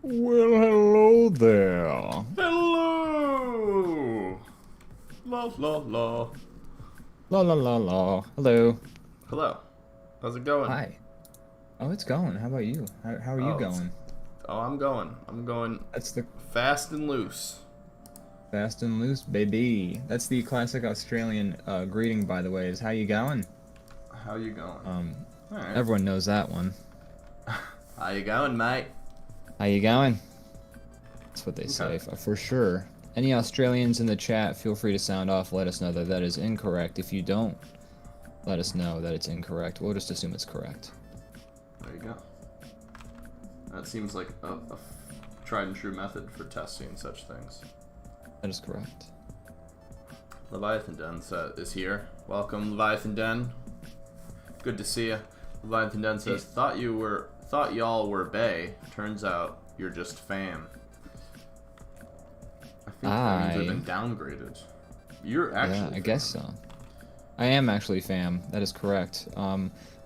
Well, hello there. Hello! La la la. La la la la. Hello. Hello. How's it going? Hi. Oh, it's going. How about you? How are you Oh, going? I'm going. I'm going That's the fast and loose. fast and loose, baby. That's the classic Australian greeting, by the way, is how you going? How you going? Um, Alright. Everyone knows that one. How you going, mate? How you going? That's what they Okay. say, for sure. Any Australians in the chat, feel free to sound off. Let us know that that is incorrect. If you don't, let us know that it's incorrect. We'll just assume it's correct. There you go. That seems like a tried and true method for testing such things. That is correct. Leviathan Den is here. Welcome, Leviathan Den. Good to see you. Leviathan Den says, thought y'all were bae. Turns out you're just fam. I think that means we've been downgraded. You're actually Yeah, I fam. guess so. I am actually fam. That is correct.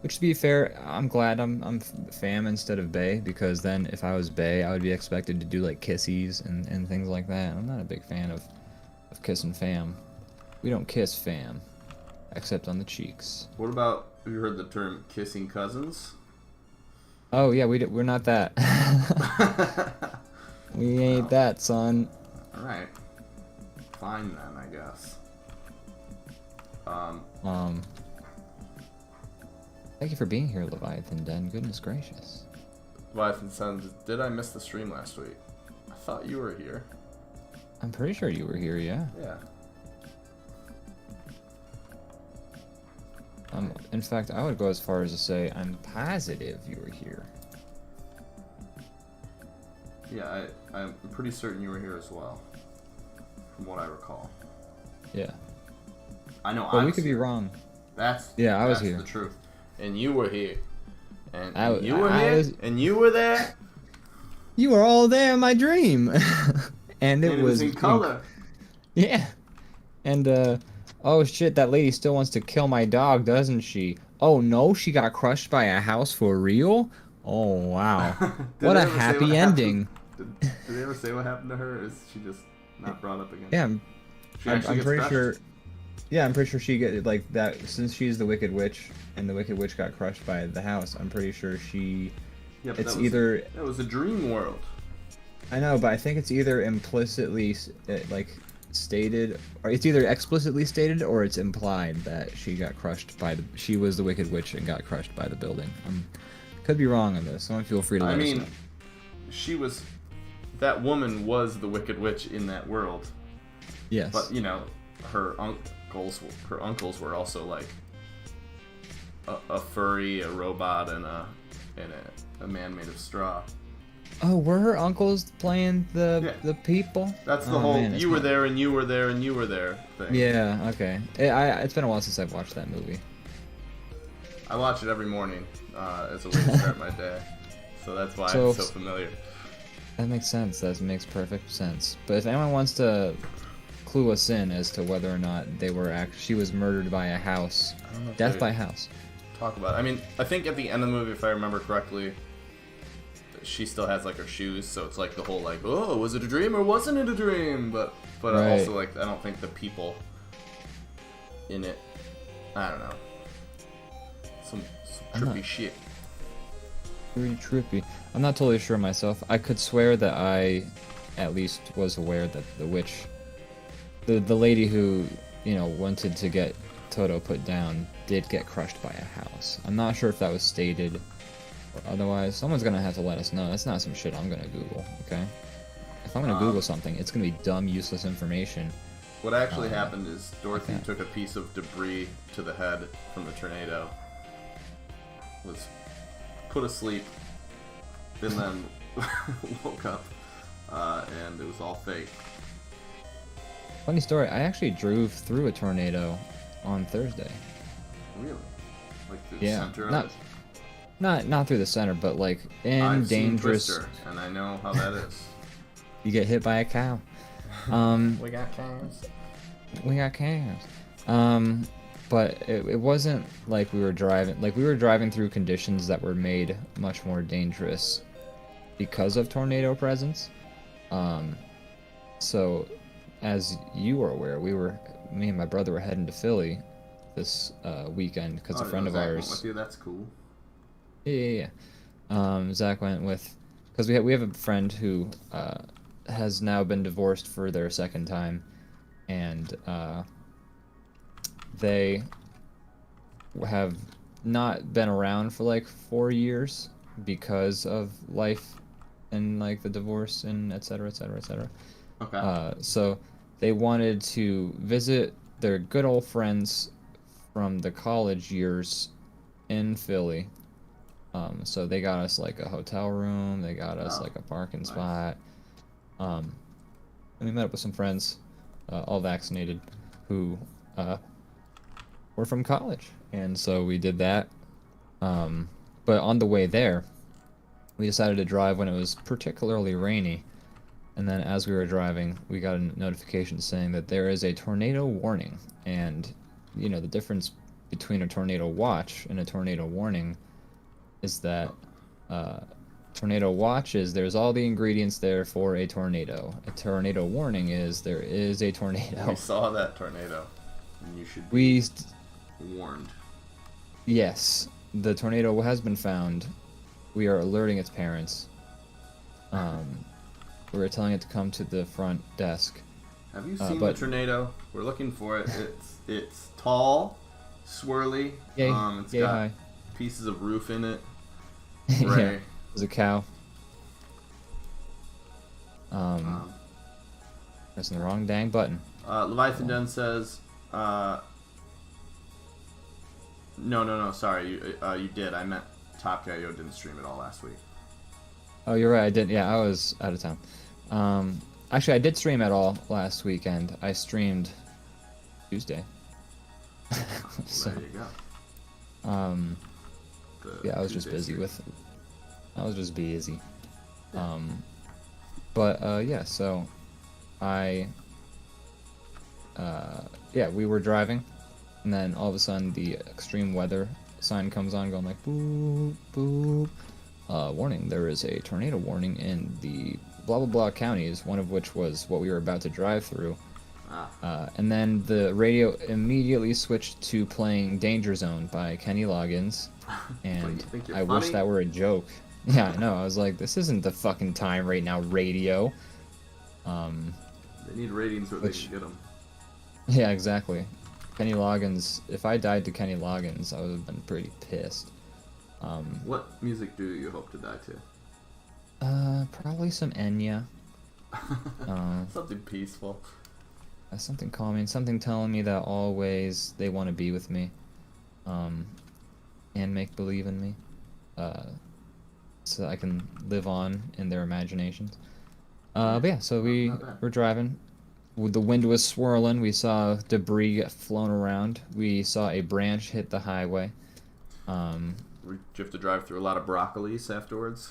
Which, to be fair, I'm glad I'm fam instead of bae, because then if I was bae, I would be expected to do like kissies and things like that. I'm not a big fan of kissing fam. We don't kiss fam, except on the cheeks. What about, have you heard the term kissing cousins? Oh yeah, we're not that. We ain't that, son. Alright. Fine then, I guess. Thank you for being here, Leviathan Den. Goodness gracious. Leviathan says, did I miss the stream last week? I thought you were here. I'm pretty sure you were here, yeah. Yeah. In fact, I would go as far as to say I'm positive you were here. Yeah, I'm pretty certain you were here as well. From what I recall. Yeah. I know Well, I we was could be here. wrong. That's Yeah, I was that's here. the truth. And you were here. And you I were here. was- And you were there. You were all there in my dream, and it And it was in color. Yeah, and oh shit, that lady still wants to kill my dog, doesn't she? Oh no, she got crushed by a house for real? Oh wow, what a happy ending. Did they ever say what happened to her? Or is she just not brought up again? Yeah, She actually I'm gets pretty crushed? sure. Yeah, I'm pretty sure she get like that since she's the Wicked Witch, and the Wicked Witch got crushed by the house. I'm pretty sure she. Yeah, but It's that was, either. that was a dream world. I know, but I think it's either implicitly like stated, or it's either explicitly stated or it's implied that she got crushed by the. She was the Wicked Witch and got crushed by the building. Could be wrong on this. Someone feel free to let us know. She was. That woman was the Wicked Witch in that world. Yes. But you know, her uncles were also like a furry, a robot, and a man made of straw. Oh, were her uncles playing the people? That's the Oh, whole man, you were there and you were there and you were there thing. Yeah. Okay. It's been a while since I've watched that movie. I watch it every morning as a way to start my day, so that's why So- it's so familiar. That makes sense. That makes perfect sense. But if anyone wants to clue us in as to whether or not she was murdered by a house, I don't know if death they by house. talk about it. I mean, I think at the end of the movie, if I remember correctly, she still has like her shoes, so it's like the whole like, oh, was it a dream or wasn't it a dream? But Right. also like I don't think the people in it, I don't know, some trippy shit. Pretty trippy. I'm not totally sure myself. I could swear that I, at least, was aware that the witch, the lady who, wanted to get Toto put down, did get crushed by a house. I'm not sure if that was stated or otherwise. Someone's gonna have to let us know. That's not some shit I'm gonna Google, okay? If I'm gonna Google something, it's gonna be dumb, useless information. What actually happened is Dorothy took a piece of debris to the head from the tornado, was put asleep, and then woke up, and it was all fake. Funny story, I actually drove through a tornado on Thursday. Really? Like the center of it? Not through the center, but like in I've dangerous. seen Twister, and I know how that is. You get hit by a cow. We got cows. We got cows. But it wasn't like we were driving. Like we were driving through conditions that were made much more dangerous because of tornado presence. So, as you are aware, me and my brother were heading to Philly this weekend because a friend of Zach went ours. with you? That's cool. Yeah. Zach went with, because we have a friend who has now been divorced for their second time, and they have not been around for like 4 years because of life and like the divorce and et cetera, et cetera, et cetera. Okay. So they wanted to visit their good old friends from the college years in Philly. So they got us like a hotel room, they got us like a parking nice. spot. And we met up with some friends, all vaccinated, who were from college. And so we did that. But on the way there, we decided to drive when it was particularly rainy. And then as we were driving, we got a notification saying that there is a tornado warning. And, you know, the difference between a tornado watch and a tornado warning is that tornado watch is there's all the ingredients there for a tornado. A tornado warning is there is a tornado. We saw that tornado, and you should be warned. Yes, the tornado has been found. We are alerting its parents. We're telling it to come to the front desk. Have you seen the tornado? We're looking for it. It's tall, swirly. Yay, It's yay got high. pieces of roof in it. Yeah, there's a cow. Pressing the wrong dang button. Leviathan Den says, no, sorry, you did. I meant Top Guy Yo didn't stream it all last week. Oh, you're right. I didn't. Yeah, I was out of town. Actually, I did stream at all last weekend. I streamed Tuesday. So, there you go. yeah, I was just busy with. I was just busy. Yeah. So, we were driving, and then all of a sudden the extreme weather sign comes on, going like boop boop. Warning, there is a tornado warning in the blah blah blah counties, one of which was what we were about to drive through. And then the radio immediately switched to playing Danger Zone by Kenny Loggins, and I wish that were a joke. Yeah, I know, I was like, this isn't the fucking time right now, radio. They need ratings where they can get them. Yeah, exactly. Kenny Loggins, if I died to Kenny Loggins, I would have been pretty pissed. What music do you hope to die to? Probably some Enya. Something peaceful. Something calming, something telling me that always they want to be with me. And make believe in me. So I can live on in their imaginations. But yeah, so we were driving. The wind was swirling. We saw debris get flown around. We saw a branch hit the highway. Did you have to drive through a lot of broccolis afterwards?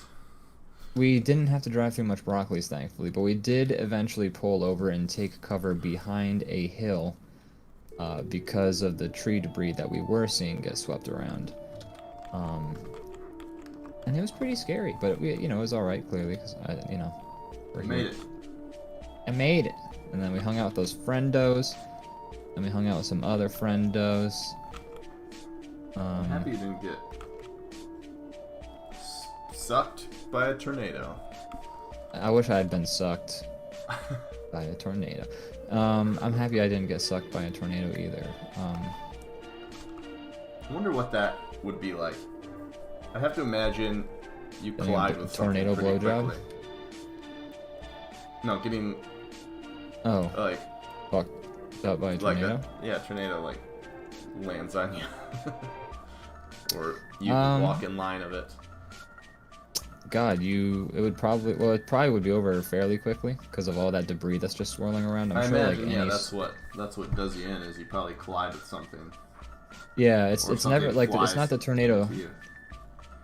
We didn't have to drive through much broccolis, thankfully, but we did eventually pull over and take cover behind a hill because of the tree debris that we were seeing get swept around. And it was pretty scary, but it was all right, clearly, because we're here. Made it. I made it. And then we hung out with those friendos, and we hung out with some other friendos. I'm happy you didn't get sucked by a tornado. I wish I had been sucked by a tornado. I'm happy I didn't get sucked by a tornado either. I wonder what that would be like. I have to imagine you collide with tornado blowjob. No, getting fucked up by a tornado. Tornado lands on you, or you walk in line of it. God, it probably would be over fairly quickly because of all that debris that's just swirling around. I imagine, that's what does you in, is you probably collide with something. Yeah, it's never like it's not the tornado.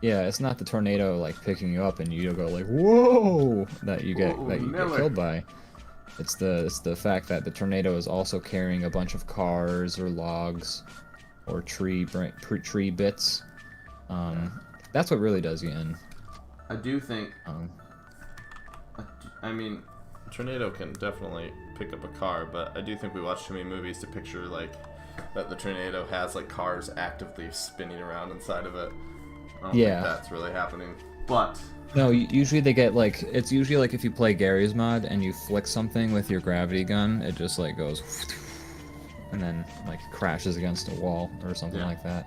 Yeah, it's not the tornado like picking you up and you go like whoa that you get killed by. It's the fact that the tornado is also carrying a bunch of cars or logs or tree bits. That's what really does you in. I do think I mean, a tornado can definitely pick up a car, but I do think we watch too many movies to picture like that the tornado has like cars actively spinning around inside of it. I don't think that's really happening. But no, usually they get like, it's usually like if you play Gary's mod and you flick something with your gravity gun, it just like goes and then like crashes against a wall or something like that.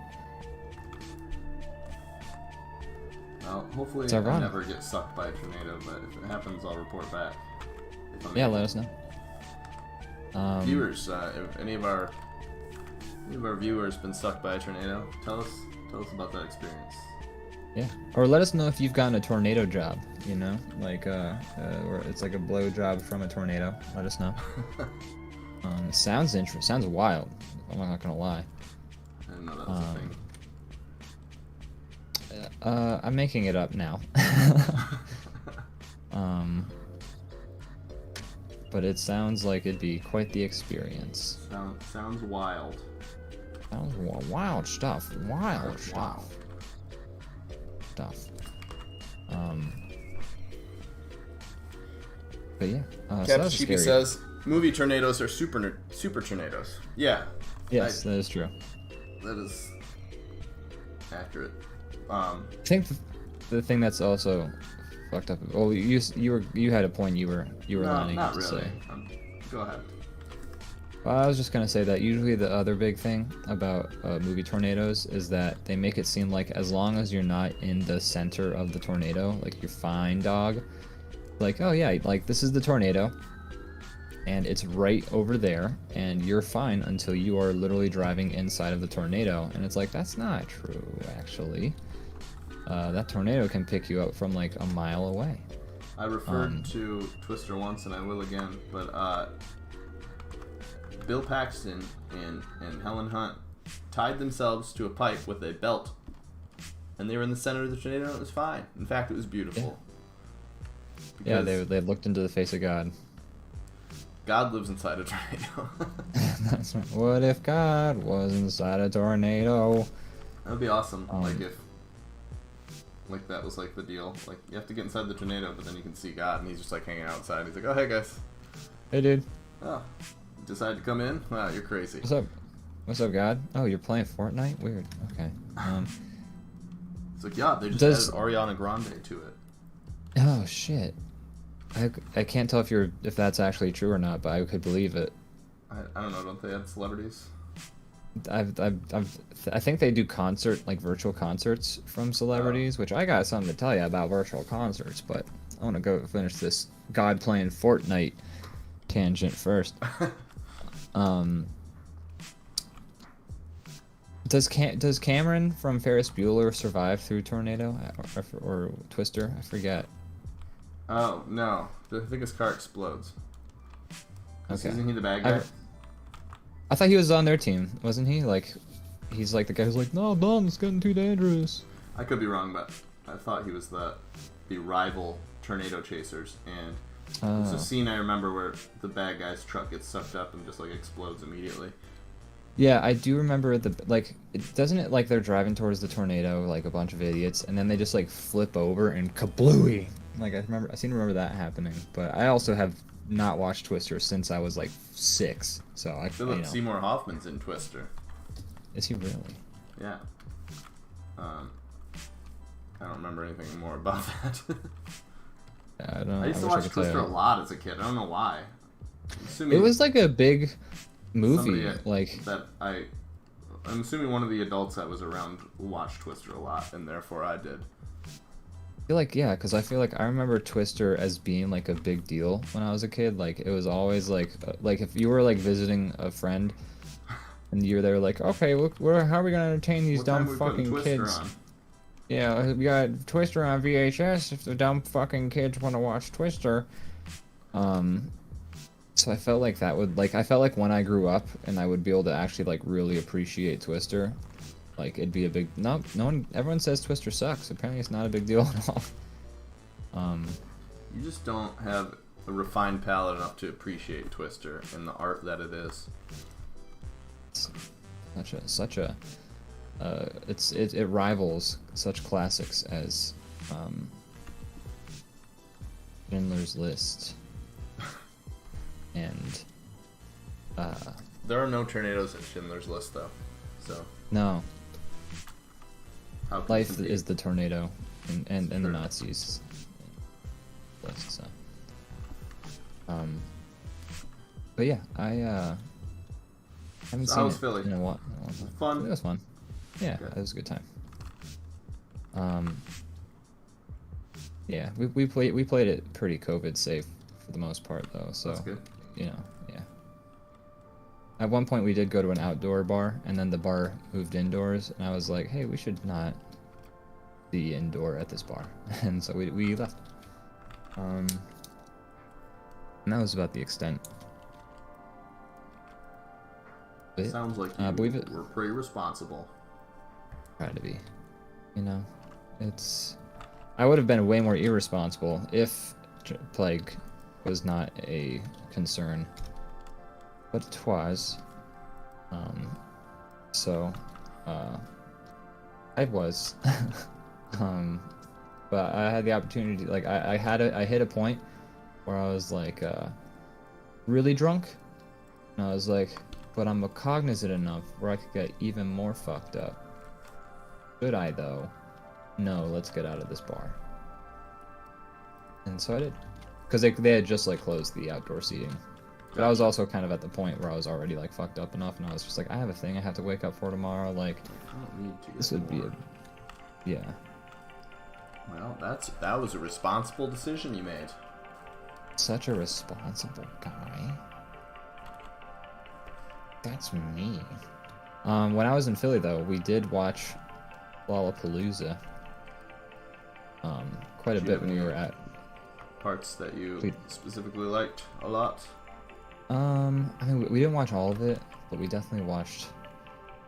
Well, hopefully I never get sucked by a tornado, but if it happens, I'll report back. Yeah, let us know. Viewers, if any of our viewers been sucked by a tornado, tell us about that experience. Yeah, or let us know if you've gotten a tornado job. You know, like or it's like a blow job from a tornado. Let us know. It sounds interesting. Sounds wild. I'm not gonna lie. I didn't know that was a thing. I'm making it up now. But it sounds like it'd be quite the experience. Sounds wild. Sounds wild stuff. Wild stuff. But yeah. Captain Sheepy says movie tornadoes are super tornadoes. Yeah. Yes, that is true. That is accurate. I think the thing that's also fucked up. Oh, you had a point you were lining up to say. Go ahead. Well, I was just gonna say that usually the other big thing about movie tornadoes is that they make it seem like as long as you're not in the center of the tornado, like you're fine, dog. Like, oh yeah, like this is the tornado, and it's right over there, and you're fine until you are literally driving inside of the tornado, and it's like that's not true, actually. That tornado can pick you up from like a mile away. I referred to Twister once, and I will again, but Bill Paxton and Helen Hunt tied themselves to a pipe with a belt, and they were in the center of the tornado, and it was fine. In fact, it was beautiful. Yeah, they looked into the face of God. God lives inside a tornado. That's right. What if God was inside a tornado? That would be awesome. Like if that was like the deal. Like you have to get inside the tornado, but then you can see God, and he's just like hanging outside. He's like, "Oh, hey guys." Hey, dude. Oh, decide to come in? Wow, you're crazy. What's up? What's up, God? Oh, you're playing Fortnite? Weird. Okay. It's like, yeah, they just added Ariana Grande to it. Oh shit. I can't tell if that's actually true or not, but I could believe it. I don't know. Don't they add celebrities? I think they do virtual concerts from celebrities, which I got something to tell you about virtual concerts, but I want to go finish this God playing Fortnite tangent first. Does Cameron from Ferris Bueller survive through tornado or Twister? I forget. Oh no, I think his car explodes. Okay. Isn't he the bad guy? I thought he was on their team, wasn't he? Like, he's like the guy who's like, no, Dom, it's getting too dangerous. I could be wrong, but I thought he was the rival tornado chasers, and it's a scene I remember where the bad guy's truck gets sucked up and just like explodes immediately. Yeah, I do remember doesn't it like they're driving towards the tornado like a bunch of idiots, and then they just like flip over and kablooey. Like I seem to remember that happening, but I also have not watched Twister since I was like 6, so I Philip Seymour Hoffman's in Twister. Is he really? Yeah. I don't remember anything more about that. I don't know. I used to watch Twister a lot as a kid. I don't know why. It was like a big movie. I'm assuming one of the adults that was around watched Twister a lot, and therefore I did. I feel like, yeah, because I feel like I remember Twister as being like a big deal when I was a kid. Like it was always like if you were like visiting a friend and you're there like, okay, look, how are we gonna entertain these dumb fucking kids? Yeah, we got Twister on VHS if the dumb fucking kids want to watch Twister. So I felt like I felt like when I grew up and I would be able to actually like really appreciate Twister. Like, it'd be a big... No one... Everyone says Twister sucks. Apparently it's not a big deal at all. You just don't have a refined palate enough to appreciate Twister and the art that it is. It rivals such classics as... Schindler's List. And there are no tornadoes at Schindler's List, though. So no, how can life it compete? is the tornado, and the Nazis list. So, but yeah, I haven't So seen how was it Philly? in a while. Fun. It was fun. Yeah, Good. it was a good time. Yeah, we played it pretty COVID safe for the most part though. So That's good. you know, yeah. At one point we did go to an outdoor bar, and then the bar moved indoors, and I was like, hey, we should not be indoor at this bar, and so we left. And that was about the extent. of it. Sounds like I you believe it. were pretty responsible. Try to be. You know, it's. I would have been way more irresponsible if plague was not a concern, but it was. So, I was. But I had the opportunity. Like I hit a point where I was like really drunk, and I was like, but I'm cognizant enough where I could get even more fucked up. Should I though? No, let's get out of this bar. And so I did, because they had just like closed the outdoor seating. But I was also kind of at the point where I was already like fucked up enough, and I was just like, I have a thing I have to wake up for tomorrow. Like, I don't need to get this would be more. yeah. Well, that was a responsible decision you made. Such a responsible guy. That's me. When I was in Philly, though, we did watch Lollapalooza. Quite a Did you bit have when we any were at. Parts that you We- specifically liked a lot. I mean, we didn't watch all of it, but we definitely watched.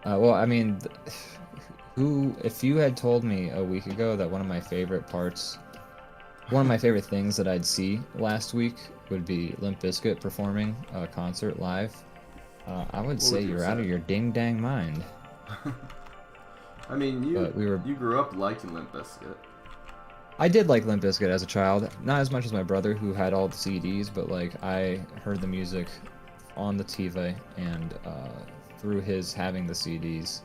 Well, I mean, if you had told me a week ago that one of my favorite things that I'd see last week would be Limp Bizkit performing a concert live, I would say would you you're out of say? your ding dang mind. I mean, But we were. you grew up liking Limp Bizkit. I did like Limp Bizkit as a child, not as much as my brother who had all the CDs, but like I heard the music on the TV and through his having the CDs.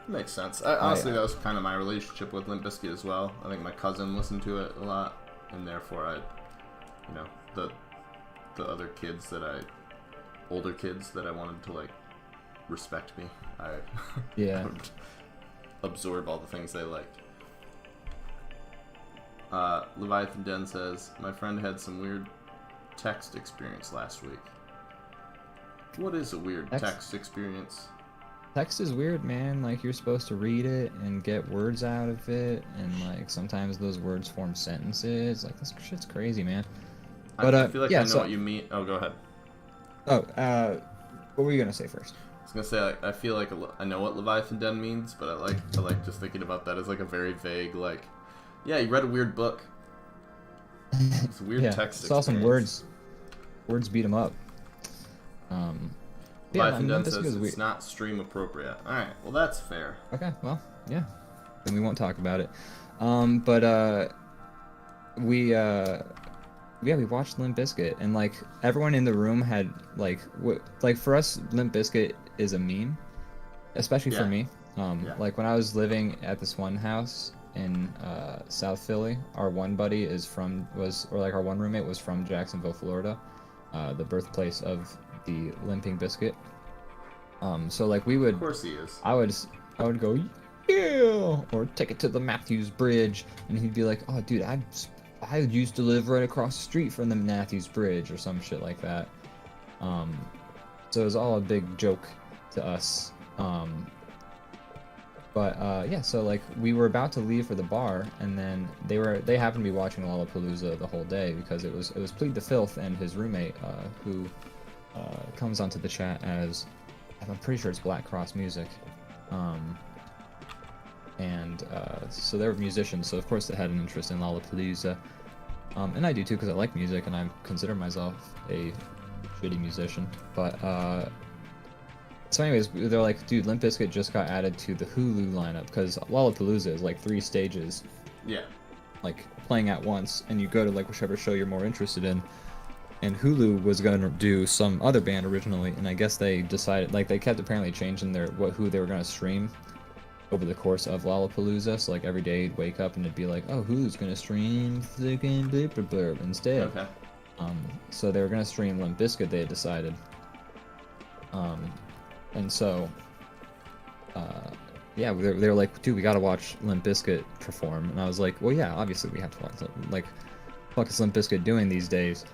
Makes sense. Honestly, that was kind of my relationship with Limp Bizkit as well. I think my cousin listened to it a lot, and therefore the other kids older kids that I wanted to like respect me, I Yeah. would absorb all the things they liked. Leviathan Den says, my friend had some weird text experience last week. What is a weird text experience? Text is weird, man. Like, you're supposed to read it and get words out of it, and like sometimes those words form sentences. Like, this shit's crazy, man. But I feel like yeah, I know what you mean. Oh, go ahead. What were you gonna say first? I was gonna say I feel like I know what Leviathan Den means, but I like just thinking about that as like a very vague like, yeah, you read a weird book. It's a weird Yeah, text. saw some experience. words beat them up. Leviathan Den this says is it's weird. not stream appropriate. All right, well that's fair. Okay, well, yeah. Then we won't talk about it. We watched Limp Bizkit, and like everyone in the room had like like for us, Limp Bizkit is a meme, especially for Yeah. me. Yeah. Like when I was living at this one house in South Philly, our one buddy our one roommate was from Jacksonville, Florida, the birthplace of the Limping Biscuit. So like we would. Of course he is. I would go, yeah, or take it to the Matthews Bridge, and he'd be like, oh, dude, I used to live right across the street from the Matthews Bridge, or some shit like that. So it was all a big joke to us. Yeah, so like we were about to leave for the bar, and then they happened to be watching Lollapalooza the whole day because it was Plead the Filth and his roommate, who comes onto the chat as, I'm pretty sure it's Black Cross Music. So they were musicians, so of course they had an interest in Lollapalooza. And I do too, because I like music, and I consider myself a shitty musician. But So anyways, they're like, dude, Limp Bizkit just got added to the Hulu lineup because Lollapalooza is like 3 stages, Yeah. like playing at once, and you go to like whichever show you're more interested in. And Hulu was gonna do some other band originally, and I guess they decided, like, they kept apparently changing who they were gonna stream over the course of Lollapalooza. So like every day you'd wake up and it'd be like, oh, Hulu's gonna stream fucking blurb blurb blurb instead. Okay. So they were gonna stream Limp Bizkit, they had decided. And so, yeah, they were like, dude, we gotta watch Limp Bizkit perform. And I was like, well, yeah, obviously we have to watch it. Like, fuck is Limp Bizkit doing these days?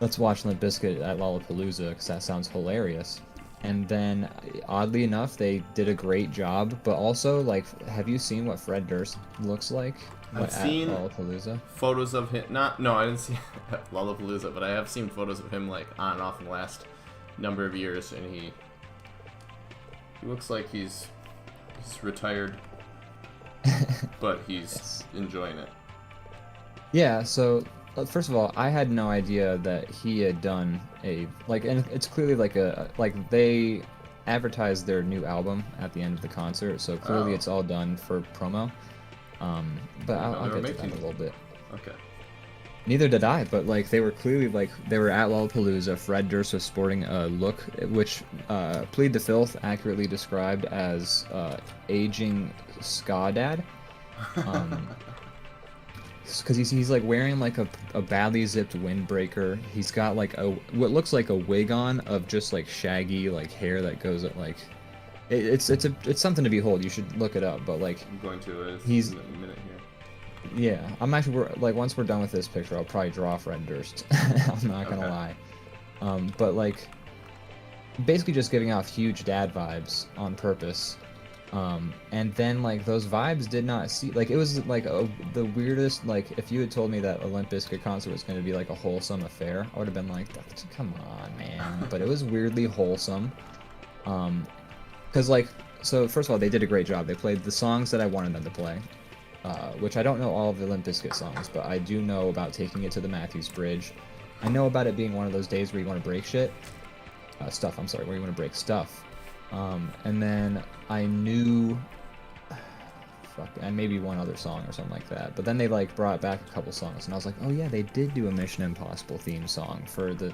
Let's watch Limp Bizkit at Lollapalooza, because that sounds hilarious. And then, oddly enough, they did a great job. But also, like, have you seen what Fred Durst looks like I've seen Lollapalooza? photos of him. No, I didn't see Lollapalooza, but I have seen photos of him like on and off in the last number of years, and he looks like he's retired, but he's Yes. enjoying it. Yeah, so first of all, I had no idea that he had done and it's clearly like they advertised their new album at the end of the concert, so clearly Oh. it's all done for promo. But I'll they were get to that in a making- little bit. Okay. Neither did I, but like they were clearly like they were at Lollapalooza. Fred Durst was sporting a look which Plead the Filth accurately described as aging ska dad. Because he's like wearing like a badly zipped windbreaker. He's got like what looks like a wig on of just like shaggy like hair that goes at like it's something to behold. You should look it up. But like I'm going to He's- in a minute here. yeah, I'm actually like once we're done with this picture, I'll probably draw Fred Durst. I'm not gonna Okay. lie. But like basically just giving off huge dad vibes on purpose. And then like those vibes did not see like it was like the weirdest. Like if you had told me that a Limp Bizkit concert was going to be like a wholesome affair, I would have been like, come on, man. But it was weirdly wholesome. Because like, so first of all, they did a great job. They played the songs that I wanted them to play. Which I don't know all of the Limp Bizkit songs, but I do know about Taking It to the Matthews Bridge. I know about it being one of those days where you want to break shit. Stuff, I'm sorry, where you want to break stuff. And then I knew, and maybe one other song or something like that. But then they like brought back a couple songs, and I was like, oh yeah, they did do a Mission Impossible theme song for the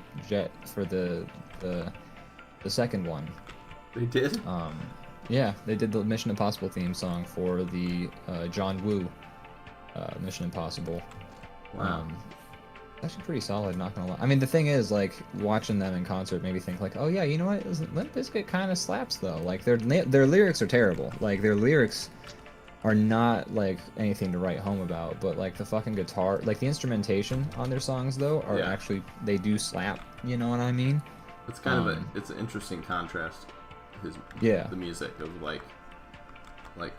second one. They did? Yeah, they did the Mission Impossible theme song for the John Woo Mission Impossible. Wow. Actually pretty solid, not gonna lie. I mean, the thing is, like, watching them in concert made me think, like, oh yeah, you know what? Limp Bizkit kind of slaps, though. Like, their lyrics are terrible. Like, their lyrics are not, like, anything to write home about, but, like, the fucking guitar, like, the instrumentation on their songs, though, are Yeah. actually, they do slap, you know what I mean? It's kind of it's an interesting contrast. Yeah. The music of like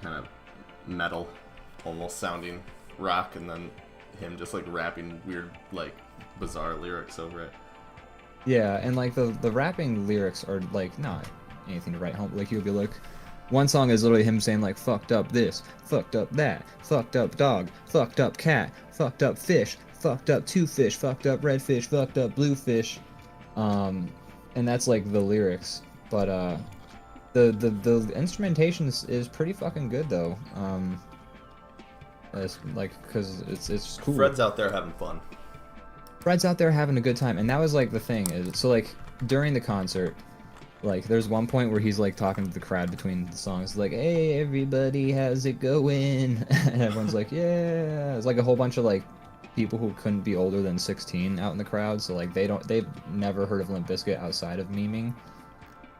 kind of metal, almost sounding rock, and then him just like rapping weird like bizarre lyrics over it. Yeah, and like the rapping lyrics are like not anything to write home. Like you'll be like, one song is literally him saying like fucked up this, fucked up that, fucked up dog, fucked up cat, fucked up fish, fucked up two fish, fucked up red fish, fucked up blue fish, and that's like the lyrics. But the instrumentation is pretty fucking good though. It's like because it's cool. Fred's out there having fun. Fred's out there having a good time, and that was like the thing is so like during the concert, like there's one point where he's like talking to the crowd between the songs, like, "Hey everybody, how's it going?" And everyone's like, "Yeah." It's like a whole bunch of like people who couldn't be older than 16 out in the crowd, so like they've never heard of Limp Bizkit outside of memeing,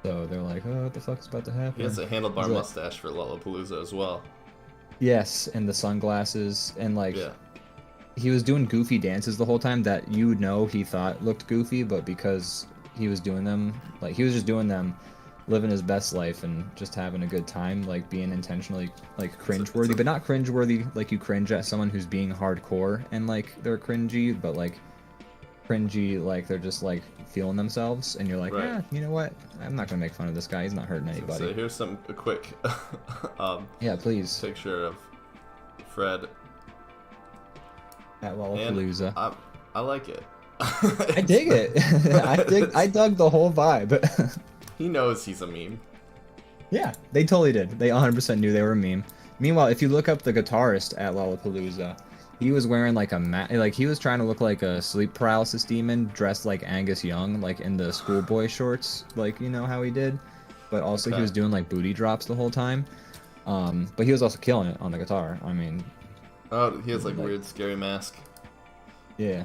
so they're like, "Oh, what the fuck is about to happen?" He has a handlebar He's like- mustache for Lollapalooza as well. Yes, and the sunglasses, and like. Yeah. He was doing goofy dances the whole time that you know he thought looked goofy, but because he was doing them, like he was just doing them, living his best life and just having a good time, like being intentionally like cringeworthy, but not cringeworthy like you cringe at someone who's being hardcore and like they're cringy, but like cringy like they're just like feeling themselves, and you're like, Right. yeah, you know what? I'm not gonna make fun of this guy. He's not hurting So anybody. here's a quick Yeah, please. picture of Fred. At And Lollapalooza. I like it. I dig it. I dug the whole vibe. He knows he's a meme. Yeah, they totally did. They 100% knew they were a meme. Meanwhile, if you look up the guitarist at Lollapalooza, he was wearing like like he was trying to look like a sleep paralysis demon dressed like Angus Young, like in the schoolboy shorts, like you know how he did. But also he was doing like booty drops the whole time. But he was also killing it on the guitar. I mean, oh, he has like a weird scary mask. Yeah.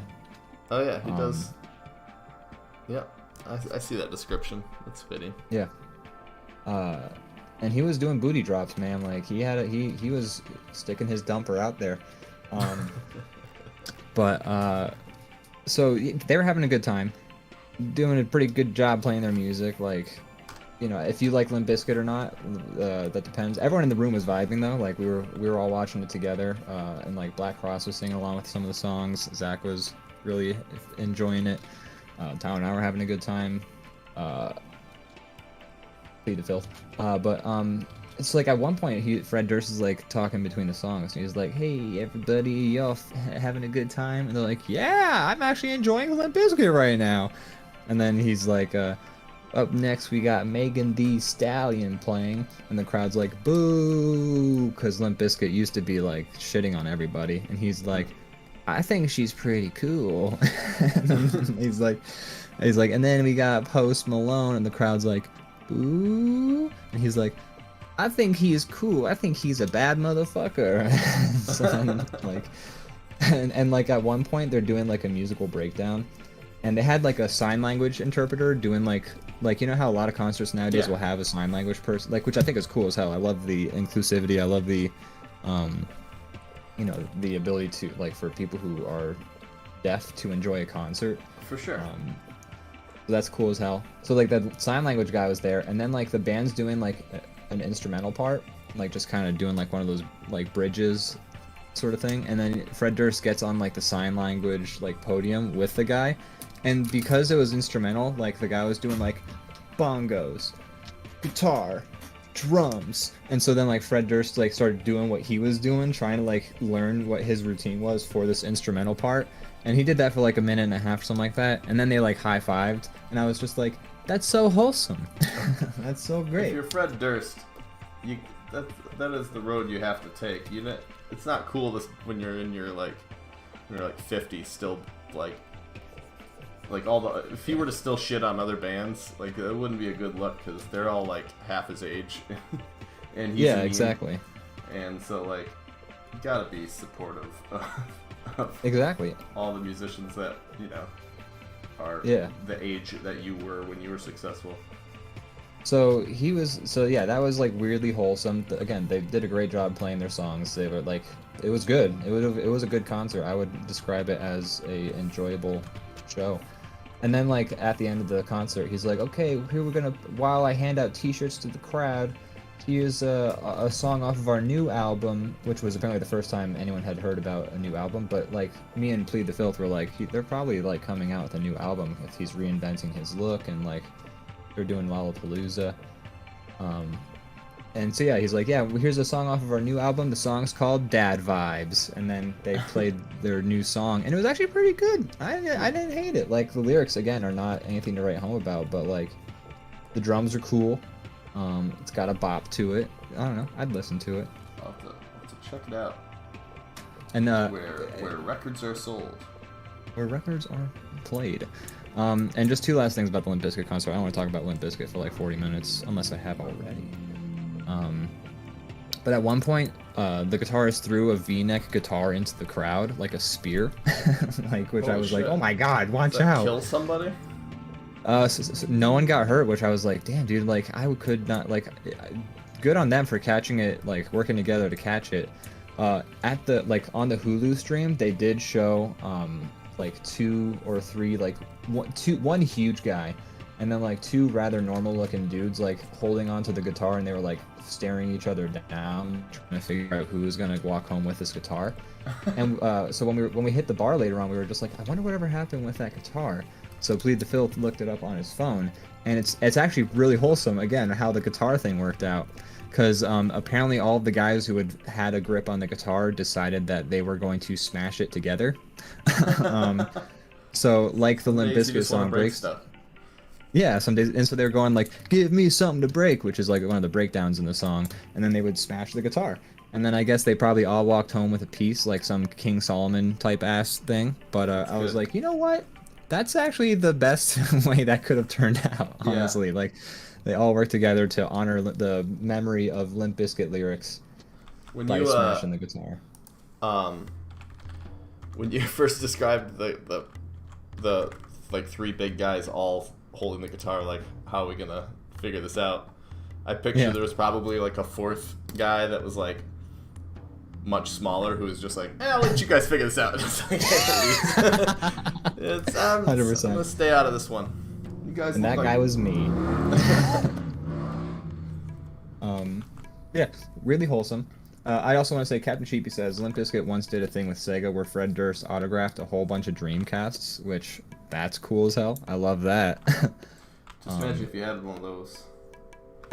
Oh yeah, he does. Yeah, I see that description. That's fitting. Yeah. And he was doing booty drops, man. Like he was sticking his dumper out there. So they were having a good time, doing a pretty good job playing their music. Like, you know, if you like Limp Bizkit or not, that depends. Everyone in the room was vibing though. Like we were all watching it together, and like Black Cross was singing along with some of the songs. Zach was really enjoying it. Tyler and I were having a good time. Plead the filth. It's like at one point Fred Durst is like talking between the songs. And he's like, "Hey everybody, y'all having a good time?" And they're like, "Yeah, I'm actually enjoying Limp Bizkit right now." And then he's like, "Up next we got Megan Thee Stallion playing," and the crowd's like, "Boo!" Because Limp Bizkit used to be like shitting on everybody, and he's like, "I think she's pretty cool." And then he's like, and then we got Post Malone, and the crowd's like, "Boo!" And he's like, "I think he is cool. I think he's a bad motherfucker." So then, like, and like at one point they're doing like a musical breakdown, and they had like a sign language interpreter doing like you know how a lot of concerts nowadays will have a sign language person, like, which I think is cool as hell. I love the inclusivity. I love the you know, the ability to, like, for people who are deaf to enjoy a concert. For sure. So that's cool as hell. So like that sign language guy was there, and then like the band's doing like an instrumental part, like just kind of doing like one of those like bridges sort of thing, and then Fred Durst gets on like the sign language like podium with the guy, and because it was instrumental, like the guy was doing like bongos, guitar, drums, and so then like Fred Durst like started doing what he was doing, trying to like learn what his routine was for this instrumental part, and he did that for like a minute and a half, something like that, and then they like high-fived, and I was just like, that's so wholesome. That's so great. If you're Fred Durst, that is the road you have to take. You know, it's not cool when you're in your like 50 still like all the, if he were to still shit on other bands, like that wouldn't be a good look, because they're all like half his age. And he's exactly. And so like you gotta be supportive of exactly all the musicians that, you know, are the age that you were when you were successful. So that was like weirdly wholesome. Again, they did a great job playing their songs. They were like, it was good. It was a good concert. I would describe it as a enjoyable show. And then like at the end of the concert, he's like, "Okay, here we're gonna, while I hand out T-shirts to the crowd, here's a song off of our new album," which was apparently the first time anyone had heard about a new album. But like me and Plead the Filth were like, they're probably like coming out with a new album if he's reinventing his look, and like they're doing Lollapalooza. And so yeah, he's like, "Yeah, well, here's a song off of our new album. The song's called Dad Vibes." And then they played their new song, and it was actually pretty good. I didn't hate it. Like the lyrics again are not anything to write home about, but like the drums are cool. It's got a bop to it. I don't know. I'd listen to it. I'll have to check it out. And where records are sold. Where records are played. And just two last things about the Limp Bizkit concert. I don't want to talk about Limp Bizkit for like 40 minutes, unless I have already. But at one point, the guitarist threw a V-neck guitar into the crowd, like a spear, like, which I was like, "Oh my god, watch out!" Kill somebody? So no one got hurt, which I was like, "Damn, dude, like I could not like." Good on them for catching it, like working together to catch it. At the like on the Hulu stream, they did show like 2 or 3 like one huge guy, and then like 2 rather normal looking dudes like holding onto the guitar, and they were like staring each other down, trying to figure out who was gonna walk home with this guitar. And so when we hit the bar later on, we were just like, I wonder whatever happened with that guitar. So Plead the Filth looked it up on his phone, and it's actually really wholesome again how the guitar thing worked out, because apparently all of the guys who had a grip on the guitar decided that they were going to smash it together. So like the Limp Bizkit song breaks. Yeah, some days, and so they're going like, "Give me something to break," which is like one of the breakdowns in the song, and then they would smash the guitar. And then I guess they probably all walked home with a piece, like some King Solomon type ass thing. But I was good. like, you know what? That's actually the best way that could have turned out, Yeah. honestly. Like, they all worked together to honor the memory of Limp Bizkit lyrics When by you smashing the guitar. um when you first described the like three big guys all holding the guitar, like, how are we gonna figure this out? I picture Yeah. there was probably like a fourth guy that was like much smaller who was just like, I'll let you guys figure this out. It's like, I'm 100%. gonna stay out of this one. You guys And look that like... guy was me. Yeah, really wholesome. I also want to say Captain Cheapy says Limp Bizkit once did a thing with Sega where Fred Durst autographed a whole bunch of Dreamcasts, which that's cool as hell. I love that. Just imagine if you had one of those.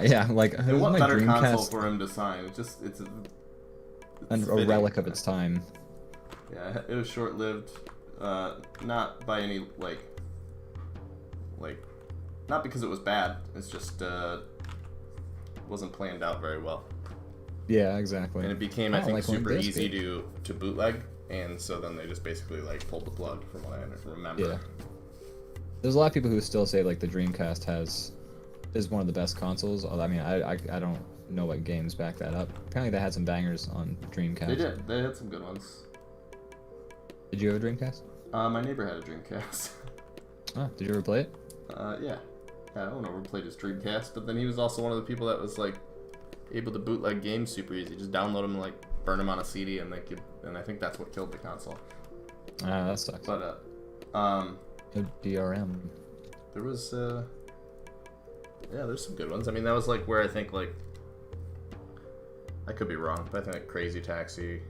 Yeah, like And what my better console Dreamcast, for him to sign? It's a fitting. relic of its time. Yeah, it was short-lived. Not by any not because it was bad. It's just wasn't planned out very well. Yeah, exactly. And it became, I don't think, like Limp super Bizkit. easy to bootleg, and so then they just basically like pulled the plug, from what I remember. Yeah. There's a lot of people who still say like the Dreamcast is one of the best consoles. I mean, I don't know what games back that up. Apparently they had some bangers on Dreamcast. They did. They had some good ones. Did you have a Dreamcast? My neighbor had a Dreamcast. Oh, did you ever play it? Yeah. I don't know, we played his Dreamcast, but then he was also one of the people that was like able to bootleg games super easy. Just download them and like burn them on a CD, and and I think that's what killed the console. Ah, that sucks. But Good DRM. there was there's some good ones. I mean, that was like where I think like I could be wrong, but I think like Crazy Taxi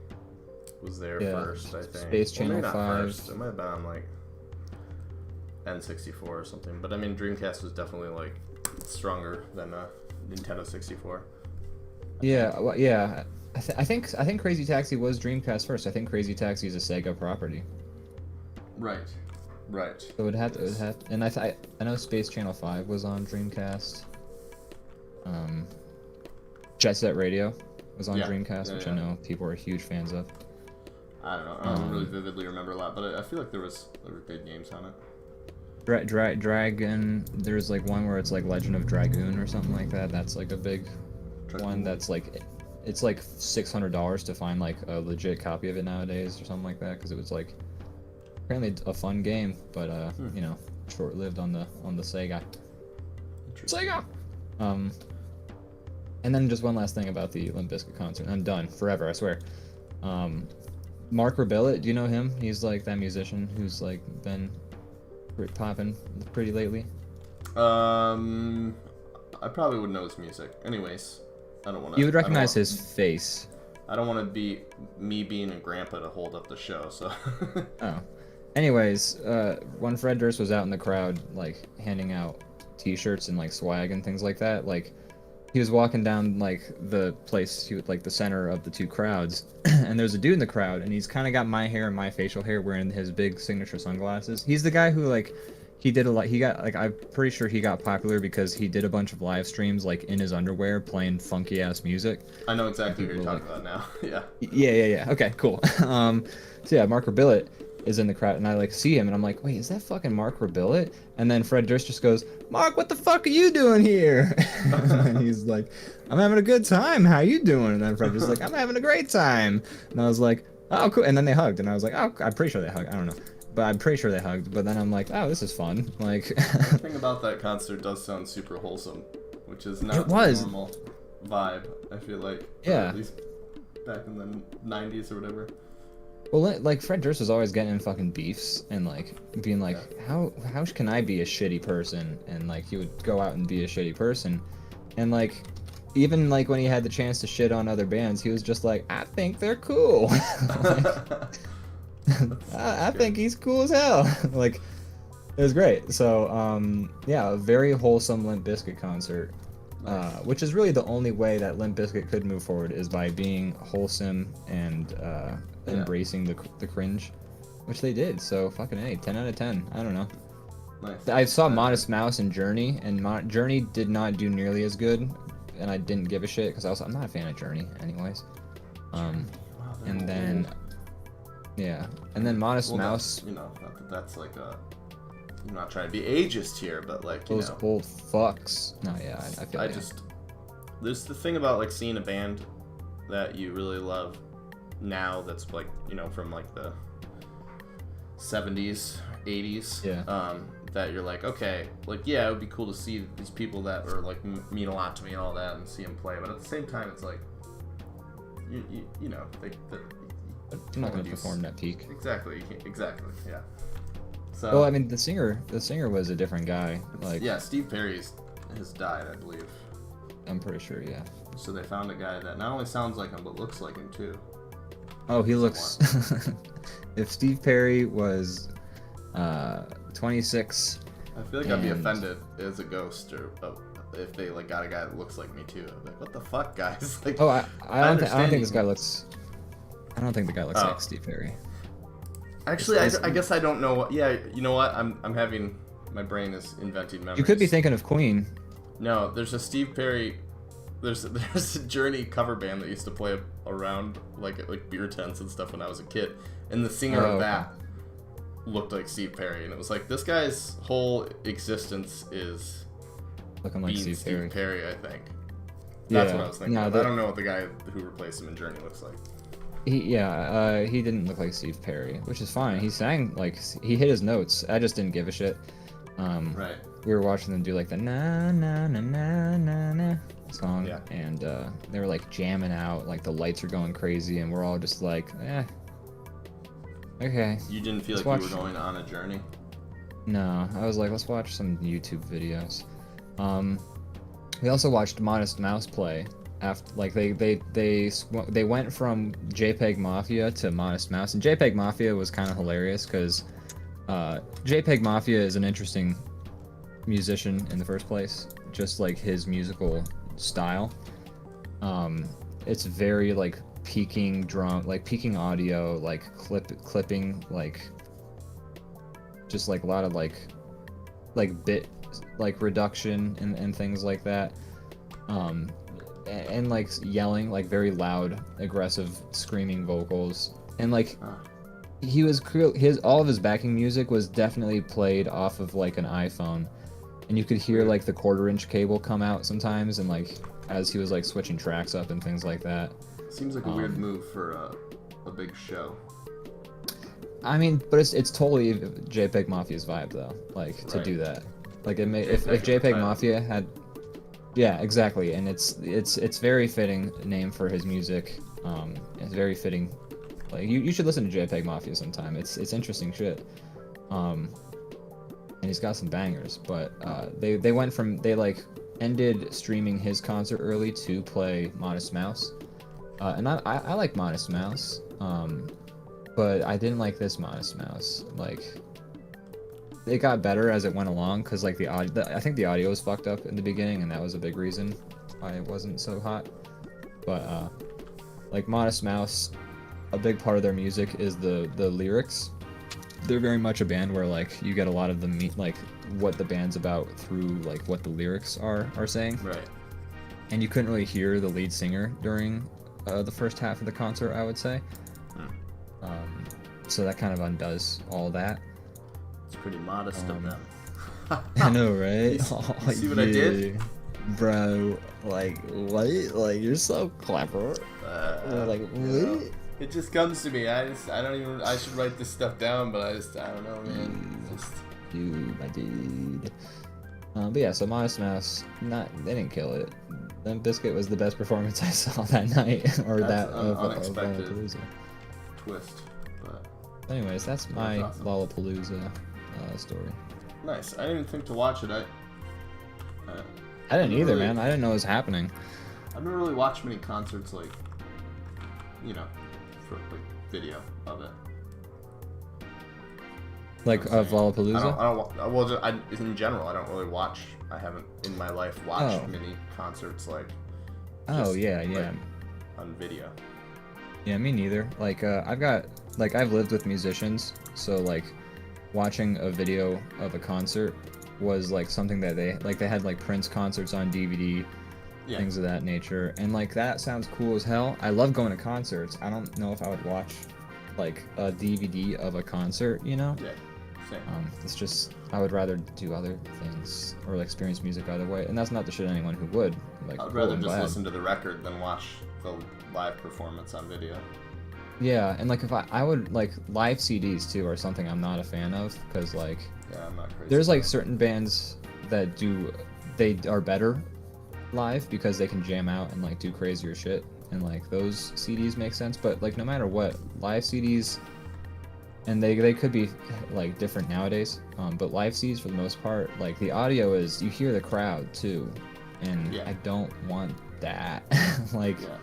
was there first. I think Space Channel maybe not 5. First. It might have been on like N64 or something. But I mean, Dreamcast was definitely like stronger than Nintendo 64. Yeah, well, yeah. I think Crazy Taxi was Dreamcast first. I think Crazy Taxi is a Sega property. Right. So it had, and I know Space Channel 5 was on Dreamcast. Jet Set Radio was on Dreamcast, which I know people are huge fans of. I don't know. I don't really vividly remember a lot, but I feel like there were good games on it. Dragon, there's like one where it's like Legend of Dragoon or something like that. That's like a big one. That's like, it's like $600 to find like a legit copy of it nowadays or something like that, because it was like apparently a fun game, but you know, short-lived on the Sega. Sega. And then just one last thing about the Limp Bizkit concert. I'm done forever, I swear. Mark Rebillett, do you know him? He's like that musician who's like been popping pretty lately. I probably would know his music. Anyways, I don't want to. You would recognize his face. I don't want to be me being a grandpa to hold up the show. So. Oh. Anyways, when Fred Durst was out in the crowd, like handing out T-shirts and like swag and things like that, like he was walking down like the place, like the center of the two crowds, and there's a dude in the crowd, and he's kind of got my hair and my facial hair, wearing his big signature sunglasses. He's the guy who like he did a lot. He got like, I'm pretty sure he got popular because he did a bunch of live streams like in his underwear playing funky ass music. I know exactly what you're talking about now. Yeah. Yeah. Okay, cool. So yeah, Mark Rebillett is in the crowd, and I like see him, and I'm like, wait, is that fucking Mark Rebillett? And then Fred Durst just goes, Mark, what the fuck are you doing here? And he's like, I'm having a good time. How you doing? And then Fred Durst is like, I'm having a great time. And I was like, oh, cool. And then they hugged, and I was like, oh, I'm pretty sure they hugged. I don't know, but I'm pretty sure they hugged. But then I'm like, oh, this is fun. Like, the thing about that concert does sound super wholesome, which is not the normal vibe. I feel like, yeah, at least back in the 90s or whatever. Well, like Fred Durst was always getting in fucking beefs and like being like, how can I be a shitty person? And like he would go out and be a shitty person, and like even like when he had the chance to shit on other bands, he was just like, I think they're cool. I think he's cool as hell. Like it was great. So yeah, a very wholesome Limp Bizkit concert. Which is really the only way that Limp Bizkit could move forward, is by being wholesome and embracing the cringe, which they did. So fucking A, 10 out of 10. I don't know. Nice. I saw Modest Mouse and Journey, and Journey did not do nearly as good, and I didn't give a shit because I'm not a fan of Journey, anyways. Wow, And they're then, yeah, and then Modest well, Mouse. you know, not that that's like a. I'm not trying to be ageist here, but like you Those know, old fucks. No, yeah, I feel. I you. just there's the thing about like seeing a band that you really love now that's like you know from like the 70s, 80s. Yeah. That you're like, okay, like yeah, it would be cool to see these people that are like mean a lot to me and all that, and see them play. But at the same time, it's like, you know, I'm not gonna perform at peak. Exactly, exactly, yeah. So. Well, I mean, the singer was a different guy. Like, yeah, Steve Perry has died, I believe. I'm pretty sure, yeah. So they found a guy that not only sounds like him but looks like him too. Oh, he looks. If Steve Perry was 26. I feel like I'd be offended as a ghost, or if they like got a guy that looks like me too. I'd be like, what the fuck, guys? Like, Oh, I don't think this you. guy looks. I don't think the guy looks like Steve Perry. Actually, I guess I don't know what. Yeah, you know what? I'm having my brain is inventing memories. You could be thinking of Queen. No, there's a Steve Perry. There's a Journey cover band that used to play around like beer tents and stuff when I was a kid, and the singer of that looked like Steve Perry, and it was like this guy's whole existence is looking like being Steve Perry. I think that's what I was thinking. No, I don't know what the guy who replaced him in Journey looks like. He didn't look like Steve Perry, which is fine. He sang like he hit his notes. I just didn't give a shit. Right. We were watching them do like the na na na na na na song, Yeah. and they were like jamming out, like the lights are going crazy, and we're all just like, okay. You didn't feel Let's like you watch- were going on a journey? No, I was like, let's watch some YouTube videos. We also watched Modest Mouse play. After, like they went from JPEG Mafia to Modest Mouse, and JPEG Mafia was kind of hilarious because JPEG Mafia is an interesting musician in the first place, just like his musical style. It's very like peaking drum, like peaking audio, like clipping, like just like a lot of like bit like reduction and things like that. And like yelling, like very loud, aggressive, screaming vocals, and like all of his backing music was definitely played off of like an iPhone, and you could hear like the 1/4-inch cable come out sometimes, and like as he was like switching tracks up and things like that. Seems like a weird move for a big show. I mean, but it's totally JPEG Mafia's vibe though, like to do that. Like it may if JPEG Mafia had. Yeah, exactly, and it's very fitting name for his music. It's very fitting. Like you should listen to JPEG Mafia sometime. It's interesting shit. And he's got some bangers. But they went from they like ended streaming his concert early to play Modest Mouse, and I like Modest Mouse. But I didn't like this Modest Mouse. Like it got better as it went along because like I think the audio was fucked up in the beginning, and that was a big reason why it wasn't so hot. But like Modest Mouse, a big part of their music is the lyrics. They're very much a band where like you get a lot of the like what the band's about through like what the lyrics are saying. Right. And you couldn't really hear the lead singer during the first half of the concert, I would say. So that kind of undoes all that. It's pretty modest of them. I know, right? You see what I did? Bro, like, what? Like, you're so clever. Like, what? Know, it just comes to me. I should write this stuff down, but I don't know, man. You, my dude. But yeah, so Modest Mouse, they didn't kill it. Limp Bizkit was the best performance I saw that night, or That's that an unexpected Palooza. twist. But anyways, that's my awesome. Lollapalooza story. Nice. I didn't even think to watch it. I didn't either, man. I didn't know it was happening. I've never really watched many concerts like, for like video of it. Like of Lollapalooza? In general, I don't really watch. I haven't in my life watched many concerts like. Yeah. On video. Yeah, me neither. Like I've lived with musicians, so like watching a video of a concert was like something that they had like Prince concerts on DVD, Yeah. things of that nature, and like that sounds cool as hell. I love going to concerts. I don't know if I would watch like a DVD of a concert, you know? Yeah. Same. It's just I would rather do other things or like experience music either way, and that's not to shit anyone who would. Like, I'd cool, rather I'm just glad. listen to the record than watch the live performance on video. Yeah, and like if I would like live CDs too are something I'm not a fan of because like Yeah, I'm not crazy. there's like about certain bands that they are better live because they can jam out and like do crazier shit, and like those CDs make sense, but like no matter what, live CDs, and they could be like different nowadays, but live CDs for the most part, like the audio is, you hear the crowd too, and Yeah. I don't want that. Like Yeah.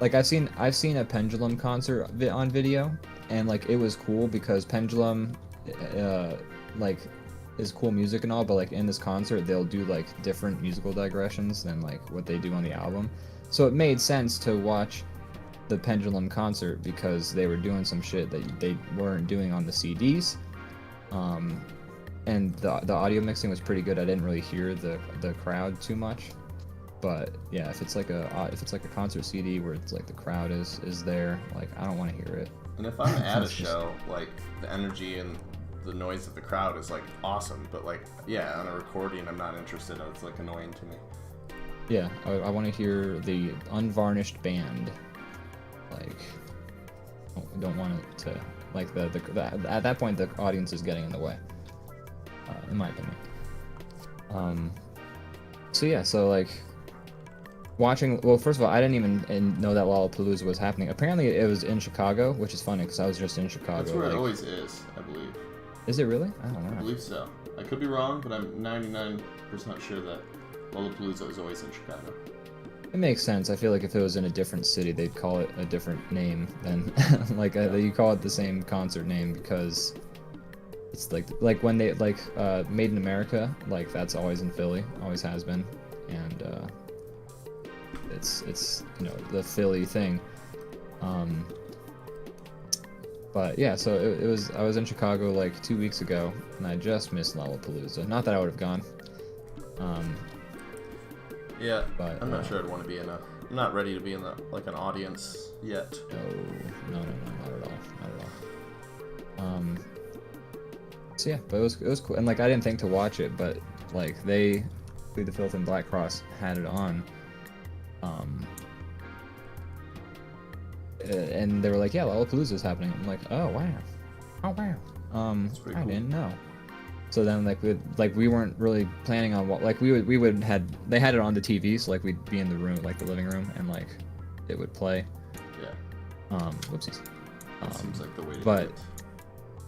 like I've seen a Pendulum concert on video, and like it was cool because Pendulum like is cool music and all, but like in this concert they'll do like different musical digressions than like what they do on the album, so it made sense to watch the Pendulum concert because they were doing some shit that they weren't doing on the CDs, and the audio mixing was pretty good. I didn't really hear the crowd too much. But yeah, if it's like a concert CD where it's like the crowd is there, like I don't want to hear it. And if I'm at a It's just- show, like the energy and the noise of the crowd is like awesome, but like yeah, on a recording, I'm not interested. It's like annoying to me. Yeah, I want to hear the unvarnished band. Like, I don't want it to like the at that point the audience is getting in the way, in my opinion. So yeah, so like watching. Well, first of all, I didn't even know that Lollapalooza was happening. Apparently, it was in Chicago, which is funny because I was just in Chicago. That's where like, it always is, I believe. Is it really? I don't I know. believe so. I could be wrong, but I'm 99% sure that Lollapalooza is always in Chicago. It makes sense. I feel like if it was in a different city, they'd call it a different name than like you call it the same concert name because it's like when they like Made in America, like that's always in Philly, always has been, and it's you know the Philly thing. But yeah, so it was. I was in Chicago like 2 weeks ago, and I just missed Lollapalooza. Not that I would have gone. Yeah, But, I'm not sure I'd want to be in a. I'm not ready to be in like an audience yet. No, not at all, not at all. So yeah, but it was cool, and like I didn't think to watch it, but like they, Plead the Filth and Black Cross had it on, and they were like, yeah, Lollapalooza is happening. I'm like, oh wow, That's pretty I cool. didn't know. So then we weren't really planning on what, like we would had they had it on the TV, so like we'd be in the room, like the living room, and like it would play. Yeah, Whoopsies. that seems like the way to but- do it.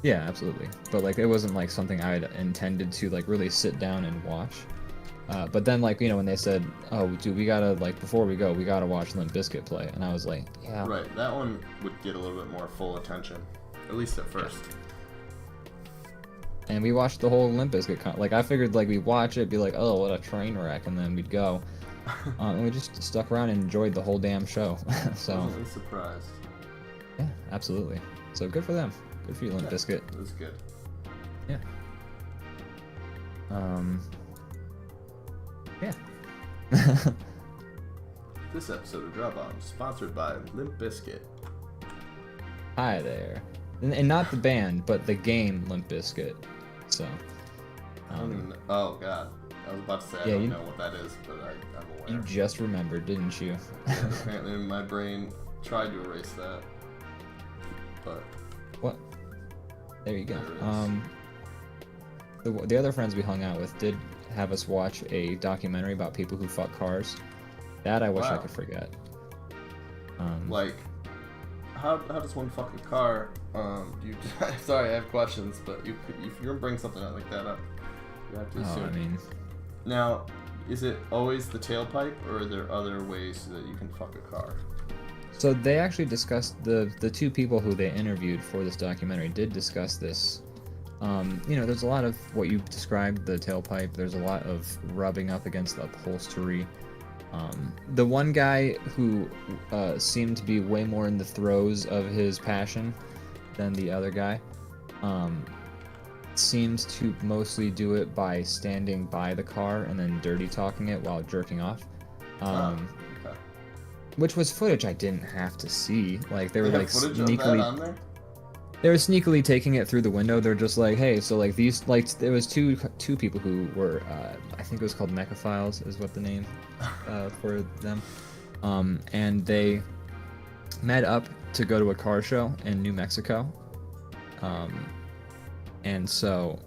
Yeah, absolutely. But like it wasn't like something I had intended to like really sit down and watch. But then like, you know, when they said, oh dude, we gotta, like, before we go, we gotta watch Limp Bizkit play, and I was like, yeah. Right, that one would get a little bit more full attention, at least at first. And we watched the whole Limp Bizkit like I figured like we'd watch it, be like, oh, what a train wreck, and then we'd go. And we just stuck around and enjoyed the whole damn show. So Pleasantly surprised. yeah, absolutely. So good for them. Good for you, Limp Yeah, Bizkit. it was good. Yeah. Yeah. This episode of DrawBomb is sponsored by Limp Bizkit. Hi there. And not the band, but the game Limp Bizkit. So. I don't even know. Oh god, I was about to say I Yeah, don't you- know what that is, but I'm You aware. just remembered, didn't you? Yeah, apparently my brain tried to erase that, but What? There you go. There it is. The other friends we hung out with did have us watch a documentary about people who fuck cars. That I wish I Wow. could forget. like, how does one fuck a car? You sorry, I have questions, but if you're gonna bring something like that up, you have to assume. I mean, Now, is it always the tailpipe, or are there other ways that you can fuck a car? so they actually discussed the two people who they interviewed for this documentary did discuss this. You know, there's a lot of what you described, the tailpipe. There's a lot of rubbing up against the upholstery. The one guy who seemed to be way more in the throes of his passion than the other guy, seems to mostly do it by standing by the car and then dirty talking it while jerking off. Um, Okay. which was footage I didn't have to see. Like they were They like have footage of that sneakily on there? they were sneakily taking it through the window. They're just like, hey, so like these like there was two people who were I think it was called Mechaphiles is what the name for them. And they met up to go to a car show in New Mexico. And so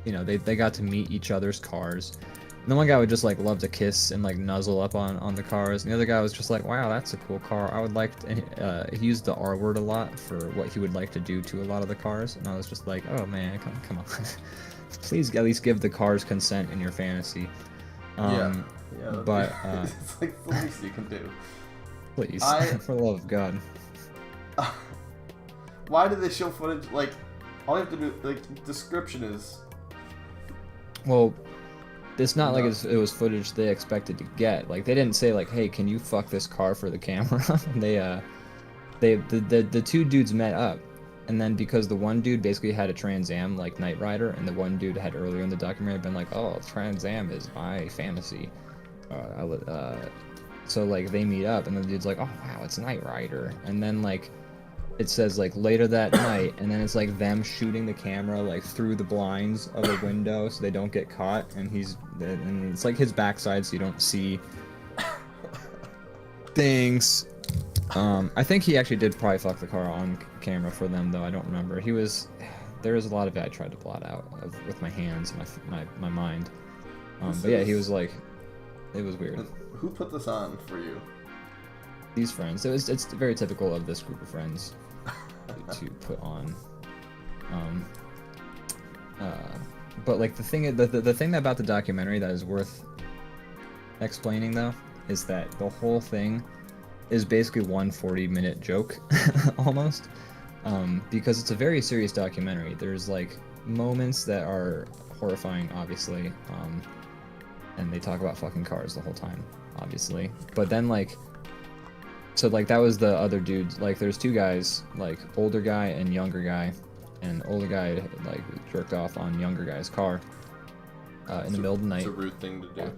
you know, they got to meet each other's cars. And the one guy would just like love to kiss and like nuzzle up on the cars. And the other guy was just like, wow, that's a cool car. I would like to, he used the R word a lot for what he would like to do to a lot of the cars. And I was just like, oh man, come on. Please at least give the cars consent in your fantasy. Yeah, but it's like the least you can do. Please, for the love of God. Why did they show footage? Like, all you have to do, like, description is. Well, it's not like it was footage they expected to get. Like they didn't say like, "Hey, can you fuck this car for the camera?" The two dudes met up, and then because the one dude basically had a Trans Am like Knight Rider, and the one dude had earlier in the documentary been like, "Oh, Trans Am is my fantasy." So like they meet up, and the dude's like, "Oh wow, it's Knight Rider," and then like it says like later that night, and then it's like them shooting the camera like through the blinds of a window so they don't get caught, and it's like his backside so you don't see things. I think he actually did probably fuck the car on camera for them though. I don't remember. There was a lot of it I tried to blot out with my hands, my mind. But yeah, he was like, it was weird. Who put this on for you? These friends. It's very typical of this group of friends to put on. But like the thing about the documentary that is worth explaining though is that the whole thing is basically one 40-minute joke almost, because it's a very serious documentary. There's like moments that are horrifying, obviously, and they talk about fucking cars the whole time, obviously. But then like. So like that was the other dudes. Like there's two guys, like older guy and younger guy, and older guy like jerked off on younger guy's car in the middle of the night. It's a rude thing to do.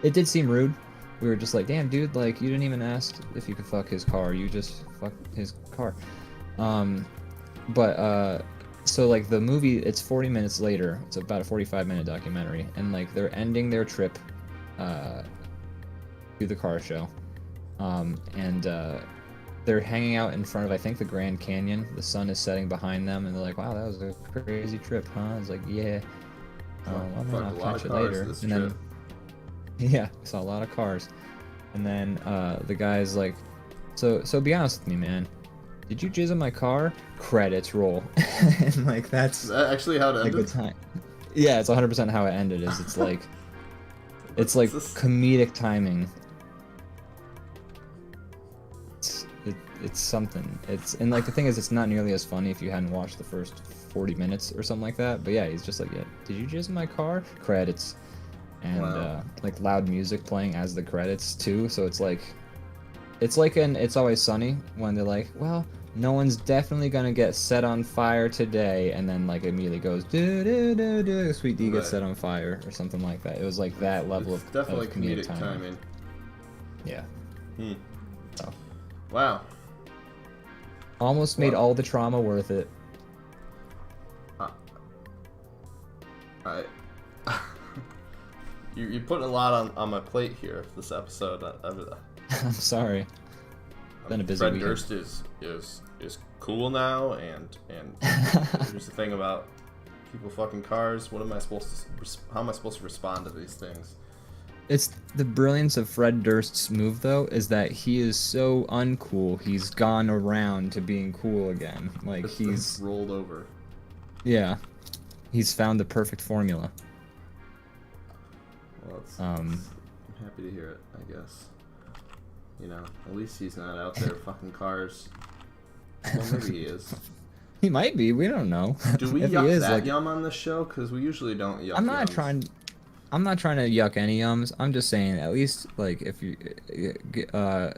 It did seem rude. We were just like, damn dude, like you didn't even ask if you could fuck his car. You just fucked his car. So like the movie, it's 40 minutes later. It's about a 45-minute documentary, and like they're ending their trip to the car show. They're hanging out in front of, I think, the Grand Canyon. The sun is setting behind them, and they're like, wow, that was a crazy trip, huh? It's like, yeah. I'll catch you later. And then, yeah, saw a lot of cars. And then the guy's like, so be honest with me, man. Did you jizz in my car? Credits roll. And like that's Is that actually how it ended? a good time. Yeah, it's 100% how it ended. It's like comedic timing. It's something. And like the thing is, it's not nearly as funny if you hadn't watched the first 40 minutes or something like that. But yeah, he's just like, yeah, did you jizz in my car? Credits, and Wow. like loud music playing as the credits too. So it's like an It's Always Sunny when they're like, well, no one's definitely gonna get set on fire today, and then like immediately goes do do do do, Sweet D gets set on fire or something like that. It was like that level It's of definitely of comedic timing. Yeah. So. Wow. Almost made all the trauma worth it. You put a lot on my plate here this episode. I'm sorry. Been a busy Fred weekend. Durst is cool now, and here's the thing about people fucking cars. What am I supposed to? How am I supposed to respond to these things? It's the brilliance of Fred Durst's move, though, is that he is so uncool. He's gone around to being cool again. Like he's rolled over. Yeah, he's found the perfect formula. Well, I'm happy to hear it. I guess. You know, at least he's not out there fucking cars. Well, maybe he is. He might be. We don't know. Do we If he yuck is, that like, yum on this show? Because we usually don't yuck. I'm not yums. trying to yuck any yums. I'm just saying, at least like if you,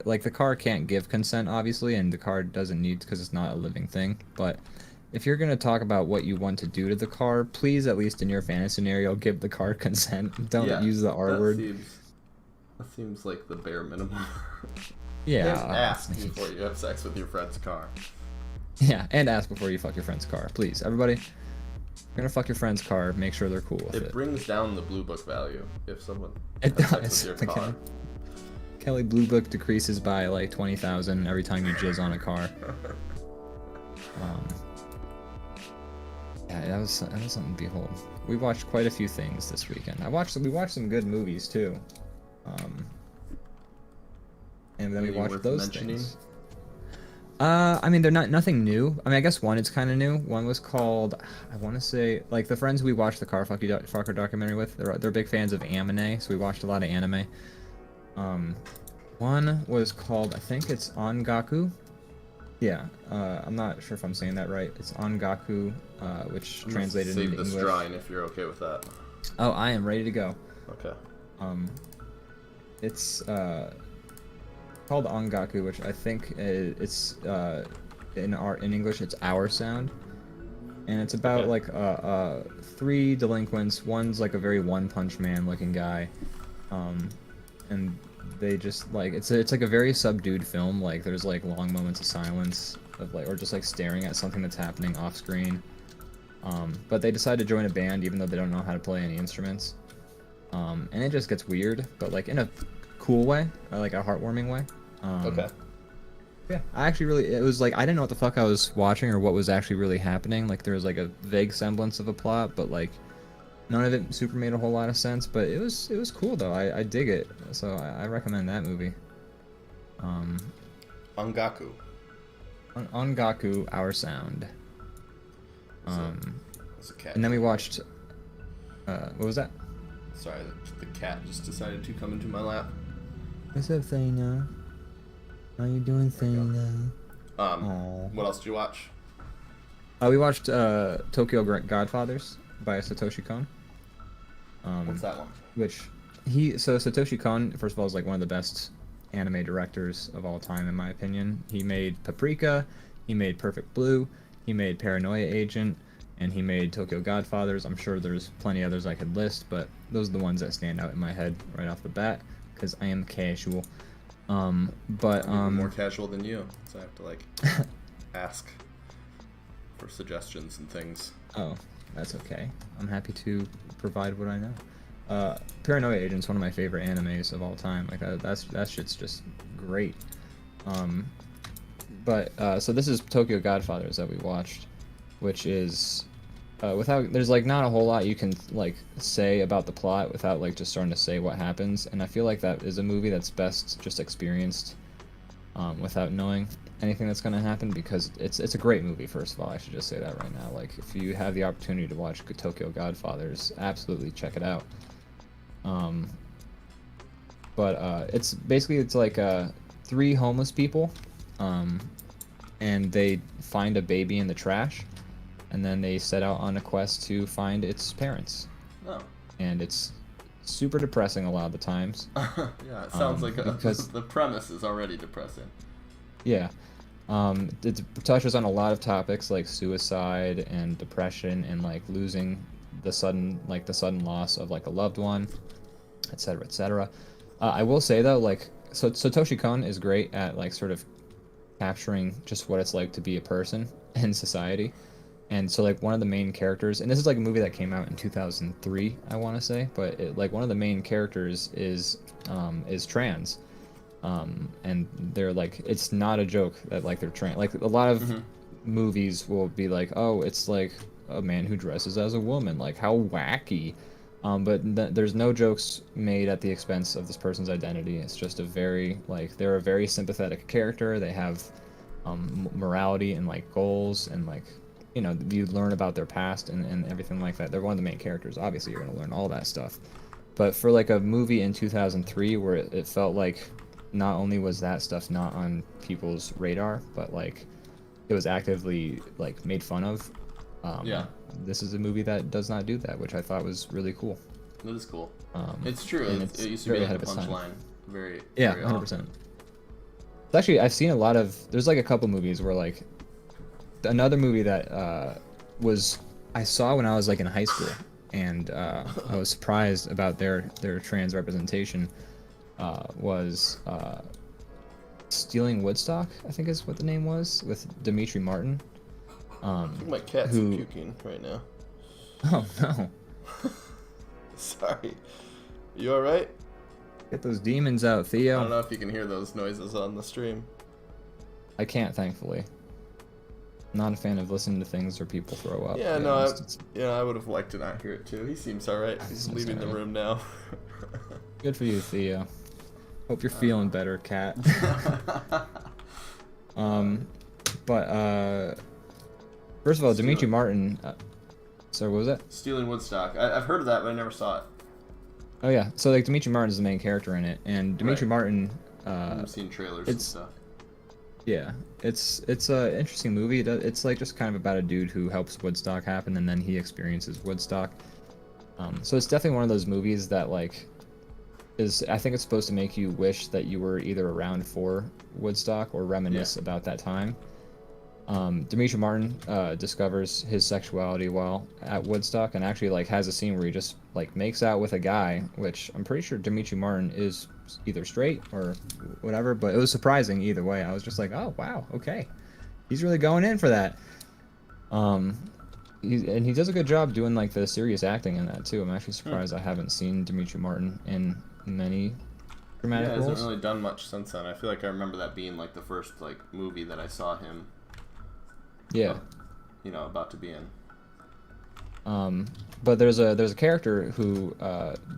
like the car can't give consent, obviously, and the car doesn't need because it's not a living thing. But if you're gonna talk about what you want to do to the car, please, at least in your fantasy scenario, give the car consent. Don't use the R word. That seems like the bare minimum. Yeah. And ask before you have sex with your friend's car. Yeah, and ask before you fuck your friend's car. Please, everybody. If you're gonna fuck your friend's car, make sure they're cool with it. It brings down the blue book value if someone it has does. sex with your car. Kelly Blue Book decreases by like 20,000 every time you jizz on a car. Yeah, that was something to behold. We watched quite a few things this weekend. We watched some good movies too. And then we watched those things. I mean, they're nothing new. I mean, I guess one is kind of new. One was called, I want to say, like the friends we watched the Car Fucker documentary with. They're big fans of anime, so we watched a lot of anime. One was called, I think it's Ongaku. Yeah, I'm not sure if I'm saying that right. It's Ongaku, which translated into English. Save this drawing if you're okay with that. Oh, I am ready to go. Okay. It's called Ongaku, which I think it's in English it's Our Sound, and it's about like three delinquents. One's like a very One Punch Man looking guy, and they just like it's like a very subdued film. Like there's like long moments of silence of like or just like staring at something that's happening off screen. But they decide to join a band even though they don't know how to play any instruments. And it just gets weird, but like in a cool way, or like a heartwarming way. Okay. Yeah, I actually it was like I didn't know what the fuck I was watching or what was actually really happening. Like there was like a vague semblance of a plot, but like none of it super made a whole lot of sense. But it was cool though. I dig it, so I recommend that movie. Ongaku. Ongaku, Our Sound. It's a cat. And then we watched. What was that? Sorry, the cat just decided to come into my lap. What's up, Thana? How you doing, Thana? What else did you watch? We watched Tokyo Godfathers by Satoshi Kon. What's that one? So Satoshi Kon, first of all, is like one of the best anime directors of all time, in my opinion. He made Paprika, he made Perfect Blue, he made Paranoia Agent, and he made Tokyo Godfathers. I'm sure there's plenty others I could list, but those are the ones that stand out in my head right off the bat, because I am casual. I'm more casual than you, so I have to like ask for suggestions and things. Oh, that's okay. I'm happy to provide what I know. Paranoia Agent's one of my favorite animes of all time. Like that shit's just great. So this is Tokyo Godfathers that we watched, which is there's like not a whole lot you can like say about the plot without like just starting to say what happens, and I feel like that is a movie that's best just experienced without knowing anything that's going to happen, because it's a great movie. First of all, I should just say that right now. Like if you have the opportunity to watch Tokyo Godfathers, absolutely check it out. It's basically like three homeless people, and they find a baby in the trash, and then they set out on a quest to find its parents. Oh. And it's super depressing a lot of the times. Yeah, it sounds like because the premise is already depressing. Yeah. It touches on a lot of topics like suicide and depression and like losing the sudden loss of like a loved one, etc., etc. I will say though, like Satoshi Kon is great at like sort of capturing just what it's like to be a person in society. And so like one of the main characters, and this is like a movie that came out in 2003, I want to say, but like one of the main characters is trans, and they're like, it's not a joke that like they're trans. Like a lot of movies will be like, oh, it's like a man who dresses as a woman, like how wacky. But there's no jokes made at the expense of this person's identity. It's just they're a very sympathetic character. They have morality and like goals, and like, you know, you learn about their past and everything like that. They're one of the main characters. Obviously, you're going to learn all that stuff. But for like a movie in 2003 where it felt like not only was that stuff not on people's radar, but like it was actively like made fun of. Yeah. This is a movie that does not do that, which I thought was really cool. That is cool. It's true. It used to be like a punchline. Very 100%. Actually, I've seen a lot of. There's like a couple movies where like another movie that was I saw when I was like in high school, and I was surprised about their trans representation. Was Stealing Woodstock, I think is what the name was, with Dimitri Martin. I think my cat's puking right now. Oh no! Sorry. You alright? Get those demons out, Theo. I don't know if you can hear those noises on the stream. I can't, thankfully. Not a fan of listening to things where people throw up. Yeah, no, I would have liked to not hear it too. He seems alright. He's leaving the room now. Good for you, Theo. Hope you're feeling better, cat. First of all, Dimitri Martin. Sorry, what was that? Stealing Woodstock. I've heard of that, but I never saw it. Oh yeah, so like Dimitri Martin is the main character in it, and Dimitri Martin. I've seen trailers and stuff. Yeah, it's a interesting movie. It's like just kind of about a dude who helps Woodstock happen, and then he experiences Woodstock. So it's definitely one of those movies that like I think it's supposed to make you wish that you were either around for Woodstock or reminisce about that time. Dimitri Martin discovers his sexuality while at Woodstock, and actually like has a scene where he just like makes out with a guy, which I'm pretty sure Dimitri Martin is either straight or whatever, but it was surprising either way. I was just like, oh wow, okay, he's really going in for that. He does a good job doing like the serious acting in that too. I'm actually surprised I haven't seen Dimitri Martin in many dramatic roles. He hasn't really done much since then. I feel like I remember that being like the first like movie that I saw him. Yeah. About to be in. But there's a character who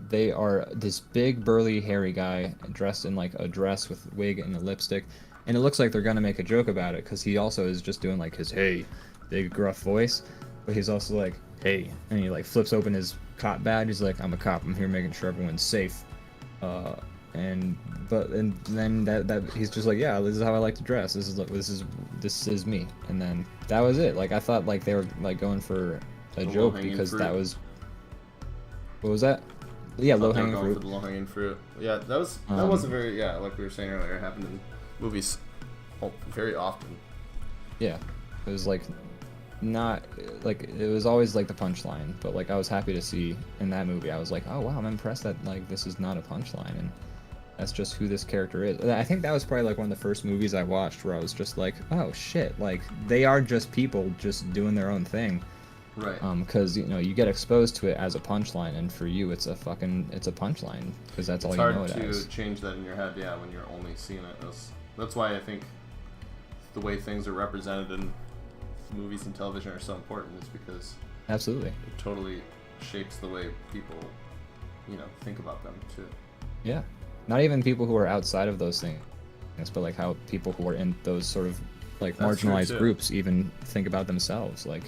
they are this big burly hairy guy dressed in like a dress with wig and a lipstick, and it looks like they're gonna make a joke about it because he also is just doing like his hey big gruff voice, but he's also like hey, and he like flips open his cop badge. He's like, I'm a cop. I'm here making sure everyone's safe. And then that he's just like, yeah, this is how I like to dress. This is me. And then that was it. Like I thought like they were like going for a joke because fruit. That was what was that? Yeah, low hanging fruit. For the low hanging fruit. Yeah, that was a very like we were saying earlier, it happened in movies very often. Yeah, it was like not like it was always like the punchline, but like I was happy to see in that movie. I was like, oh wow, I'm impressed that like this is not a punchline and that's just who this character is. I think that was probably like one of the first movies I watched where I was just like, oh shit, like they are just people just doing their own thing. Right. Because you get exposed to it as a punchline, and for you it's a punchline because that's all you know it as. It's hard to change that in your head, yeah, when you're only seeing it as. That's why I think the way things are represented in movies and television are so important is because absolutely it totally shapes the way people think about them too. Yeah, not even people who are outside of those things, but like how people who are in those sort of like marginalized groups even think about themselves. Like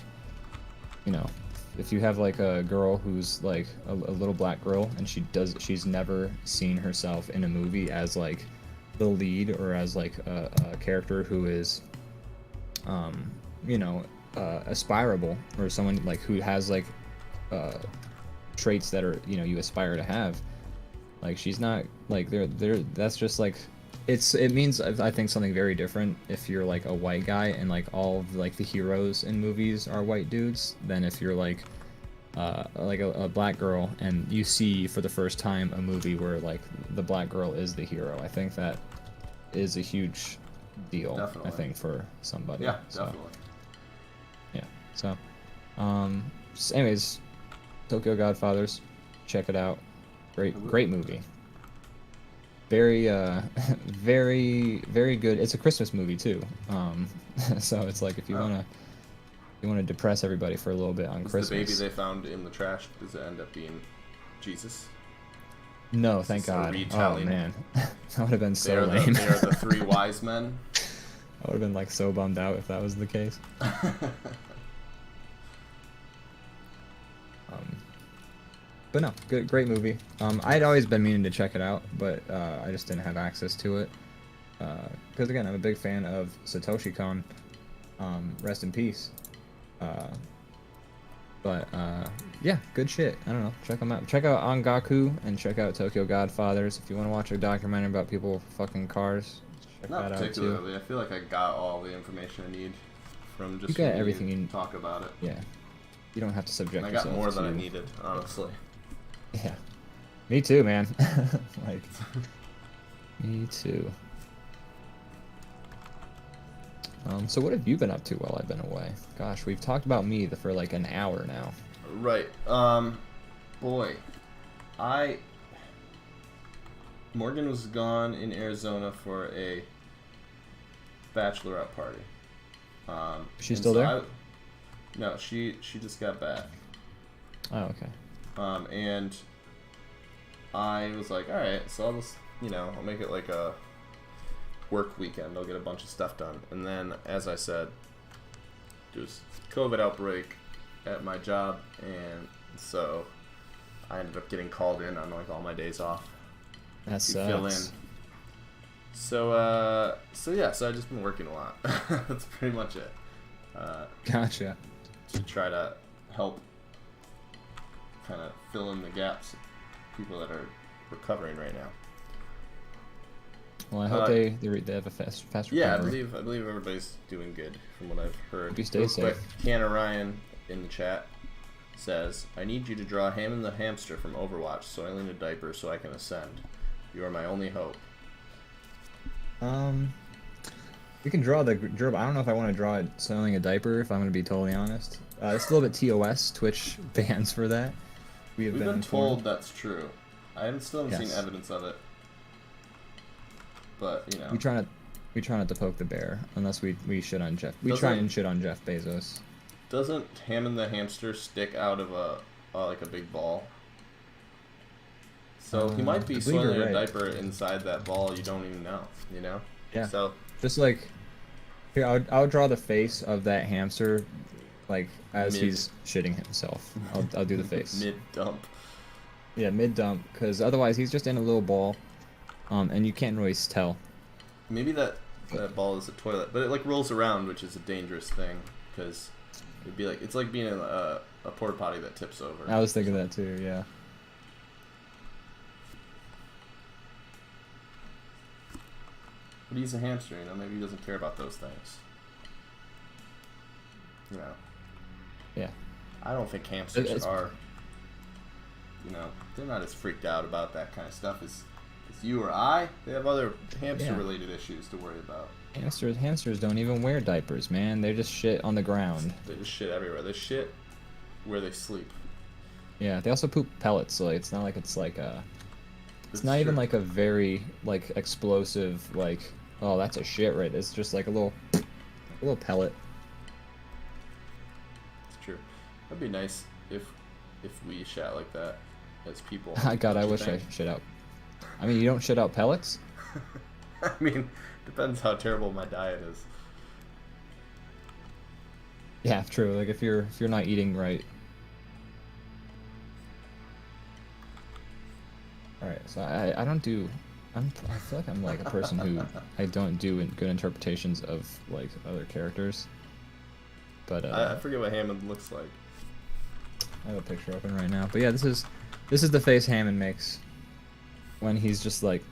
if you have like a girl who's like a little black girl and she's never seen herself in a movie as like the lead or as like a character who is aspirable, or someone like who has like traits that are you aspire to have, like she's not like they're that's just like it means I think something very different if you're like a white guy and like all of like the heroes in movies are white dudes than if you're like a black girl and you see for the first time a movie where like the black girl is the hero. I think that is a huge deal. Definitely. I think for somebody. Yeah, definitely. So, anyways, Tokyo Godfathers, check it out. Great movie. Very, very, very good. It's a Christmas movie too. So it's like if you wanna depress everybody for a little bit on Christmas. The baby they found in the trash, does it end up being Jesus? No, thank God. Oh man, that would have been so lame. They are the three wise men. I would have been like so bummed out if that was the case. But no, great movie. I'd always been meaning to check it out, but I just didn't have access to it. Because again, I'm a big fan of Satoshi Kon. Rest in peace. Yeah, good shit. I don't know. Check them out. Check out Angaku and check out Tokyo Godfathers. If you want to watch a documentary about people fucking cars, check that out too. Not particularly. I feel like I got all the information I need from just You got hearing everything you- talk about it. Yeah. You don't have to subject And I yourself got more than I to- needed, honestly. Yeah. Me too, man. Like, me too. So what have you been up to while I've been away? Gosh, we've talked about me for like an hour now. Right. Boy, Morgan was gone in Arizona for a bachelorette party. Is she and still so there? No, she just got back. Oh, okay. And I was like, all right, so I'll just, I'll make it like a work weekend. I'll get a bunch of stuff done. And then, as I said, there's COVID outbreak at my job, and so I ended up getting called in on like all my days off That to fill in. sucks. So I've just been working a lot. That's pretty much it. Gotcha. To try to help kind of fill in the gaps of people that are recovering right now. Well, I hope they have a fast recovery. Yeah, I believe everybody's doing good from what I've heard. Hope you stay Real safe. quick, Canna Ryan in the chat says, "I need you to draw Hammond the hamster from Overwatch, soiling a diaper so I can ascend. You are my only hope." We can draw the I don't know if I want to draw it soiling a diaper, if I'm going to be totally honest. It's a little bit TOS. Twitch bans for that. We've We've been informed. told that's true. I still haven't Yes. seen evidence of it. But, We try not to poke the bear unless we shit on Jeff. We try Doesn't- and shit on Jeff Bezos. Doesn't Hammond the hamster stick out of like a big ball? So he might be I believe you're soiling a right. diaper inside that ball. You don't even know. Yeah. So Just like here, I'll draw the face of that hamster, like as Mid. he's shitting himself. I'll do the face. mid dump. Yeah, mid dump, because otherwise he's just in a little ball, and you can't really tell. Maybe that ball is a toilet, but it like rolls around, which is a dangerous thing because it'd be like it's like being in a porta potty that tips over. I was thinking that too. Yeah. But he's a hamster, maybe he doesn't care about those things. Yeah. I don't think hamsters It's- are, they're not as freaked out about that kind of stuff as you or I. They have other hamster-related issues to worry about. Hamsters don't even wear diapers, man. They just shit on the ground. They just shit everywhere. They shit where they sleep. Yeah, they also poop pellets, so it's not like it's like a. It's That's not even true. like a very like explosive like, oh, that's a shit, right? It's just like a little pellet. It's true. That'd be nice if we shat like that as people. God, Don't I you wish I think? shit out. I mean, you don't shit out pellets? I mean, depends how terrible my diet is. Yeah, true. Like if you're not eating right. All right, so I don't do. I feel like I'm like a person who I don't do good interpretations of like other characters. But I forget what Hammond looks like. I have a picture open right now. But yeah, this is the face Hammond makes when he's just like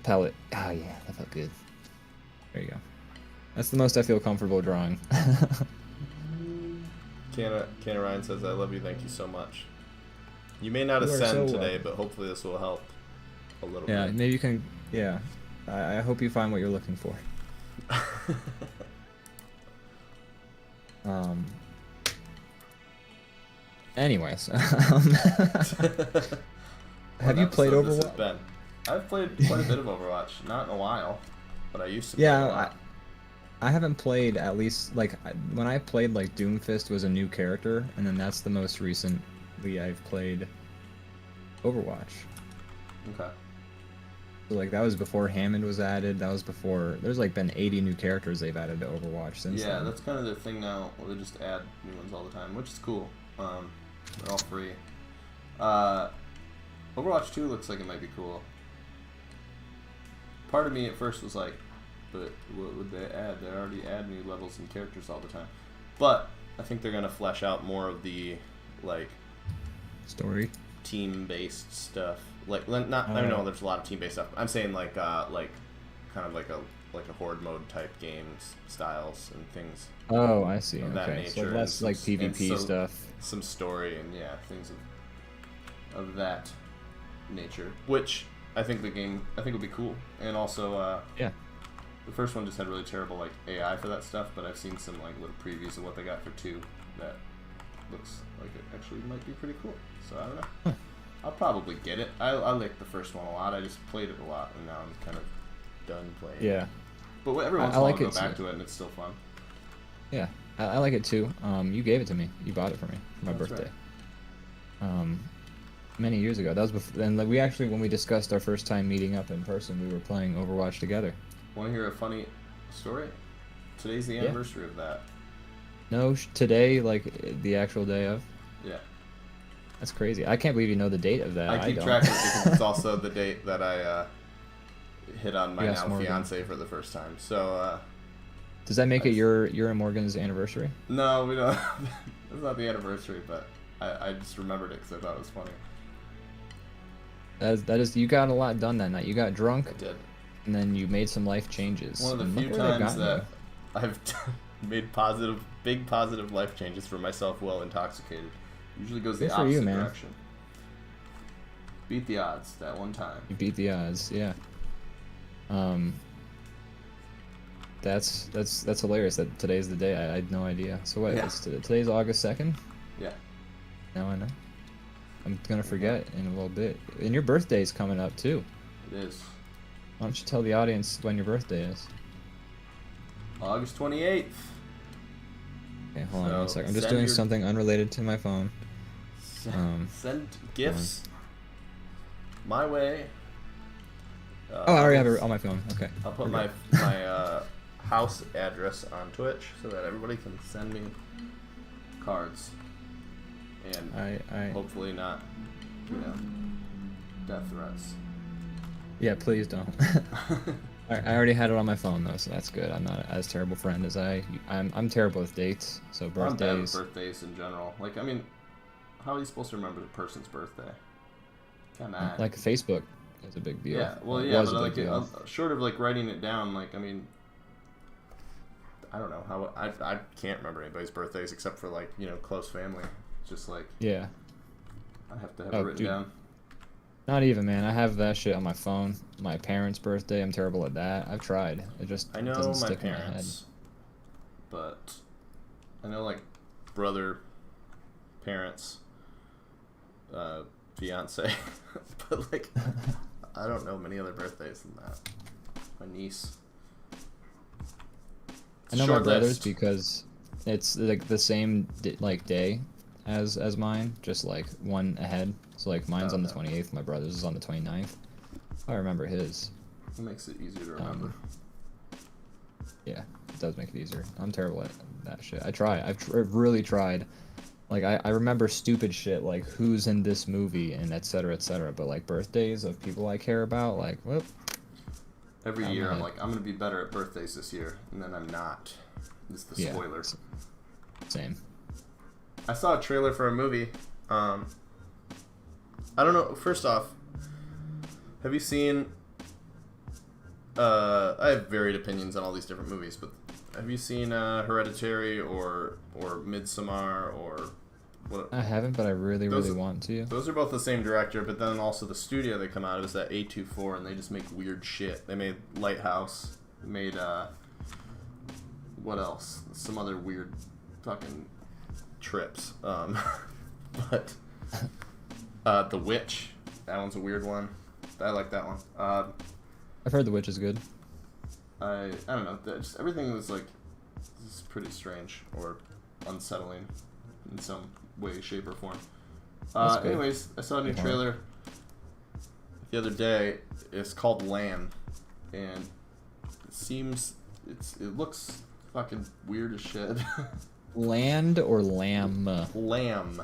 pellet. Oh yeah, that felt good. There you go. That's the most I feel comfortable drawing. Canna Ryan says, "I love you. Thank you so much. You may not You are ascend so today, welcome. but hopefully this will help a little Yeah, bit." maybe you can. Yeah, I hope you find what you're looking for. Anyways, have you played This has Overwatch? been. I've played quite a bit of Overwatch. Not in a while, but I used to. Play a Yeah, lot. I haven't played at least like when I played like Doomfist was a new character, and then that's the most recently I've played Overwatch. Okay. So like that was before Hammond was added. That was before there's like been 80 new characters they've added to Overwatch since. Yeah, then. that's kind of their thing now, where they just add new ones all the time, which is cool. They're all free. Overwatch 2 looks like it might be cool. Part of me at first was like, but what would they add? They already add new levels and characters all the time. But I think they're gonna flesh out more of the like story. team-based stuff. Like not I don't know. There's a lot of team-based stuff. I'm saying like kind of like a like a horde mode type games styles and things Oh, I see. of that Okay, so nature. less and like some- and PvP stuff. some story and things of that nature, which I think would be cool. And also, Yeah. the first one just had really terrible like AI for that stuff, but I've seen some like little previews of what they got for 2 that looks like it actually might be pretty cool. So I don't know. Huh. I'll probably get it. I liked the first one a lot. I just played it a lot, and now I'm kind of done playing. Yeah. But every once I in a while like I'll it go back too. to it, and it's still fun. Yeah, I like it too. You gave it to me. You bought it for me for my That's birthday. Many years ago. That was before. And like, we actually, when we discussed our first time meeting up in person, we were playing Overwatch together. Want to hear a funny story? Today's the anniversary of that. No, today, like the actual day of. Yeah. That's crazy. I can't believe you know the date of that. I keep don't. track of it because it's also the date that I hit on my Yes, now Morgan. fiance for the first time. So Does that make it your and Morgan's anniversary? no, we don't. It's not the anniversary, but I just remembered it because I thought it was funny. That is. You got a lot done that night. You got drunk, I did. and then you made some life changes. One of and the look few where they've times gotten that I've made big positive life changes for myself while intoxicated. Usually goes the Good for you, opposite man. direction. Beat the odds that one time. You beat the odds, yeah. That's hilarious that today's the day. I had no idea. So what? Yeah. Today's August 2nd? Yeah. Now I know. I'm gonna forget in a little bit. And your birthday's coming up too. It is. Why don't you tell the audience when your birthday is? August 28th. Okay, hold on one So, second. I'm just send doing your- something unrelated to my phone. Send gifts my way. Oh, I already have it on my phone. Okay. I'll put We're my house address on Twitch so that everybody can send me cards, and I hopefully not, death threats. yeah, please don't. I already had it on my phone though, so that's good. I'm not as terrible friend as I'm terrible with dates, so I'm bad with birthdays. birthdays in general. Like, I mean, how are you supposed to remember the person's birthday? Come on. Like Facebook is a big deal. Yeah, well, It yeah, was but a like, big deal. short of like writing it down, like, I mean, I don't know how I can't remember anybody's birthdays except for like close family. Just like Yeah. I have to have Oh, it written dude. down. Not even, man. I have that shit on my phone. My parents' birthday, I'm terrible at that. I've tried. It just I know doesn't my stick in my head. parents, but I know like brother, parents, fiance, but like I don't know many other birthdays than that. My niece. I know my Short brother's list. because it's like the same day as mine, just like one ahead. So like mine's on the Okay. 28th, my brother's is on the 29th. I remember his. It makes it easier to remember. Yeah, it does make it easier. I'm terrible at that shit. I try. I've really tried. Like I remember stupid shit like who's in this movie and et cetera, but like birthdays of people I care about, like whoop. Every I'm year I'm not- like, I'm gonna be better at birthdays this year, and then I'm not. It's the Yeah. spoiler. Same. I saw a trailer for a movie. I don't know. First off, have you seen? I have varied opinions on all these different movies, but have you seen Hereditary or Midsommar or what? I haven't, but I really Those- want to. Those are both the same director, but then also the studio they come out of is that A24, and they just make weird shit. They made Lighthouse. They made what else? Some other weird fucking trips. But The Witch. That one's a weird one. I like that one. I've heard The Witch is good. I don't know. Just everything was like this is pretty strange or unsettling in some way, shape, or form. That's good. Anyways, I saw a new Good one. trailer the other day. It's called Lamb, and it looks fucking weird as shit. Land or lamb? Lamb,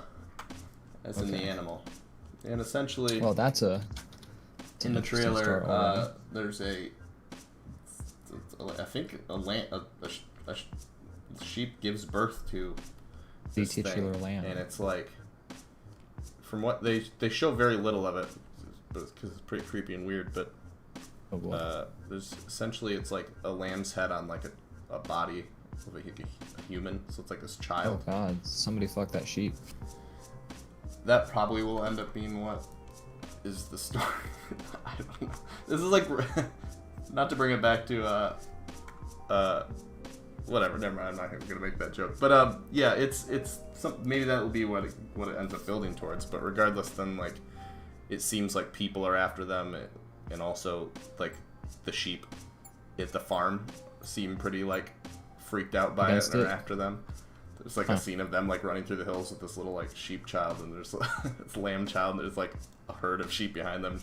as in the Okay. animal, and essentially Well, that's a. in the interesting trailer, start already. there's I think a sheep gives birth to The this thing, titular lamb. and it's like, from what they show very little of it, because it's pretty creepy and weird. But Oh, boy. There's essentially it's like a lamb's head on like a body of a human, so it's like this Oh child. god, somebody fucked that sheep. That probably will end up being what is the story. I don't know. This is like not to bring it back to whatever. Never mind. I'm not even gonna make that joke. But yeah, it's maybe that will be what it ends up building towards. But regardless, then like it seems like people are after them, and also like the sheep at the farm seem pretty like freaked out by it and are after them. There's like a scene of them like running through the hills with this little like sheep child, and there's this lamb child, and there's like a herd of sheep behind them.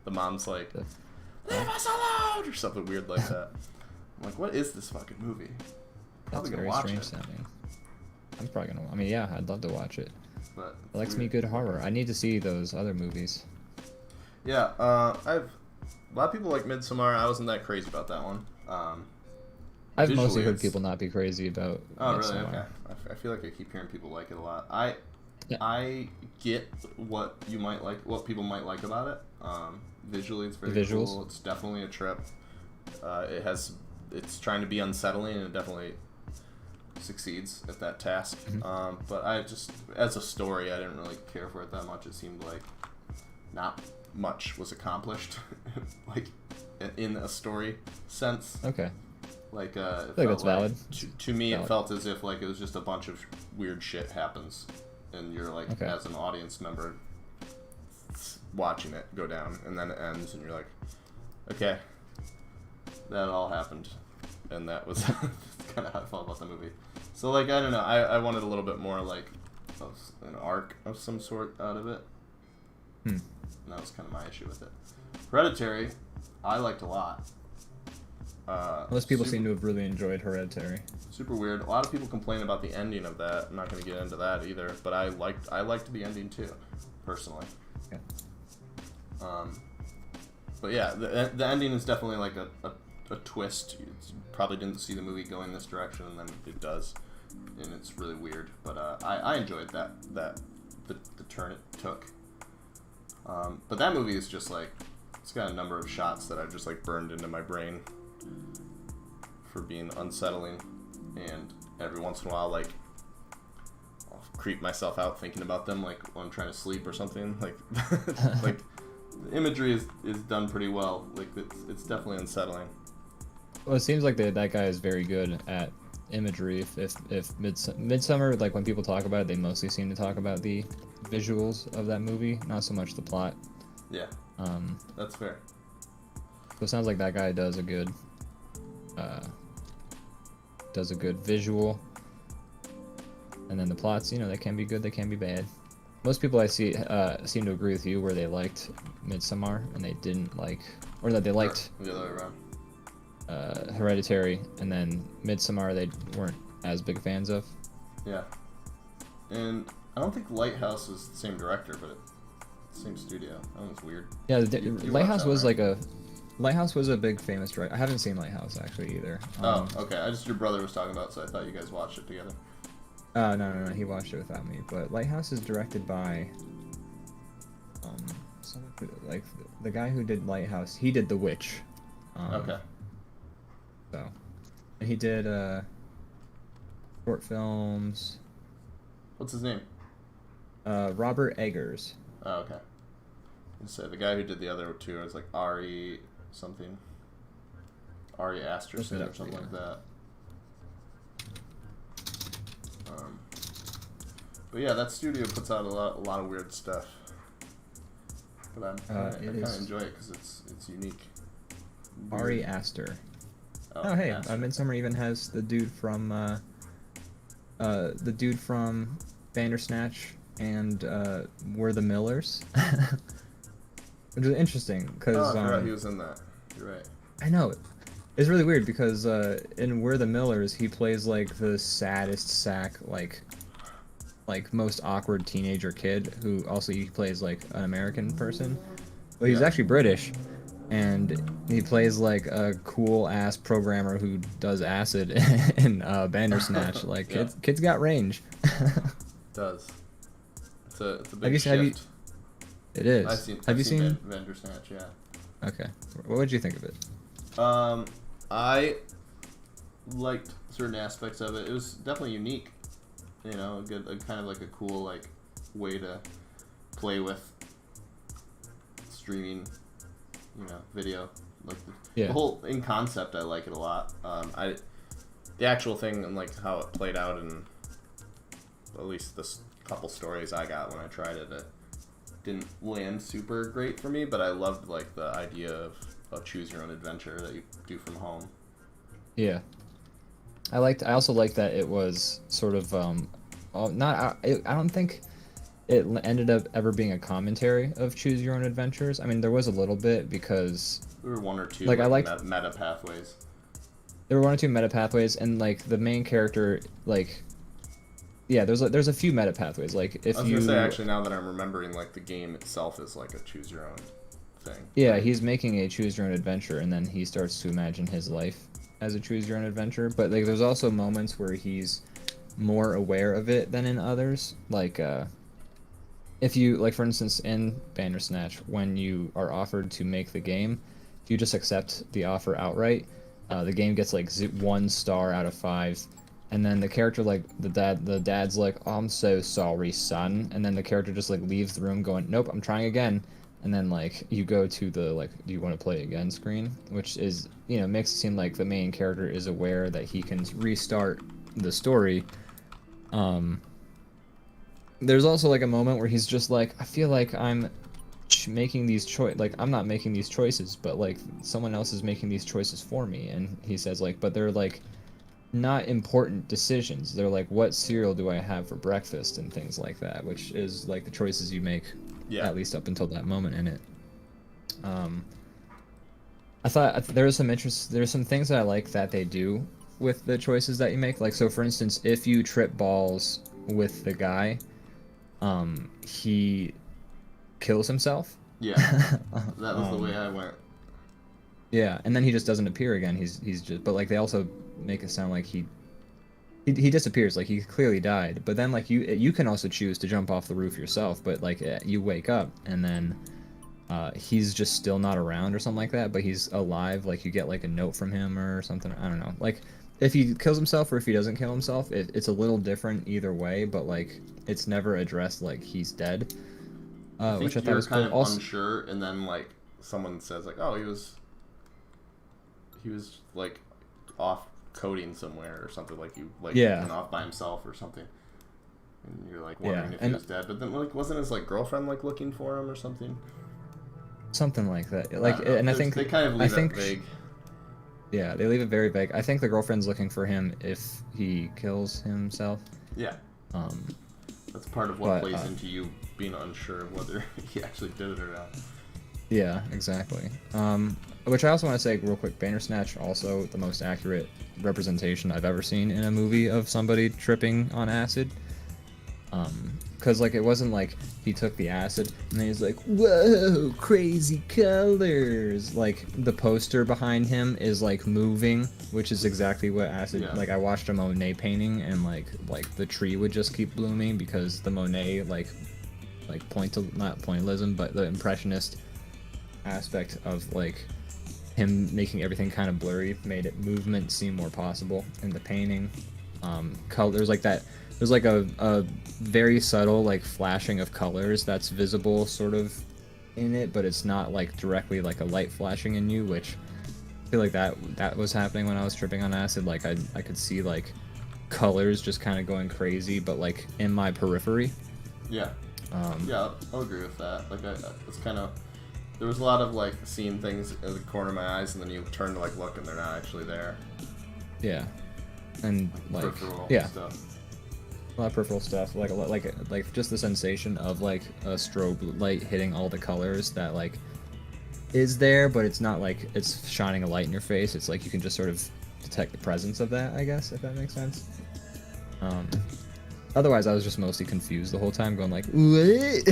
The mom's like, "Leave us alone," or something weird like that. I'm like, what is this fucking movie? That's Probably gonna very watch strange it. sounding. I'm probably gonna. I mean, yeah, I'd love to watch it. But It likes me good horror. I need to see those other movies. Yeah, I've a lot of people like Midsommar. I wasn't that crazy about that one. I've mostly visually heard it's- people not be crazy about. Oh, really? Midsommar. Okay. I feel like I keep hearing people like it a lot. Yeah. I get what you might like, what people might like about it. Visually, it's very The visuals? cool. It's definitely a trip. It's trying to be unsettling, and it definitely succeeds at that task. Mm-hmm. But I just, as a story, I didn't really care for it that much. It seemed like not much was accomplished, like in a story sense. Okay. Like, I think that's valid. To me, Valid. it felt as if like it was just a bunch of weird shit happens, and you're like, Okay. as an audience member, watching it go down, and then it ends, and you're like, okay, that all happened, and that was kind of how I felt about the movie. So like, I don't know, I wanted a little bit more like of an arc of some sort out of it, and that was kind of my issue with it. Hereditary, I liked a lot. Most people seem to have really enjoyed Hereditary. Super weird. A lot of people complain about the ending of that. I'm not going to get into that either, but I liked the ending too, personally. Yeah. But yeah, the ending is definitely like a twist. You probably didn't see the movie going this direction, and then it does, and it's really weird. But I enjoyed the turn it took. But that movie is just like, it's got a number of shots that I've just like burned into my brain for being unsettling, and every once in a while, like, I'll creep myself out thinking about them, like when I'm trying to sleep or something. Like, like the imagery is done pretty well. Like it's definitely unsettling. Well, it seems like that guy is very good at imagery. If Midsummer, like when people talk about it, they mostly seem to talk about the visuals of that movie, not so much the plot. Yeah, that's fair. So it sounds like that guy does a good visual, and then the plots, you know, they can be good, they can be bad. Most people I see seem to agree with you, where they liked Midsommar and they didn't like, or that they liked the other way around. Hereditary, and then Midsommar they weren't as big fans of. Yeah, and I don't think Lighthouse is the same director, but it's the same studio. I think it's weird. Yeah, You Lighthouse watched that, was right? like Lighthouse was a big famous director. I haven't seen Lighthouse actually either. Oh, okay. I just, your brother was talking about, so I thought you guys watched it together. No, he watched it without me. But Lighthouse is directed by, like the guy who did Lighthouse. He did The Witch. Okay. So, and he did short films. What's his name? Robert Eggers. Oh, okay. So the guy who did the other two is like Ari something. Ari Asterson or something like that. But yeah, that studio puts out a lot of weird stuff. But I kind of enjoy it because it's unique. Weird. Ari Aster. Oh hey, Aster. Midsommar even has the dude from Bandersnatch and We're the Millers, which is interesting because Oh, I forgot he was in that. You're right. I know it's really weird because in We're the Millers he plays like the saddest sack, like most awkward teenager kid who also he plays like an American person, but he's Yeah. actually British. And he plays like a cool ass programmer who does acid in Bandersnatch. Like Yeah. kids got range. It does. It's a big Have you- shift. It is. I've seen Have you seen? Bandersnatch? Yeah. Okay. What would you think of it? I liked certain aspects of it. It was definitely unique. You know, kind of like a cool like way to play with streaming. You know, video. Like the whole in concept, I like it a lot. The actual thing and like how it played out, and at least the couple stories I got when I tried it, it didn't land super great for me. But I loved like the idea of a choose your own adventure that you do from home. Yeah. I also liked that it was sort of I don't think it ended up ever being a commentary of choose your own adventures. I mean, there was a little bit because There were one or two like I liked meta pathways. There were one or two meta pathways, and like the main character, like yeah, there's a few meta pathways. Like if I was you gonna say actually now that I'm remembering, like the game itself is like a choose your own thing. yeah, he's making a choose your own adventure, and then he starts to imagine his life as a choose your own adventure. But like there's also moments where he's more aware of it than in others. Like if you like for instance in Bandersnatch, when you are offered to make the game, if you just accept the offer outright, the game gets like 1 star out of 5, and then the character like the dad's like, oh, I'm so sorry, son, and then the character just like leaves the room going, nope, I'm trying again, and then like you go to the like, do you want to play again screen, which is, you know, makes it seem like the main character is aware that he can restart the story. There's also like a moment where he's just like, I feel like I'm making these like I'm not making these choices, but like someone else is making these choices for me, and he says like, but they're like not important decisions, they're like, what cereal do I have for breakfast and things like that, which is like the choices you make, at least up until that moment in it. I thought there's some things that I like that they do with the choices that you make. Like, so for instance, if you trip balls with the guy, he kills himself. Yeah, that was the way I went. Yeah, and then he just doesn't appear again. He's just, but like they also make it sound like he disappears, like he clearly died. But then like you can also choose to jump off the roof yourself, but like you wake up and then he's just still not around or something like that, but he's alive. Like you get like a note from him or something. I don't know. Like if he kills himself or if he doesn't kill himself, it's a little different either way. But like it's never addressed like he's dead. Which I thought was kind cool. of unsure, and then like someone says like, oh, he was like off coding somewhere or something, like you like went off by himself or something, and you're like wondering if he was dead. But then like wasn't his like girlfriend like looking for him or something? Something like that. Like, and I think they kind of leave it vague. Yeah, they leave it very vague. I think the girlfriend's looking for him if he kills himself. Yeah. That's part of what plays into you being unsure of whether he actually did it or not. Yeah, exactly. Which I also want to say real quick, Bandersnatch also the most accurate representation I've ever seen in a movie of somebody tripping on acid. Because like it wasn't like he took the acid and then he's like, whoa, crazy colors. Like the poster behind him is like moving, which is exactly what acid. Yeah. Like I watched a Monet painting and like the tree would just keep blooming because the Monet like not pointillism, but the impressionist aspect of like him making everything kind of blurry made it movement seem more possible in the painting. There's like that. There's like a very subtle like flashing of colors that's visible sort of in it, but it's not like directly like a light flashing in you, which I feel like that was happening when I was tripping on acid. Like I could see like colors just kind of going crazy, but like in my periphery. Yeah. Yeah, I'll agree with that. Like it's kind of, there was a lot of like seeing things in the corner of my eyes, and then you turn to like look, and they're not actually there. Yeah, and like peripheral stuff. A lot of peripheral stuff, like just the sensation of like a strobe light hitting all the colors that like is there, but it's not like it's shining a light in your face. It's like you can just sort of detect the presence of that, I guess, if that makes sense. Otherwise, I was just mostly confused the whole time, going like, what?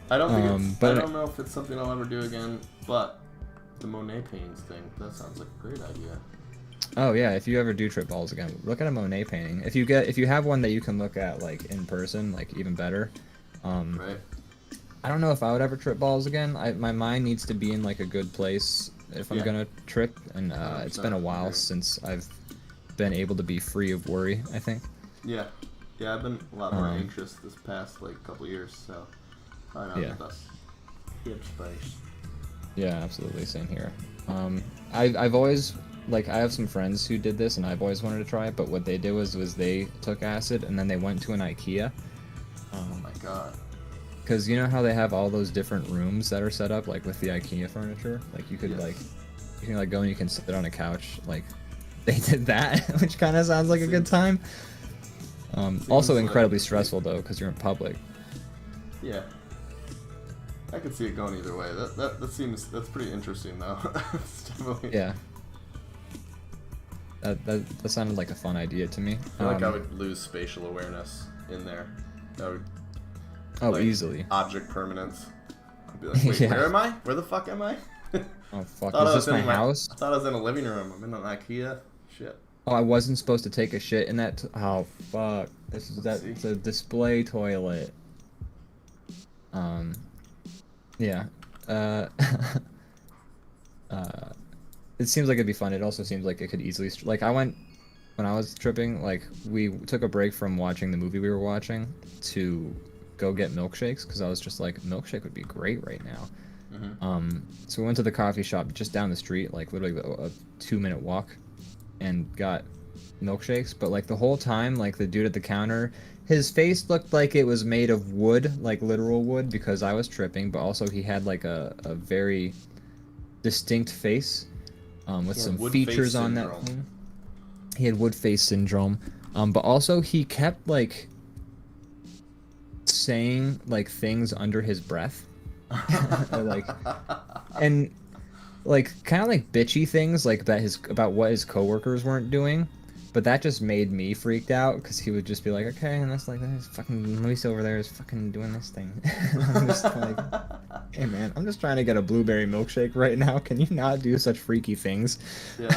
I don't think I don't know if it's something I'll ever do again, but the Monet paintings thing, that sounds like a great idea. Oh yeah, if you ever do trip balls again, look at a Monet painting. If you have one that you can look at like in person, like even better. Right. I don't know if I would ever trip balls again. My mind needs to be in like a good place if I'm Yeah. gonna trip, and it's been a while agree. since I've been able to be free of worry, I think. Yeah. Yeah, I've been a lot more Um, anxious this past like couple years, so probably not Yeah. the best headspace. Yeah, absolutely, same here. I've always, like, I have some friends who did this, and I've always wanted to try it, but what they did was they took acid, and then they went to an IKEA. Oh my god. Because you know how they have all those different rooms that are set up, like, with the IKEA furniture? Like, you could, Yes. like, you can, like, go and you can sit on a couch. Like, they did that, which kind of sounds like a good time. Also like- incredibly stressful, though, because you're in public. Yeah. I could see it going either way. That's pretty interesting though. It's definitely, Yeah. That sounded like a fun idea to me. I feel like I would lose spatial awareness in there. I would Oh, like, easily. object permanence. I'd be like, wait, Yeah. where am I? Where the fuck am I? Oh, fuck. Thought I Is was this my in house? I thought I was in a living room. I'm in an IKEA. Shit. Oh, I wasn't supposed to take a shit in that. Oh, fuck. It's a display toilet. Yeah. It seems like it'd be fun. It also seems like it could easily. Like, I went. When I was tripping, like, we took a break from watching the movie we were watching to go get milkshakes, because I was just like, milkshake would be great right now. So we went to the coffee shop just down the street, like, literally a 2-minute walk, and got milkshakes. But like the whole time, like, the dude at the counter, his face looked like it was made of wood, like literal wood, because I was tripping, but also he had like a very distinct face, with Yeah, some wood features face on that syndrome. thing. He had wood face syndrome, but also he kept like saying like things under his breath. Like, and like kind of like bitchy things like about what his coworkers weren't doing, but that just made me freaked out, because he would just be like, okay, and that's like, there's fucking Luis over there is fucking doing this thing. I'm just like, hey man, I'm just trying to get a blueberry milkshake right now, can you not do such freaky things? Yeah.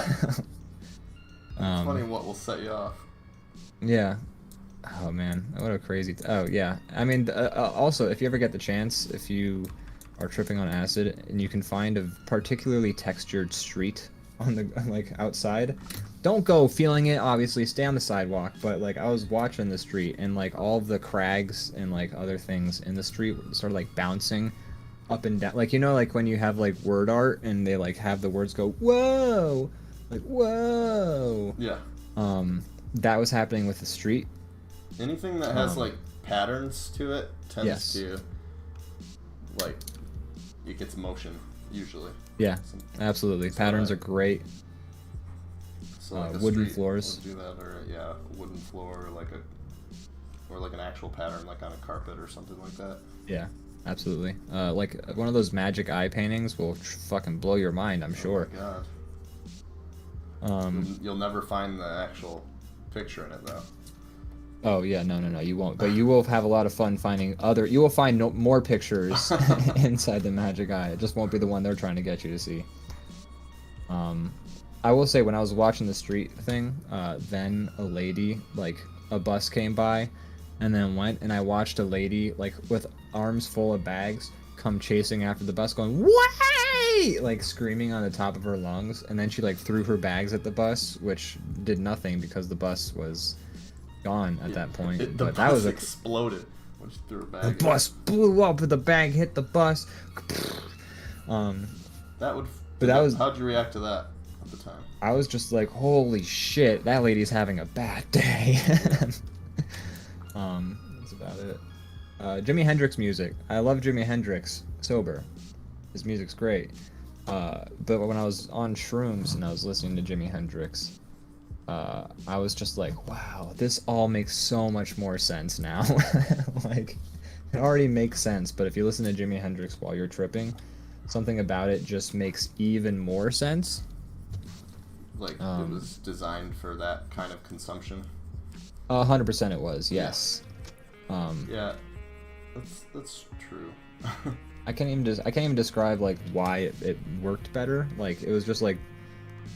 It's funny what will set you off. Yeah. Oh man, what a crazy. Oh yeah. I mean, also, if you ever get the chance, if you are tripping on acid and you can find a particularly textured street on the like outside, don't go feeling it. Obviously, stay on the sidewalk. But like, I was watching the street, and like all of the crags and like other things in the street started like bouncing up and down. Like, you know, like when you have like word art and they like have the words go whoa, like whoa. Yeah. That was happening with the street. Anything that has like patterns to it tends Yes. to like it gets motion usually. Yeah, absolutely. Patterns like- are great. So like a Wooden street floors. would do that, or yeah, a wooden floor, or like an actual pattern, like on a carpet or something like that. Yeah, absolutely. Like one of those magic eye paintings will fucking blow your mind, I'm sure. Oh my god. You'll never find the actual picture in it though. Oh yeah, no, you won't. But you will have a lot of fun finding other. You will find more pictures inside the magic eye. It just won't be the one they're trying to get you to see. I will say, when I was watching the street thing, then a lady, like a bus came by, and then went, and I watched a lady like with arms full of bags come chasing after the bus, going "Way!" like screaming on the top of her lungs, and then she like threw her bags at the bus, which did nothing because the bus was gone at that point. The But bus that was exploded when she threw her bag. the in. bus blew up, the bag hit the bus. That would. But that was- How'd you react to that at the time? I was just like, holy shit, that lady's having a bad day. That's about it. Jimi Hendrix music. I love Jimi Hendrix sober. His music's great. But when I was on shrooms and I was listening to Jimi Hendrix, I was just like, wow, this all makes so much more sense now. Like, it already makes sense, but if you listen to Jimi Hendrix while you're tripping, something about it just makes even more sense. Like it was designed for that kind of consumption. 100% it was, yes. Yeah, that's true. I can't even describe like why it worked better. Like, it was just like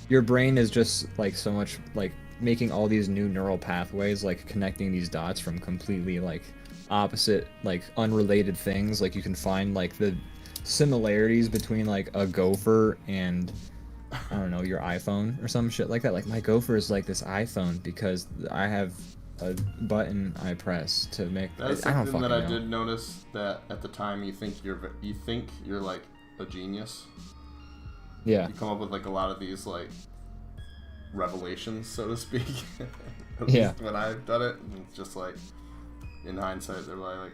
your brain is just like so much like making all these new neural pathways, like connecting these dots from completely like opposite, like unrelated things. Like you can find like the similarities between like a gopher and I don't know, your iPhone or some shit like that. Like my gopher is like this iPhone because I have a button I press to make. That's I don't something fucking that I know. did notice, that at the time you think you're like a genius. Yeah. You come up with like a lot of these like revelations, so to speak. At Yeah. least when I've done it, and it's just like in hindsight, they're like,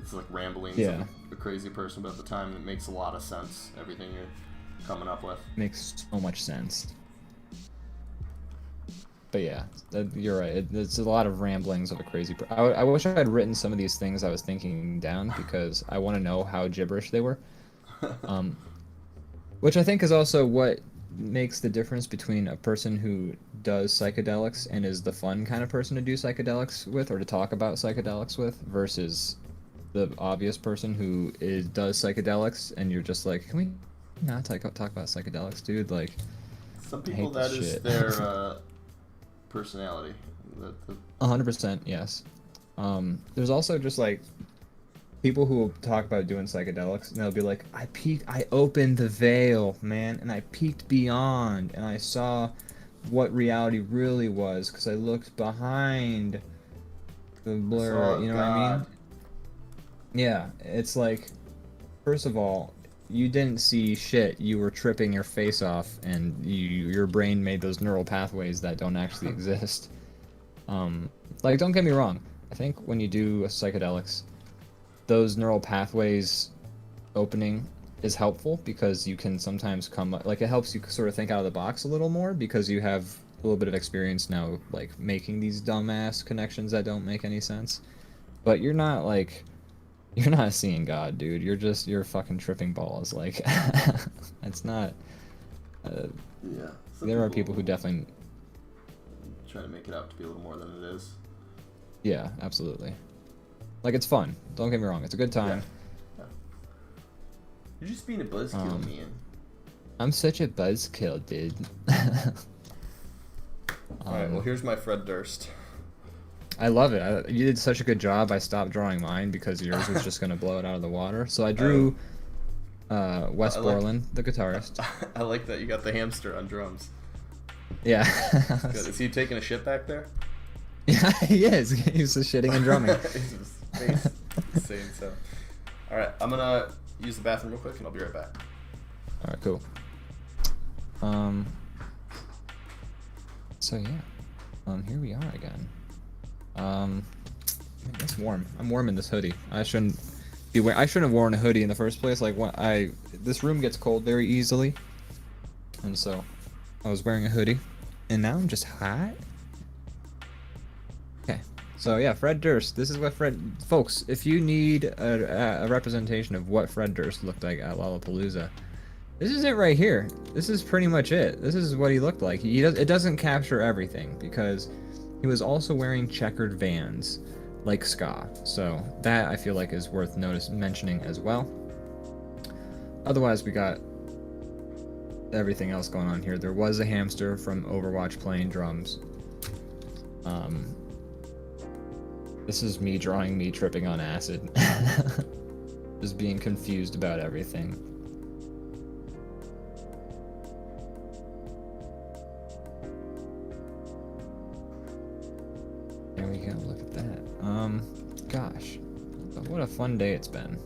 it's like ramblings Yeah. of a crazy person, but at the time it makes a lot of sense. Everything you're coming up with. Makes so much sense. But yeah, you're right. It's a lot of ramblings of a crazy. I wish I had written some of these things I was thinking down because I want to know how gibberish they were. Which I think is also what makes the difference between a person who does psychedelics and is the fun kind of person to do psychedelics with or to talk about psychedelics with versus the obvious person who does psychedelics and you're just like, can we not talk about psychedelics, dude? Like, Some I people hate that this is shit. their personality. 100%, yes. There's also just like people who will talk about doing psychedelics and they'll be like, I opened the veil, man, and I peeked beyond and I saw what reality really was because I looked behind the blur, you know what I mean? Yeah, it's like, first of all, you didn't see shit. You were tripping your face off, and your brain made those neural pathways that don't actually exist. Like, don't get me wrong. I think when you do psychedelics, those neural pathways opening is helpful because you can sometimes like, it helps you sort of think out of the box a little more because you have a little bit of experience now, like, making these dumbass connections that don't make any sense. But you're not, like... You're not seeing God, dude. You're fucking tripping balls. Like, it's not. Yeah. There are people who definitely try to make it out to be a little more than it is. Yeah, absolutely. Like, it's fun. Don't get me wrong. It's a good time. Yeah. You're just being a buzzkill, man. I'm such a buzzkill, dude. Alright, well, here's my Fred Durst. I love it. You did such a good job. I stopped drawing mine because yours was just gonna blow it out of the water. So I drew Wes Borland, the guitarist. I like that you got the hamster on drums. Yeah. Good. Is he taking a shit back there? Yeah, he is. He's just shitting and drumming. He's insane. So, all right, I'm gonna use the bathroom real quick, and I'll be right back. All right, cool. So yeah, here we are again. It's warm. I'm warm in this hoodie. I shouldn't have worn a hoodie in the first place. Like, this room gets cold very easily, and so I was wearing a hoodie, and now I'm just hot. Okay, so yeah, Fred Durst. This is what folks. If you need a representation of what Fred Durst looked like at Lollapalooza, this is it right here. This is pretty much it. This is what he looked like. It doesn't capture everything because he was also wearing checkered Vans, like ska. So that I feel like is worth mentioning as well. Otherwise, we got everything else going on here. There was a hamster from Overwatch playing drums. This is me drawing me tripping on acid. Just being confused about everything. There we go, look at that. Gosh. What a fun day it's been.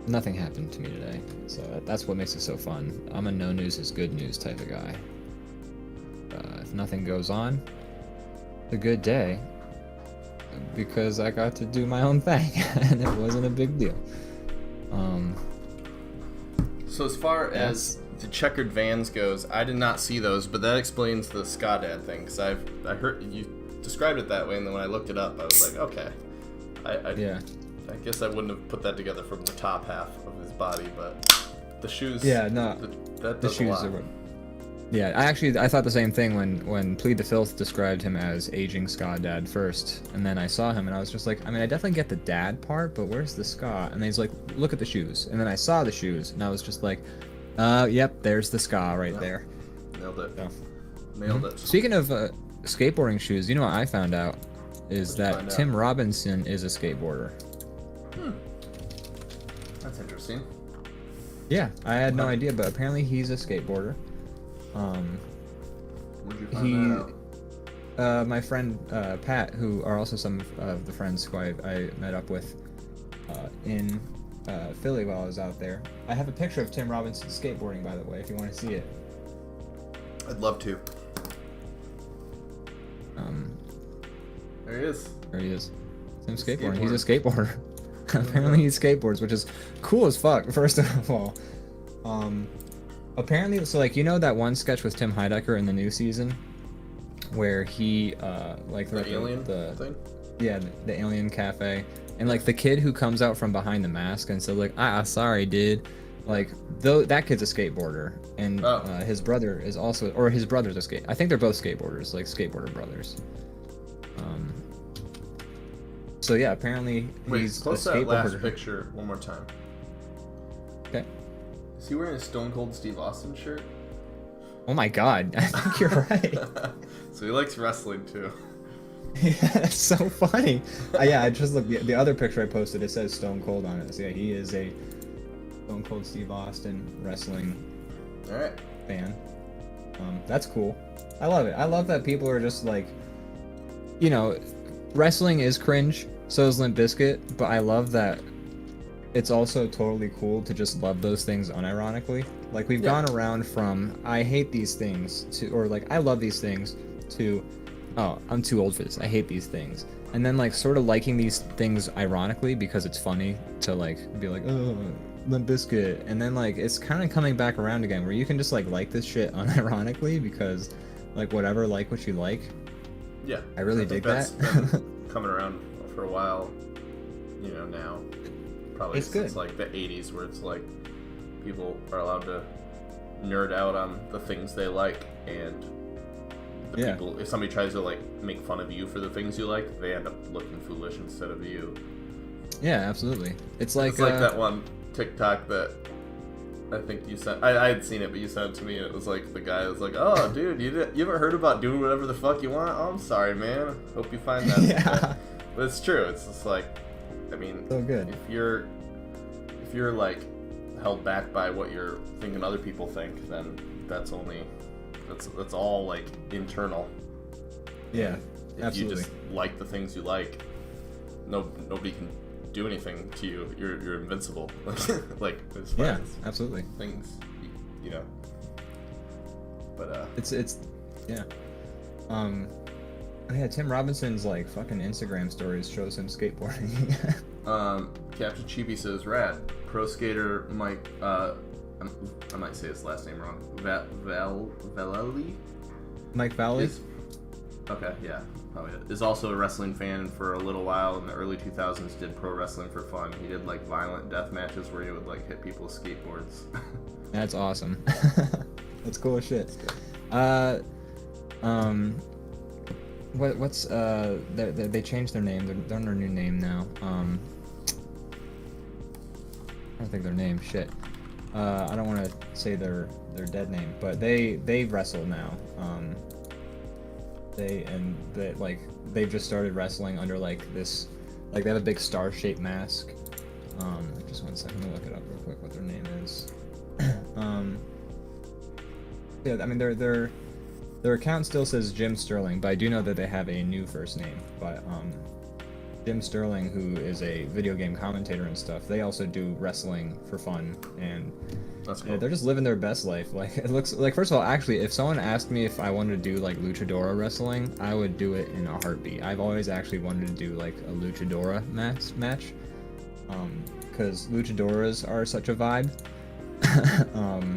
Nothing happened to me today, so that's what makes it so fun. I'm a no news is good news type of guy. If nothing goes on, it's a good day, because I got to do my own thing, and it wasn't a big deal. So as far as the checkered Vans goes, I did not see those, but that explains the ska dad thing, because I heard you described it that way, and then when I looked it up, I was like, okay. Yeah. I guess I wouldn't have put that together from the top half of his body, but the shoes. Yeah, no. That The does shoes a lot. are. Yeah, I thought the same thing when Plead the Filth described him as aging ska dad first, and then I saw him and I was just like, I mean, I definitely get the dad part, but where's the ska? And then he's like, look at the shoes, and then I saw the shoes, and I was just like, yep, there's the ska right there. Nailed it. So. Nailed it. Speaking of skateboarding shoes, you know what I found out is What'd you that find out? Tim Robinson is a skateboarder. That's interesting. Yeah, I had no idea, but apparently he's a skateboarder. Where'd you find that out? My friend Pat, who are also some of the friends who I met up with in Philly while I was out there. I have a picture of Tim Robinson skateboarding, by the way, if you want to see it. I'd love to. There he is. There he is. Tim He's skateboarding. He's a skateboarder. Apparently he skateboards, which is cool as fuck, first of all. Apparently, so like, you know that one sketch with Tim Heidecker in the new season? Where he, like... The alien thing? Yeah, the alien cafe. And like the kid who comes out from behind the mask and says like, sorry, dude. Like, though that kid's a skateboarder. And his brother is also, or his brother's a I think they're both skateboarders, like skateboarder brothers. So yeah, apparently he's post a that skateboarder. last picture one more time. Okay. Is he wearing a Stone Cold Steve Austin shirt? Oh my god, I think you're right. So he likes wrestling too. Yeah, that's so funny. Yeah, I just looked. The other picture I posted, it says Stone Cold on it. So yeah, he is a Stone Cold Steve Austin wrestling Alright. fan. That's cool. I love it. I love that people are just like, you know, wrestling is cringe, so is Limp Bizkit, but I love that it's also totally cool to just love those things unironically. Like, we've gone around from, I hate these things, to, or like, I love these things, to, oh, I'm too old for this, I hate these things. And then, like, sort of liking these things ironically because it's funny to, like, be like, oh, Limp Bizkit. And then, like, it's kind of coming back around again where you can just, like this shit unironically because, like, whatever, like what you like. Yeah. I really think dig that's that. been coming around for a while, you know, now. Probably It's since good. like the 80s where it's like people are allowed to nerd out on the things they like, and the people, if somebody tries to like make fun of you for the things you like, they end up looking foolish instead of you. Yeah, absolutely. It's like that one TikTok that I think you sent. I had seen it, but you sent it to me, and it was like the guy was like, "Oh, dude, you ever heard about doing whatever the fuck you want? Oh, I'm sorry, man. Hope you find that." Yeah. But it's true. It's just like, I mean, So good. If you're like held back by what you're thinking other people think, then that's all like internal. Yeah, If absolutely. you just like the things you like, nobody can do anything to you. You're invincible. Like as far Yeah, as absolutely. things, you know. But It's yeah. Oh yeah, Tim Robinson's like fucking Instagram stories shows him skateboarding. Captain Chibi says, "Rad, pro skater Mike. I might say his last name wrong. Valeli. Mike Valley? Okay, yeah, probably is also a wrestling fan, and for a little while in the early 2000s did pro wrestling for fun. He did like violent death matches where he would like hit people with skateboards." That's awesome. That's cool as shit. What's they changed their name. They're under a new name now. I don't think their name. Shit. I don't want to say their dead name, but they wrestle now. They've just started wrestling under like this, like they have a big star-shaped mask. Just 1 second, let me look it up real quick what their name is. Yeah, I mean their account still says Jim Sterling, but I do know that they have a new first name. But Jim Sterling, who is a video game commentator and stuff, they also do wrestling for fun, and That's cool. yeah, they're just living their best life. Like, it looks like, first of all, actually, if someone asked me if I wanted to do like luchadora wrestling, I would do it in a heartbeat. I've always actually wanted to do like a luchadora match, because luchadoras are such a vibe.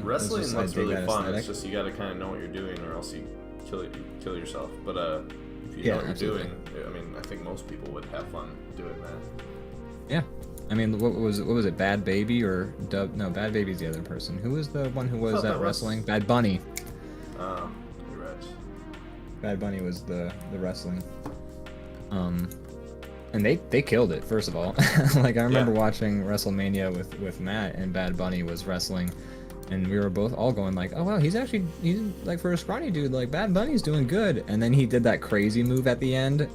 Wrestling I looks dig really that fun. aesthetic. It's just you got to kind of know what you're doing, or else you kill yourself. But if you Yeah, know what absolutely. you're doing, I mean, I think most people would have fun doing that. Yeah, I mean, what was it? Bad Baby or No, Bad Baby's the other person. Who was the one who was thought at that was- wrestling? Bad Bunny. You're right. Bad Bunny was the wrestling. And they killed it, first of all. Like, I remember watching WrestleMania with Matt, and Bad Bunny was wrestling, And we were both all going like, oh wow, he's like, for a scrawny dude, like Bad Bunny's doing good. And then he did that crazy move at the end,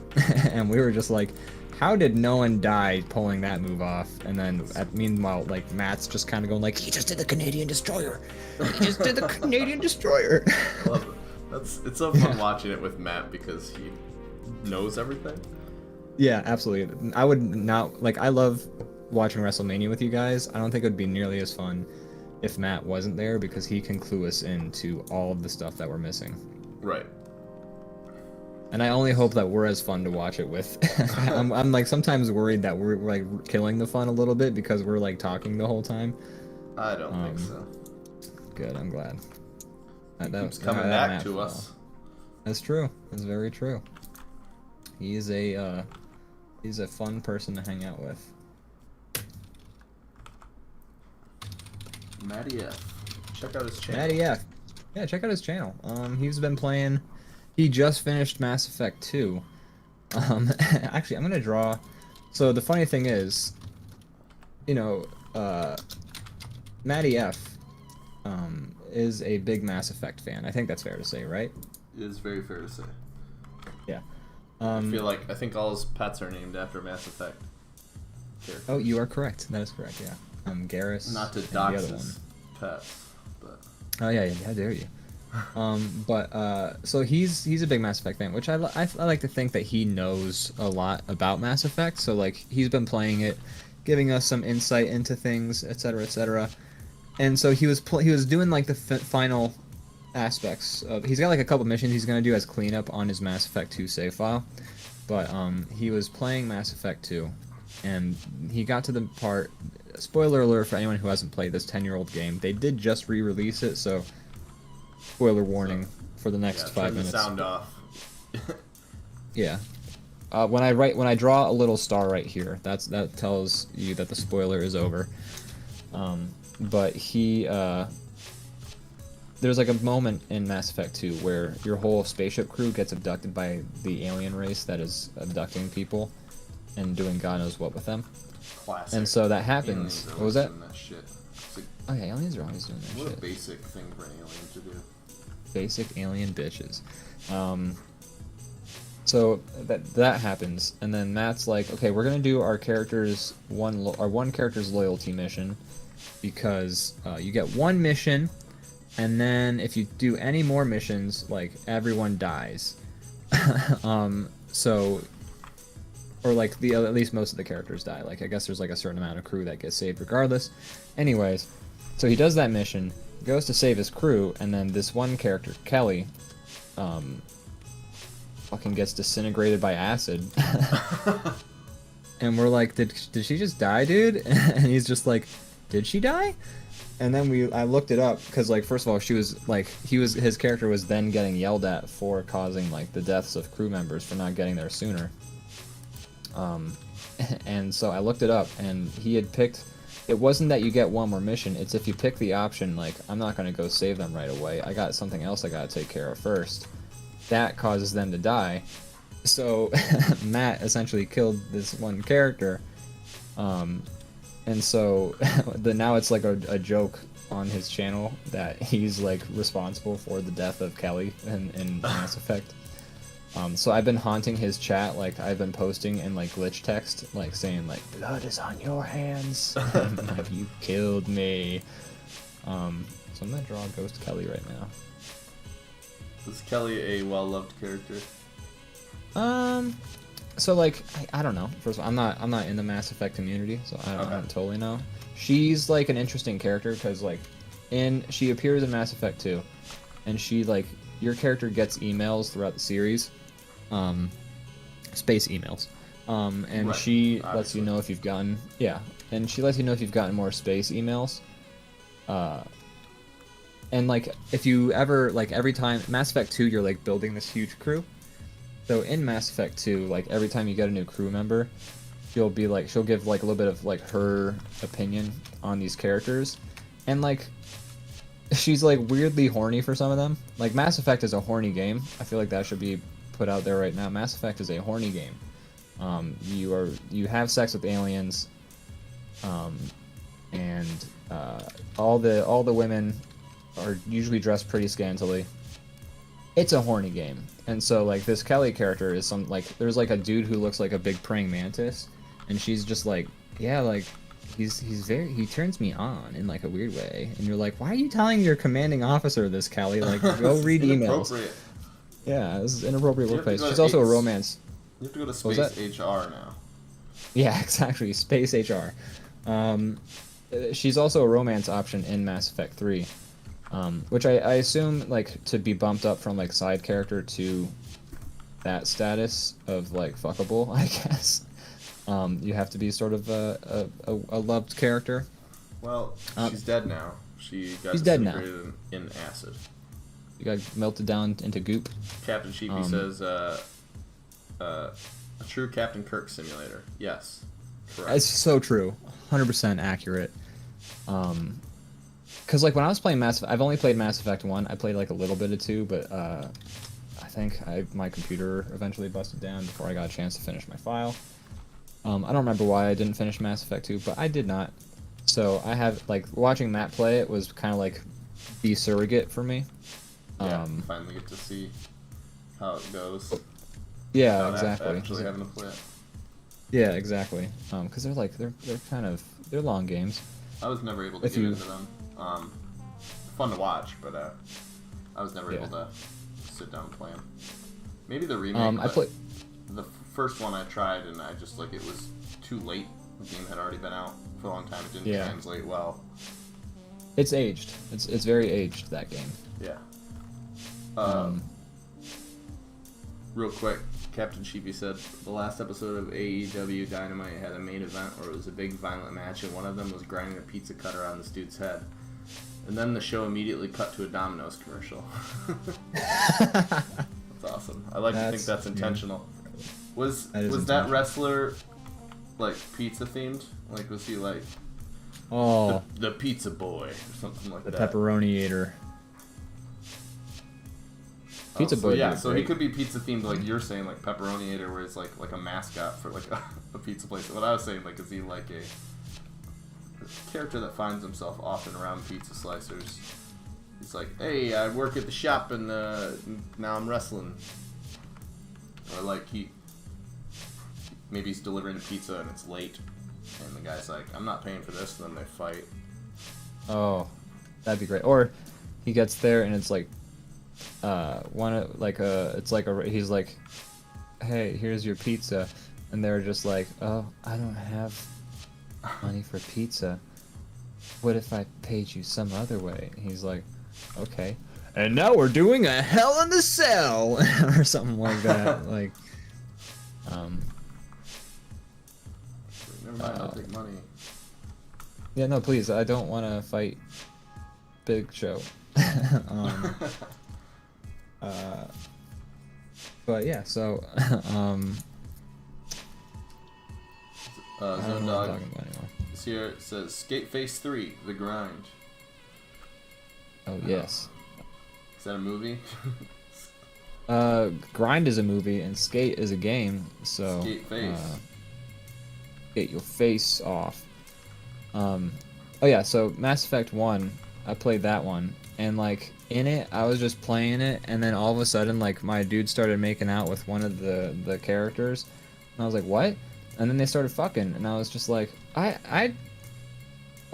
and we were just like, how did no one die pulling that move off? And then meanwhile, like Matt's just kind of going like, he just did the Canadian Destroyer. He just did the Canadian Destroyer. I love it. It's so fun watching it with Matt because he knows everything. Yeah, absolutely. I would not like. I love watching WrestleMania with you guys. I don't think it would be nearly as fun if Matt wasn't there, because he can clue us into all of the stuff that we're missing. Right. And I only hope that we're as fun to watch it with. I'm like sometimes worried that we're like killing the fun a little bit because we're like talking the whole time. I don't think so. Good, I'm glad. He keeps coming back to us. That's true. That's very true. He's a fun person to hang out with. Matty F. Check out his channel. Matty F. Yeah, check out his channel. He's been playing. He just finished Mass Effect 2. Actually, I'm gonna draw. So the funny thing is, you know, Matty F. Is a big Mass Effect fan. I think that's fair to say, right? It is very fair to say. Yeah. I think all his pets are named after Mass Effect characters. Oh, you are correct. That is correct. Yeah. Garrus. Not to and the dox other his pets, but. Oh yeah, how dare you? So he's a big Mass Effect fan, which I like to think that he knows a lot about Mass Effect. So like he's been playing it, giving us some insight into things, etc., etc. And so he was doing like the final aspects of. He's got like a couple missions he's gonna do as cleanup on his Mass Effect 2 save file, but he was playing Mass Effect 2, and he got to the part. Spoiler alert for anyone who hasn't played this 10-year-old game. They did just re-release it, so spoiler warning for the next 5 minutes. Turn the sound off. Yeah. When I draw a little star right here, that tells you that the spoiler is over. But there's like a moment in Mass Effect 2 where your whole spaceship crew gets abducted by the alien race that is abducting people and doing God knows what with them. Classic. And so that happens. What was that? That shit. Oh yeah, aliens are always doing that shit. What a basic thing for an alien to do. Basic alien bitches. So that happens, and then Matt's like, okay, we're gonna do our one character's loyalty mission, because you get one mission, and then if you do any more missions, like everyone dies. Or like at least most of the characters die. Like I guess there's like a certain amount of crew that gets saved regardless. Anyways, so he does that mission, goes to save his crew, and then this one character, Kelly, fucking gets disintegrated by acid. And we're like, did she just die, dude? And he's just like, did she die? And then I looked it up, because like first of all, she was like, his character was then getting yelled at for causing like the deaths of crew members for not getting there sooner. And so I looked it up, and he had picked. It wasn't that you get one more mission. It's if you pick the option like, I'm not gonna go save them right away. I got something else I gotta take care of first. That causes them to die. So Matt essentially killed this one character. And so now it's like a joke on his channel that he's like responsible for the death of Kelly in Mass Effect. So I've been haunting his chat, like I've been posting in like glitch text, like saying like, blood is on your hands. Have you killed me? So I'm gonna draw Ghost Kelly right now. Is Kelly a well-loved character? So like I don't know. First of all, I'm not in the Mass Effect community, so I don't totally know. She's like an interesting character because like she appears in Mass Effect 2, and she like your character gets emails throughout the series, space emails, and right. she Obviously. lets you know if you've gotten and she lets you know if you've gotten more space emails, and like if you ever like every time Mass Effect 2 you're like building this huge crew. So in Mass Effect 2, like every time you get a new crew member, she'll give like a little bit of like her opinion on these characters, and like she's like weirdly horny for some of them. Like Mass Effect is a horny game. I feel like that should be put out there right now. Mass Effect is a horny game. You have sex with aliens, and all the women are usually dressed pretty scantily. It's a horny game, and so like this Kelly character is there's like a dude who looks like a big praying mantis, and she's just like, yeah, like he turns me on in like a weird way, and you're like, why are you telling your commanding officer this, Kelly? Like, go read emails. Yeah, this is inappropriate workplace. She's also a romance. You have to go to Space HR now. Yeah, exactly. Space HR. She's also a romance option in Mass Effect 3, which I assume like to be bumped up from like side character to that status of like fuckable, I guess. You have to be sort of a loved character. Well, she's dead now. She's dead now. In acid. You got melted down into goop. Captain Sheepy says, a true Captain Kirk simulator. Yes. Correct. It's so true. 100% accurate. Because like when I was playing I've only played Mass Effect 1. I played like a little bit of 2, but I think my computer eventually busted down before I got a chance to finish my file. I don't remember why I didn't finish Mass Effect 2, but I did not. So I have, like, watching Matt play it was kind of like the surrogate for me. Yeah, finally get to see how it goes. Yeah, exactly. Actually having to play it. Yeah, exactly. Because they're long games. I was never able to get into them. Fun to watch, but I was never able to sit down and play them. Maybe the remake. The first one I tried, and I just like it was too late. The game had already been out for a long time. It didn't translate well. It's aged. It's very aged, that game. Yeah. Real quick, Captain Sheepy said the last episode of AEW Dynamite had a main event where it was a big violent match, and one of them was grinding a pizza cutter on this dude's head. And then the show immediately cut to a Domino's commercial. That's awesome. I like to think that's intentional. Was that wrestler like pizza themed? Like was he like the pizza boy or something like that? The pepperoni-ator. Pizza boy. Yeah, so he could be pizza themed, like you're saying, like pepperoni-ator, where it's like a mascot for like a pizza place. What I was saying, like, is he like a character that finds himself often around pizza slicers? He's like, hey, I work at the shop and now I'm wrestling. Or like maybe he's delivering the pizza and it's late, and the guy's like, I'm not paying for this, and then they fight. Oh, that'd be great. Or he gets there and it's like, he's like, hey, here's your pizza, and they're just like, oh, I don't have money for pizza. What if I paid you some other way? And he's like, okay. And now we're doing a Hell in a Cell or something like that. Like, never mind, I'll take money. Yeah, no, please, I don't want to fight Big Show. But yeah, so Zone Dog this here says Skate Face 3, The Grind. Oh yes. Is that a movie? Grind is a movie and Skate is a game, so Skate Face. Get your face off. Oh yeah, so Mass Effect 1, I played that one, and like in it, I was just playing it, and then all of a sudden, like my dude started making out with one of the characters, and I was like, what? And then they started fucking, and I was just like,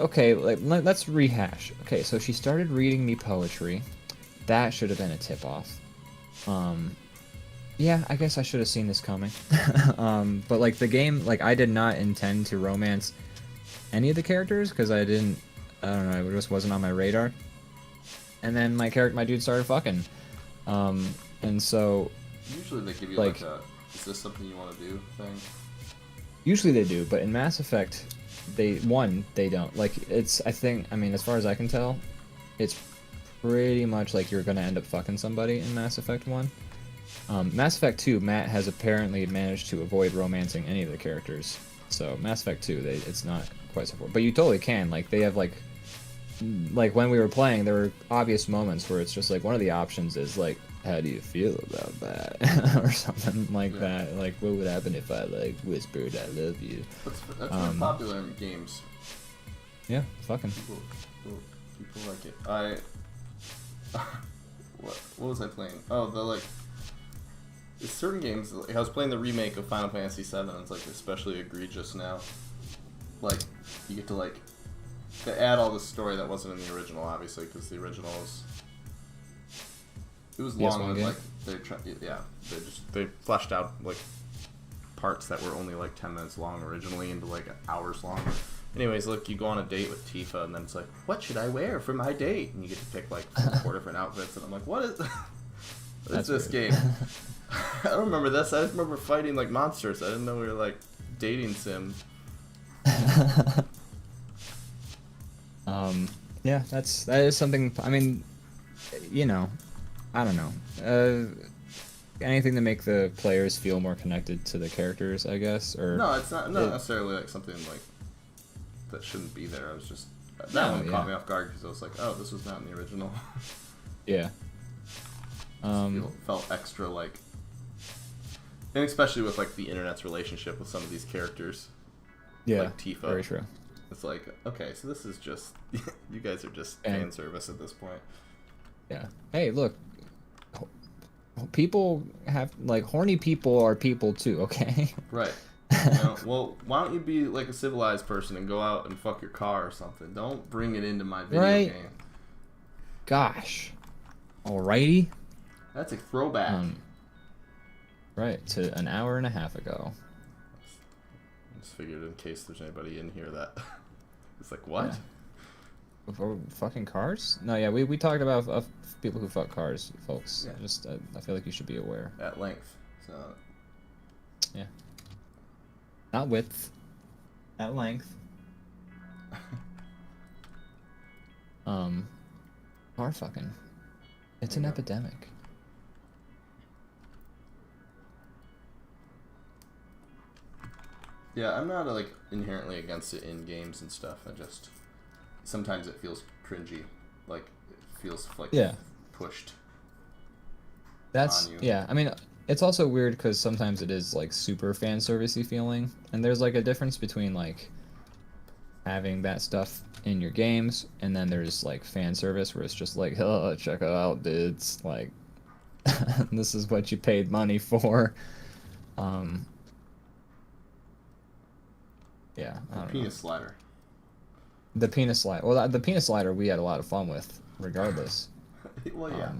okay, like let's rehash. Okay, so she started reading me poetry. That should have been a tip off. Yeah, I guess I should have seen this coming. But like the game, like I did not intend to romance any of the characters because I don't know, it just wasn't on my radar. And then my dude started fucking. And so usually they give you like a, is this something you want to do thing? Usually they do, but in Mass Effect, they don't. Like I mean, as far as I can tell, it's pretty much like you're gonna end up fucking somebody in Mass Effect 1. Mass Effect 2, Matt has apparently managed to avoid romancing any of the characters. So Mass Effect 2, it's not quite so far. But you totally can. Like they have like when we were playing, there were obvious moments where it's just like one of the options is like, how do you feel about that? Or something like that. Like, what would happen if I like whispered I love you? That's very popular in games. Yeah, fucking. People like it. What was I playing? Oh, the like. There's certain games. Like, I was playing the remake of Final Fantasy VII. It's like especially egregious now. Like you get to like. They add all the story that wasn't in the original, obviously, because the original was. It was long, and like they fleshed out like parts that were only like 10 minutes long originally into like hours long. Anyways, look, you go on a date with Tifa, and then it's like, what should I wear for my date? And you get to pick like 4 different outfits, and I'm like, what is this game? I don't remember this. I just remember fighting like monsters. I didn't know we were like dating sim. Yeah, that is something. I mean, you know, I don't know. Anything to make the players feel more connected to the characters, I guess. Or no, it's not necessarily like something like that shouldn't be there. I was just that one caught me off guard because I was like, oh, this was not in the original. Yeah. Felt extra like, and especially with like the internet's relationship with some of these characters. Yeah, like Tifa. Very true. It's like, okay, so this is just you guys are just fan service at this point. Yeah. Hey, look. People have like horny people are people too. Okay. Right. You know, well, why don't you be like a civilized person and go out and fuck your car or something? Don't bring it into my video game. Gosh. Alrighty. That's a throwback. Right, to an hour and a half ago. I just figured in case there's anybody in here that it's like, what? Yeah. For fucking cars? No, yeah, we talked about people who fuck cars, folks. Yeah. Just I feel like you should be aware. At length. So. Yeah. Not width. At length. Car fucking. It's an epidemic. Yeah, I'm not like inherently against it in games and stuff. I just sometimes it feels cringy, like it feels like pushed. That's on you. Yeah. I mean, it's also weird because sometimes it is like super fan servicey feeling, and there's like a difference between like having that stuff in your games, and then there's like fan service where it's just like, oh, check it out, dudes. Like, this is what you paid money for. Yeah, I don't know. Penis slider. The penis slider. Well, the penis slider we had a lot of fun with, regardless. Well, yeah.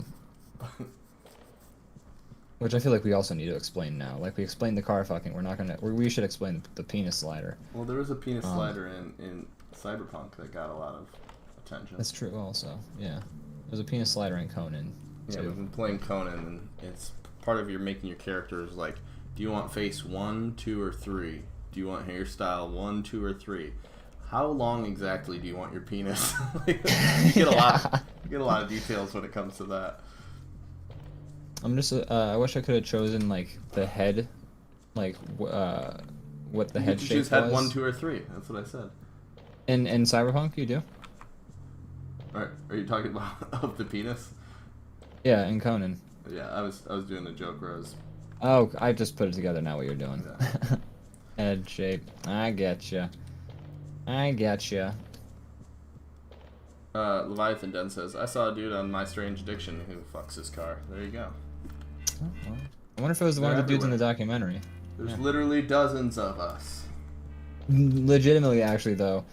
Which I feel like we also need to explain now. Like we explained the car fucking, we should explain the penis slider. Well, there was a penis slider in Cyberpunk that got a lot of attention. That's true. Also, yeah, there's a penis slider in Conan. Yeah, we've been playing Conan, and it's part of your making your characters like, do you want face 1, 2, or 3? Do you want hairstyle 1, 2, or 3? How long exactly do you want your penis? You get a lot of details when it comes to that. I'm just I wish I could have chosen like the head, like what the head shape was. You choose head 1, 2, or 3. That's what I said. In Cyberpunk, you do. Are you talking about of the penis? Yeah, in Conan. Yeah, I was doing a joke where I was. Oh, I just put it together now. What you're doing. Yeah. Head shape. I getcha. Leviathan Den says, I saw a dude on My Strange Addiction who fucks his car. There you go. Oh, well. I wonder if it was one of the dudes in the documentary. There's literally dozens of us. Legitimately, actually, though.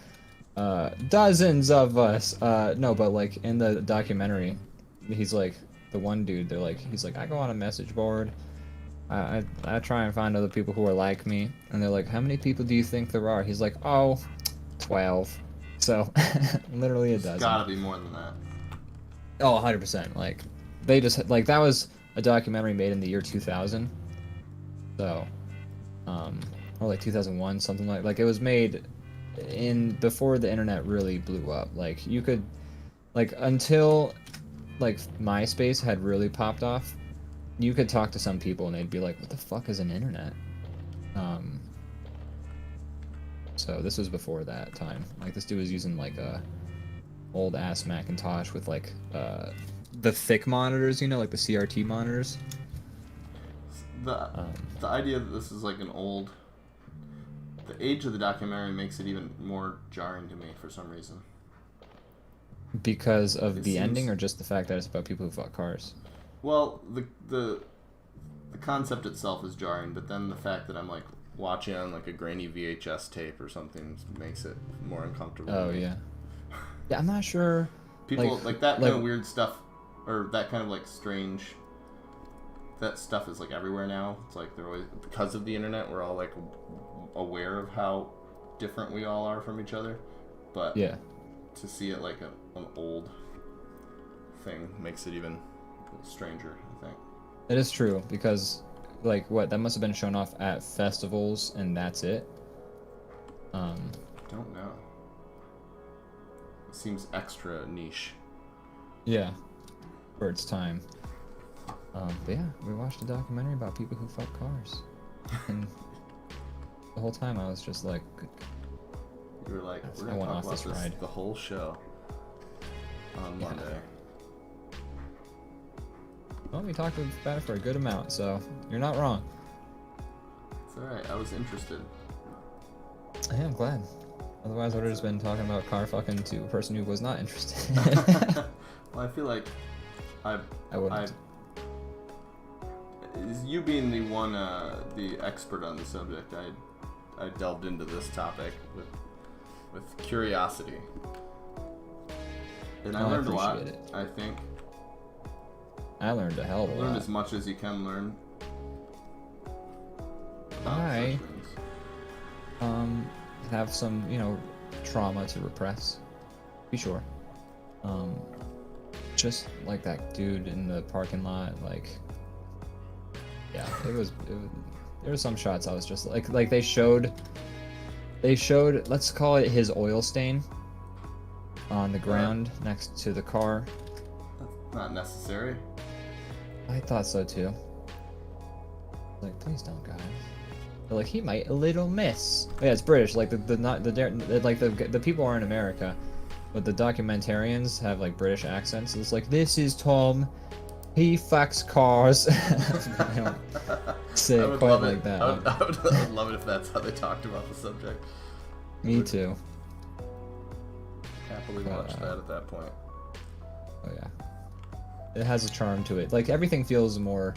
Dozens of us. No, but like in the documentary, he's like, the one dude, he's like, I go on a message board. I try and find other people who are like me, and they're like, how many people do you think there are? He's like, oh, 12. So, literally a dozen. Gotta be more than that. Oh, 100%. Like, they just, like, that was a documentary made in the year 2000. So, or like 2001, something like it was made before the internet really blew up. Like, you could, like, until, like, MySpace had really popped off, you could talk to some people and they'd be like, what the fuck is an internet? So this was before that time. Like, this dude was using like a old ass Macintosh with like the thick monitors, you know, like the CRT monitors. The idea that this is like an old the age of the documentary makes it even more jarring to me for some reason. Because of It the seems- ending, or just the fact that it's about people who fought cars? Well, the concept itself is jarring, but then the fact that I'm like watching on like a grainy VHS tape or something makes it more uncomfortable. Oh to me. yeah. Yeah, I'm not sure. People like that kind like- of weird stuff, or that kind of like strange. That stuff is like everywhere now. It's like they're always, because of the internet, we're all like aware of how different we all are from each other. But Yeah. to see it like an old thing makes it even stranger, I think. It is true, because like what that must have been shown off at festivals and that's it. Don't know. It seems extra niche. Yeah, for its time. But yeah, we watched a documentary about people who fought cars, and the whole time I was just like, You were like, we're I gonna went talk off about this this ride. the whole show on Yeah. Monday. well, we talked about it for a good amount, so you're not wrong. It's alright, I was interested. I am glad. Otherwise, I would have just been talking about car fucking to a person who was not interested. Well, I feel like I wouldn't. You being the one, the expert on the subject, I delved into this topic with curiosity, and I Oh, I learned a lot. appreciate it. I think I learned a hell of a learned lot. as much as you can learn. about I- such things. Have some, trauma to repress. Be sure. Just like that dude in the parking lot, like, yeah, there were some shots I was just like they showed, let's call it his oil stain on the ground next to the car. That's not necessary. I thought so too. Like, please don't, guys. But, like, he might a little miss. Oh, yeah, it's British. Like the people are in America, but the documentarians have like British accents. It's like, this is Tom. He fucks cars. I don't say I it would quite love like it. that. I would love it if that's how they talked about the subject. Me too. Happily watch that at that point. Oh yeah. It has a charm to it. Like, everything feels more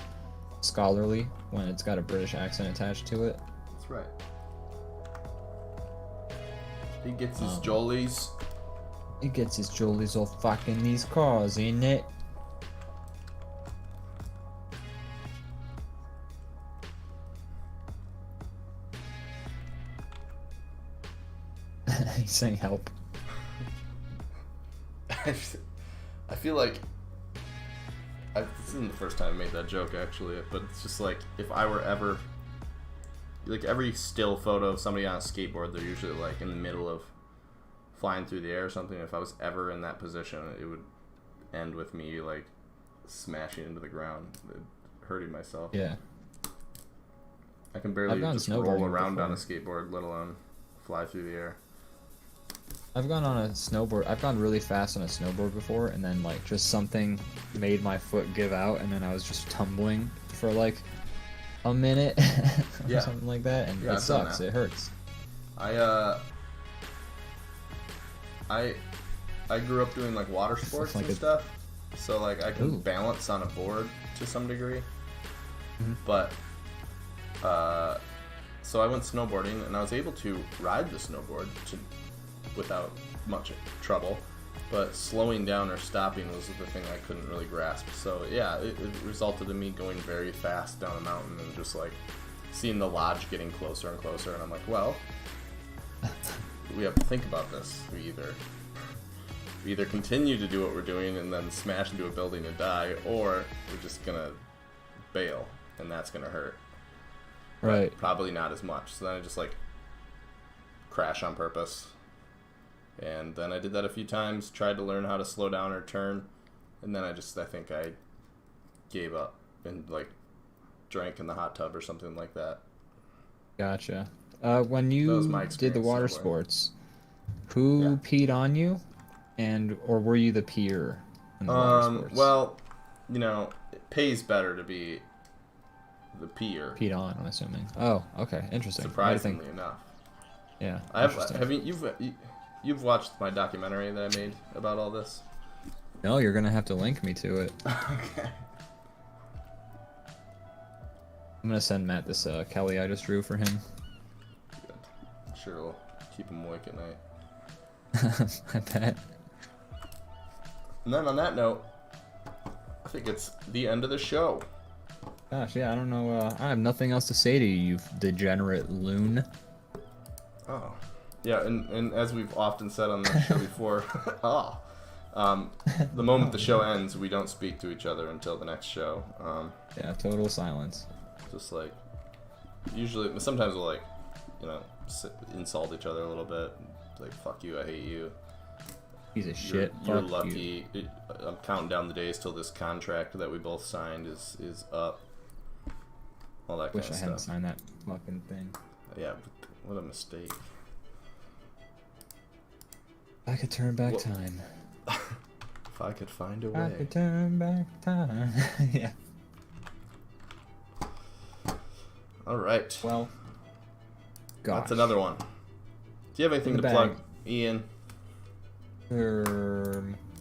scholarly when it's got a British accent attached to it. That's right. He gets his jollies. He gets his jollies all fucking these cars, ain't it? He's saying help. I feel like this isn't the first time I made that joke actually, but it's just like if I were ever like every still photo of somebody on a skateboard, they're usually like in the middle of flying through the air or something. If I was ever in that position, it would end with me like smashing into the ground, hurting myself. Yeah. I can barely I've gone just roll snowboarding around on a before. skateboard, let alone fly through the air. I've gone on a snowboard. I've gone really fast on a snowboard before, and then like just something made my foot give out, and then I was just tumbling for like a minute or Yeah. something like that, and Yeah, it I've done sucks. that. It hurts. I grew up doing like water sports like and a- stuff, so like I can Ooh. balance on a board to some degree. Mhm. But so I went snowboarding and I was able to ride the snowboard without much trouble, but slowing down or stopping was the thing I couldn't really grasp. So yeah, it resulted in me going very fast down a mountain and just like seeing the lodge getting closer and closer, and I'm like, well, we have to think about this. We either continue to do what we're doing and then smash into a building and die, or we're just gonna bail, and that's gonna hurt. But Right. probably not as much. So then I just like crash on purpose. And then I did that a few times, tried to learn how to slow down or turn, and then I think I gave up and like drank in the hot tub or something like that. Gotcha. When That you was my did the experience water snowboarding. sports, who Yeah. peed on you, or were you the peer in the water sports? Well, it pays better to be the peer, peed on, I'm assuming. Oh, okay, interesting. I think surprisingly enough. Yeah. I've interesting. have you've watched my documentary that I made about all this? No, you're gonna have to link me to it. Okay. I'm gonna send Matt this Kelly I just drew for him. Good. I'm sure it'll keep him awake at night. I bet. And then on that note, I think it's the end of the show. Gosh, yeah, I don't know. I have nothing else to say to you, you degenerate loon. Oh. Yeah, and as we've often said on the show before, the moment the show ends, we don't speak to each other until the next show. Yeah, total silence. Just like, usually, sometimes we'll like, insult each other a little bit. Like, fuck you, I hate you. Piece of shit. You're Fuck lucky. you. I'm counting down the days till this contract that we both signed is up. All that Wish kind I of hadn't stuff. signed that fucking thing. Yeah, but what a mistake. I could turn back time. If I could find a I way. could turn back time. Yeah. All right. Well. Gosh. That's another one. Do you have anything In to the plug, bag. Ian?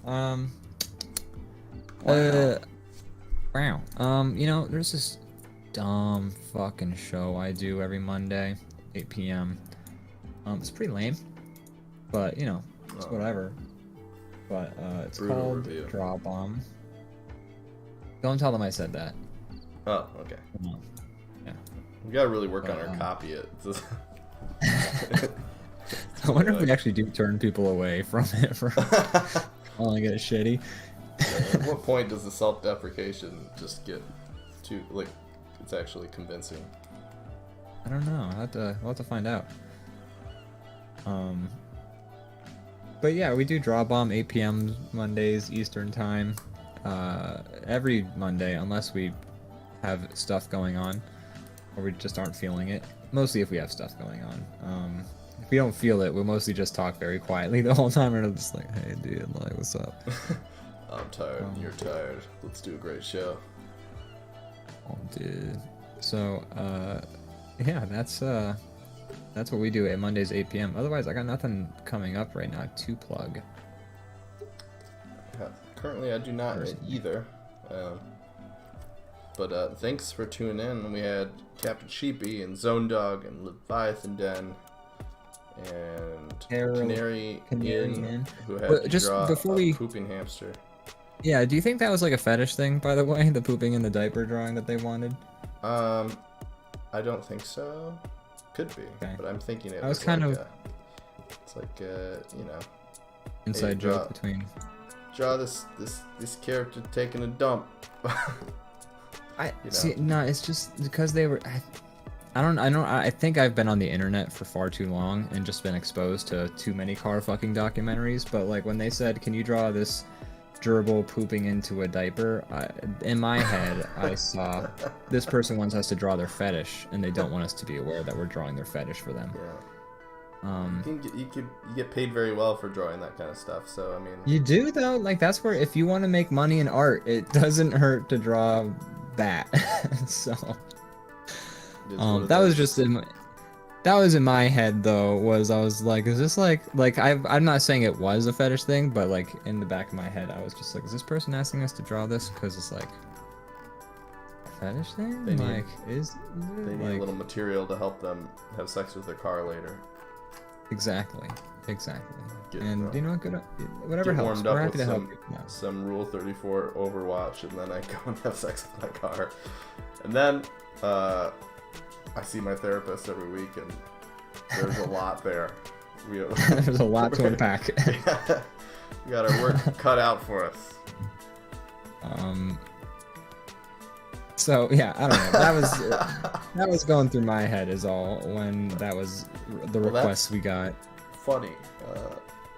Wow. There's this dumb fucking show I do every Monday, 8 p.m. It's pretty lame, but it's whatever. But it's Brutal called review. DrawBomb. Don't tell them I said that. Oh, okay. Come on. Yeah. We gotta really work on our copy. It. I wonder if we actually do turn people away from it for calling it shitty. At what point does the self-deprecation just get too it's actually convincing? I don't know. We'll have to find out. But yeah, we do DrawBomb 8 p.m. Mondays Eastern time. Every Monday, unless we have stuff going on, or we just aren't feeling it. Mostly if we have stuff going on. If we don't feel it, we'll mostly just talk very quietly the whole time, and I'm just like, "Hey, dude, like, what's up?" I'm tired. You're tired. Let's do a great show. Oh, dude. So, yeah, that's what we do at Mondays 8 p.m. Otherwise, I got nothing coming up right now to plug. Currently, I do not either. But thanks for tuning in. We had Captain Sheepy and Zone Dog and Leviathan Den and Canary Inn, who had to draw a pooping hamster. Yeah, do you think that was like a fetish thing, by the way? The pooping in the diaper drawing that they wanted? I don't think so. Could be, Okay. but I'm thinking it I was was kind like of... it's like inside hey, joke between... Draw this character taking a dump. See, no, it's just because they were... I think I've been on the internet for far too long and just been exposed to too many car fucking documentaries, but like when they said, can you draw this gerbil pooping into a diaper, in my head I saw this person wants us to draw their fetish and they don't want us to be aware that we're drawing their fetish for them. Yeah. You get paid very well for drawing that kind of stuff, so I mean... You do though, like that's where if you want to make money in art, it doesn't hurt to draw that. So that was just that was in my head though, I was like, is this like I'm not saying it was a fetish thing, but like in the back of my head I was just like, is this person asking us to draw this because it's like a fetish thing? They need a little material to help them have sex with their car later. Exactly. Get, And you know what, whatever get helps. warmed We're up happy with to help you. No. some Rule 34 Overwatch, and then I go and have sex with my car. And then I see my therapist every week, and there's a lot there. There's a lot to unpack. We got our work cut out for us. So yeah, I don't know. That was going through my head is all when that was the request we got. Funny.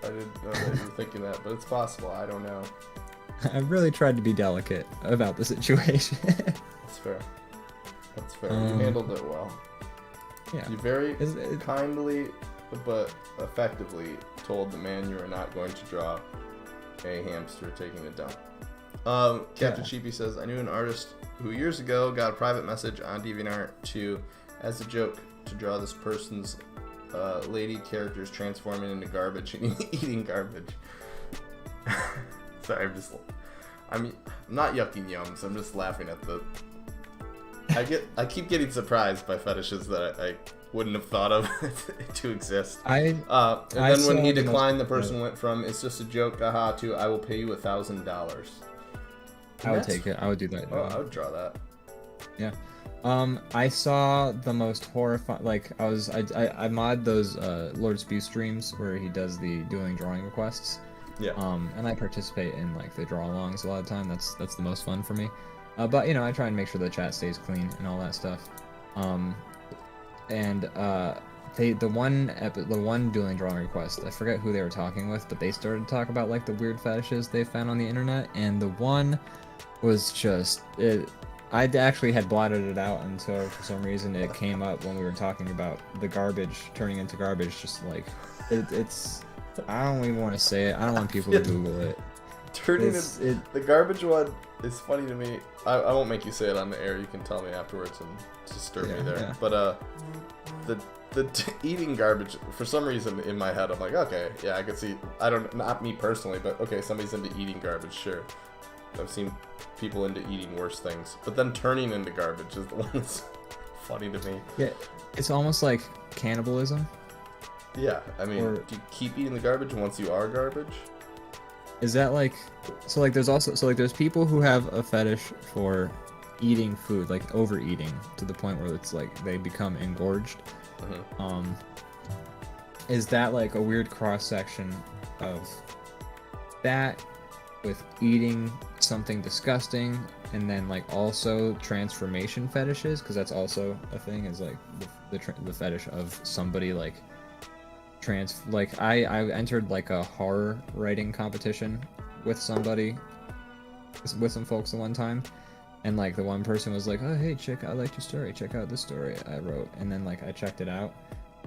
I didn't know that you were thinking that, but it's possible. I don't know. I really tried to be delicate about the situation. That's fair. You handled it well. Yeah. You very kindly but effectively told the man you are not going to draw a hamster taking a dump. Captain Sheepy says, I knew an artist who years ago got a private message on DeviantArt as a joke to draw this person's lady characters transforming into garbage and eating garbage. Sorry, I'm not yucking yums. I'm just laughing at the. I keep getting surprised by fetishes that I wouldn't have thought of to exist. And then when he declined, the person went from "it's just a joke, haha" to "I will pay you $1,000." I would take it. I would do that. Oh, I would draw that. Yeah. I saw the most horrifying. Like I mod those Lord Spew streams where he does the dueling drawing requests. Yeah. And I participate in like the draw alongs a lot of the time. That's the most fun for me. But you know, I try and make sure the chat stays clean and all that stuff. The one dueling drawing request, I forget who they were talking with, but they started to talk about like the weird fetishes they found on the internet, and the one was just it. I actually had blotted it out until for some reason it came up when we were talking about the garbage turning into garbage. Just like it's. I don't even want to say it. I don't want people to Google it. The garbage one is funny to me. I won't make you say it on the air. You can tell me afterwards and disturb me there. Yeah. But the eating garbage, for some reason in my head, I'm like, okay, yeah, I could see. Not me personally, but okay, somebody's into eating garbage, sure. I've seen people into eating worse things, but then turning into garbage is the one that's funny to me. Yeah, it's almost like cannibalism. Yeah, I mean, do you keep eating the garbage once you are garbage? Is that like, so like there's people who have a fetish for eating food, like overeating to the point where it's like they become engorged. Mm-hmm. Is that like a weird cross section of that with eating something disgusting, and then like also transformation fetishes, because that's also a thing, is like the fetish of somebody like I entered like a horror writing competition with some folks the one time, and like the one person was like, oh hey, I liked your story, check out this story I wrote, and then like I checked it out,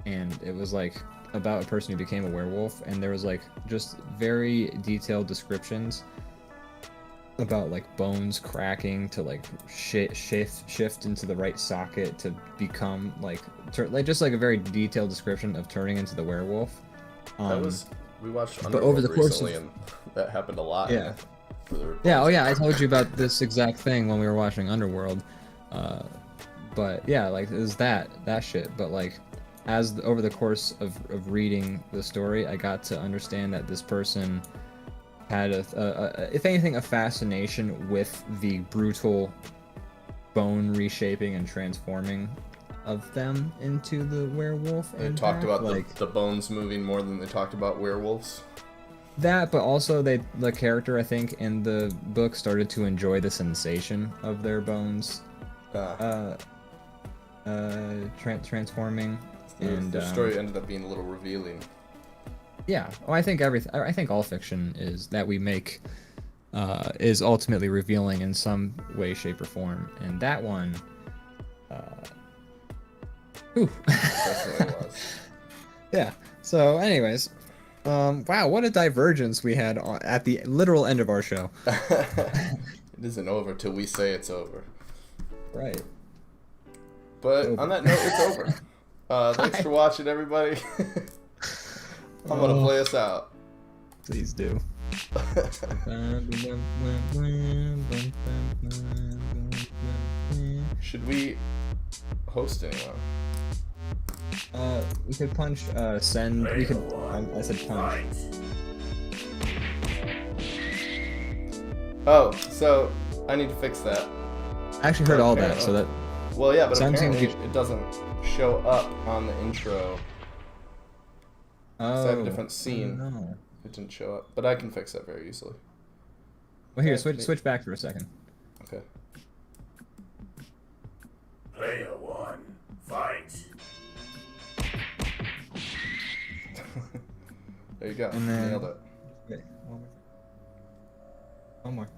and it was like about a person who became a werewolf, and there was like just very detailed descriptions about like bones cracking to like shift into the right socket to become like just like a very detailed description of turning into the werewolf. We watched Underworld but over the course recently, and that happened a lot. Yeah. Oh yeah, I told you about this exact thing when we were watching Underworld. But yeah, like it was that shit. But like over the course of reading the story, I got to understand that this person had if anything, a fascination with the brutal bone reshaping and transforming of them into the werewolf. They talked about like the bones moving more than they talked about werewolves. That, but also the character, I think, in the book started to enjoy the sensation of their bones transforming. And the story ended up being a little revealing. Yeah, I think all fiction is that we make is ultimately revealing in some way, shape, or form, and that one, definitely was. Yeah. So, anyways, wow, what a divergence we had at the literal end of our show. It isn't over till we say it's over. Right. But on that note, it's over. Thanks for watching, everybody. I'm gonna play us out. Please do. Should we host anyone? We could punch, send, we could, I said punch. Oh, so I need to fix that. I actually heard all that, so that... Well, yeah, but apparently it doesn't show up on the intro. Oh, I have a different scene. No. It didn't show up, but I can fix that very easily. Well, here, switch back for a second. Okay. Player one, fight. There you go. And then, nailed it. Okay, one more.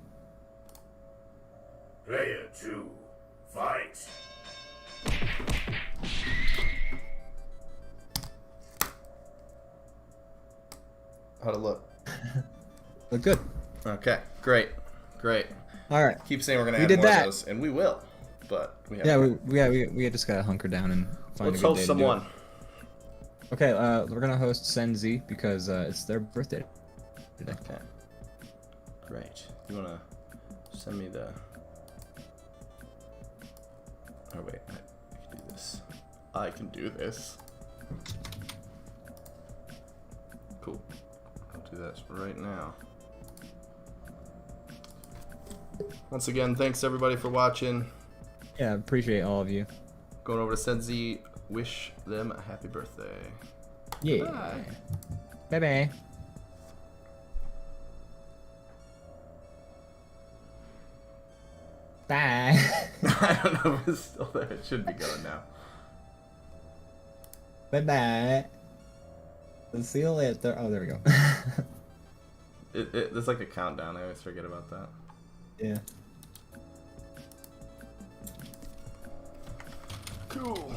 Player two, fight. How'd it look? Look good. Okay, great. All right. Keep saying we're gonna add more of those, and we will. But we have we just gotta hunker down and find Let's a good host day someone. to do Okay, we're gonna host Senzi because it's their birthday today. Okay. Great. You wanna send me the... Oh wait, I can do this. I can do this. Cool. I'll do that right now. Once again, thanks everybody for watching. Yeah, appreciate all of you. Going over to Senzi, wish them a happy birthday. Yeah. Bye bye. Bye. I don't know if it's still there. It should be going now. Bye bye. See you later. Oh, there we go. There's like a countdown. I always forget about that. Yeah. Cool.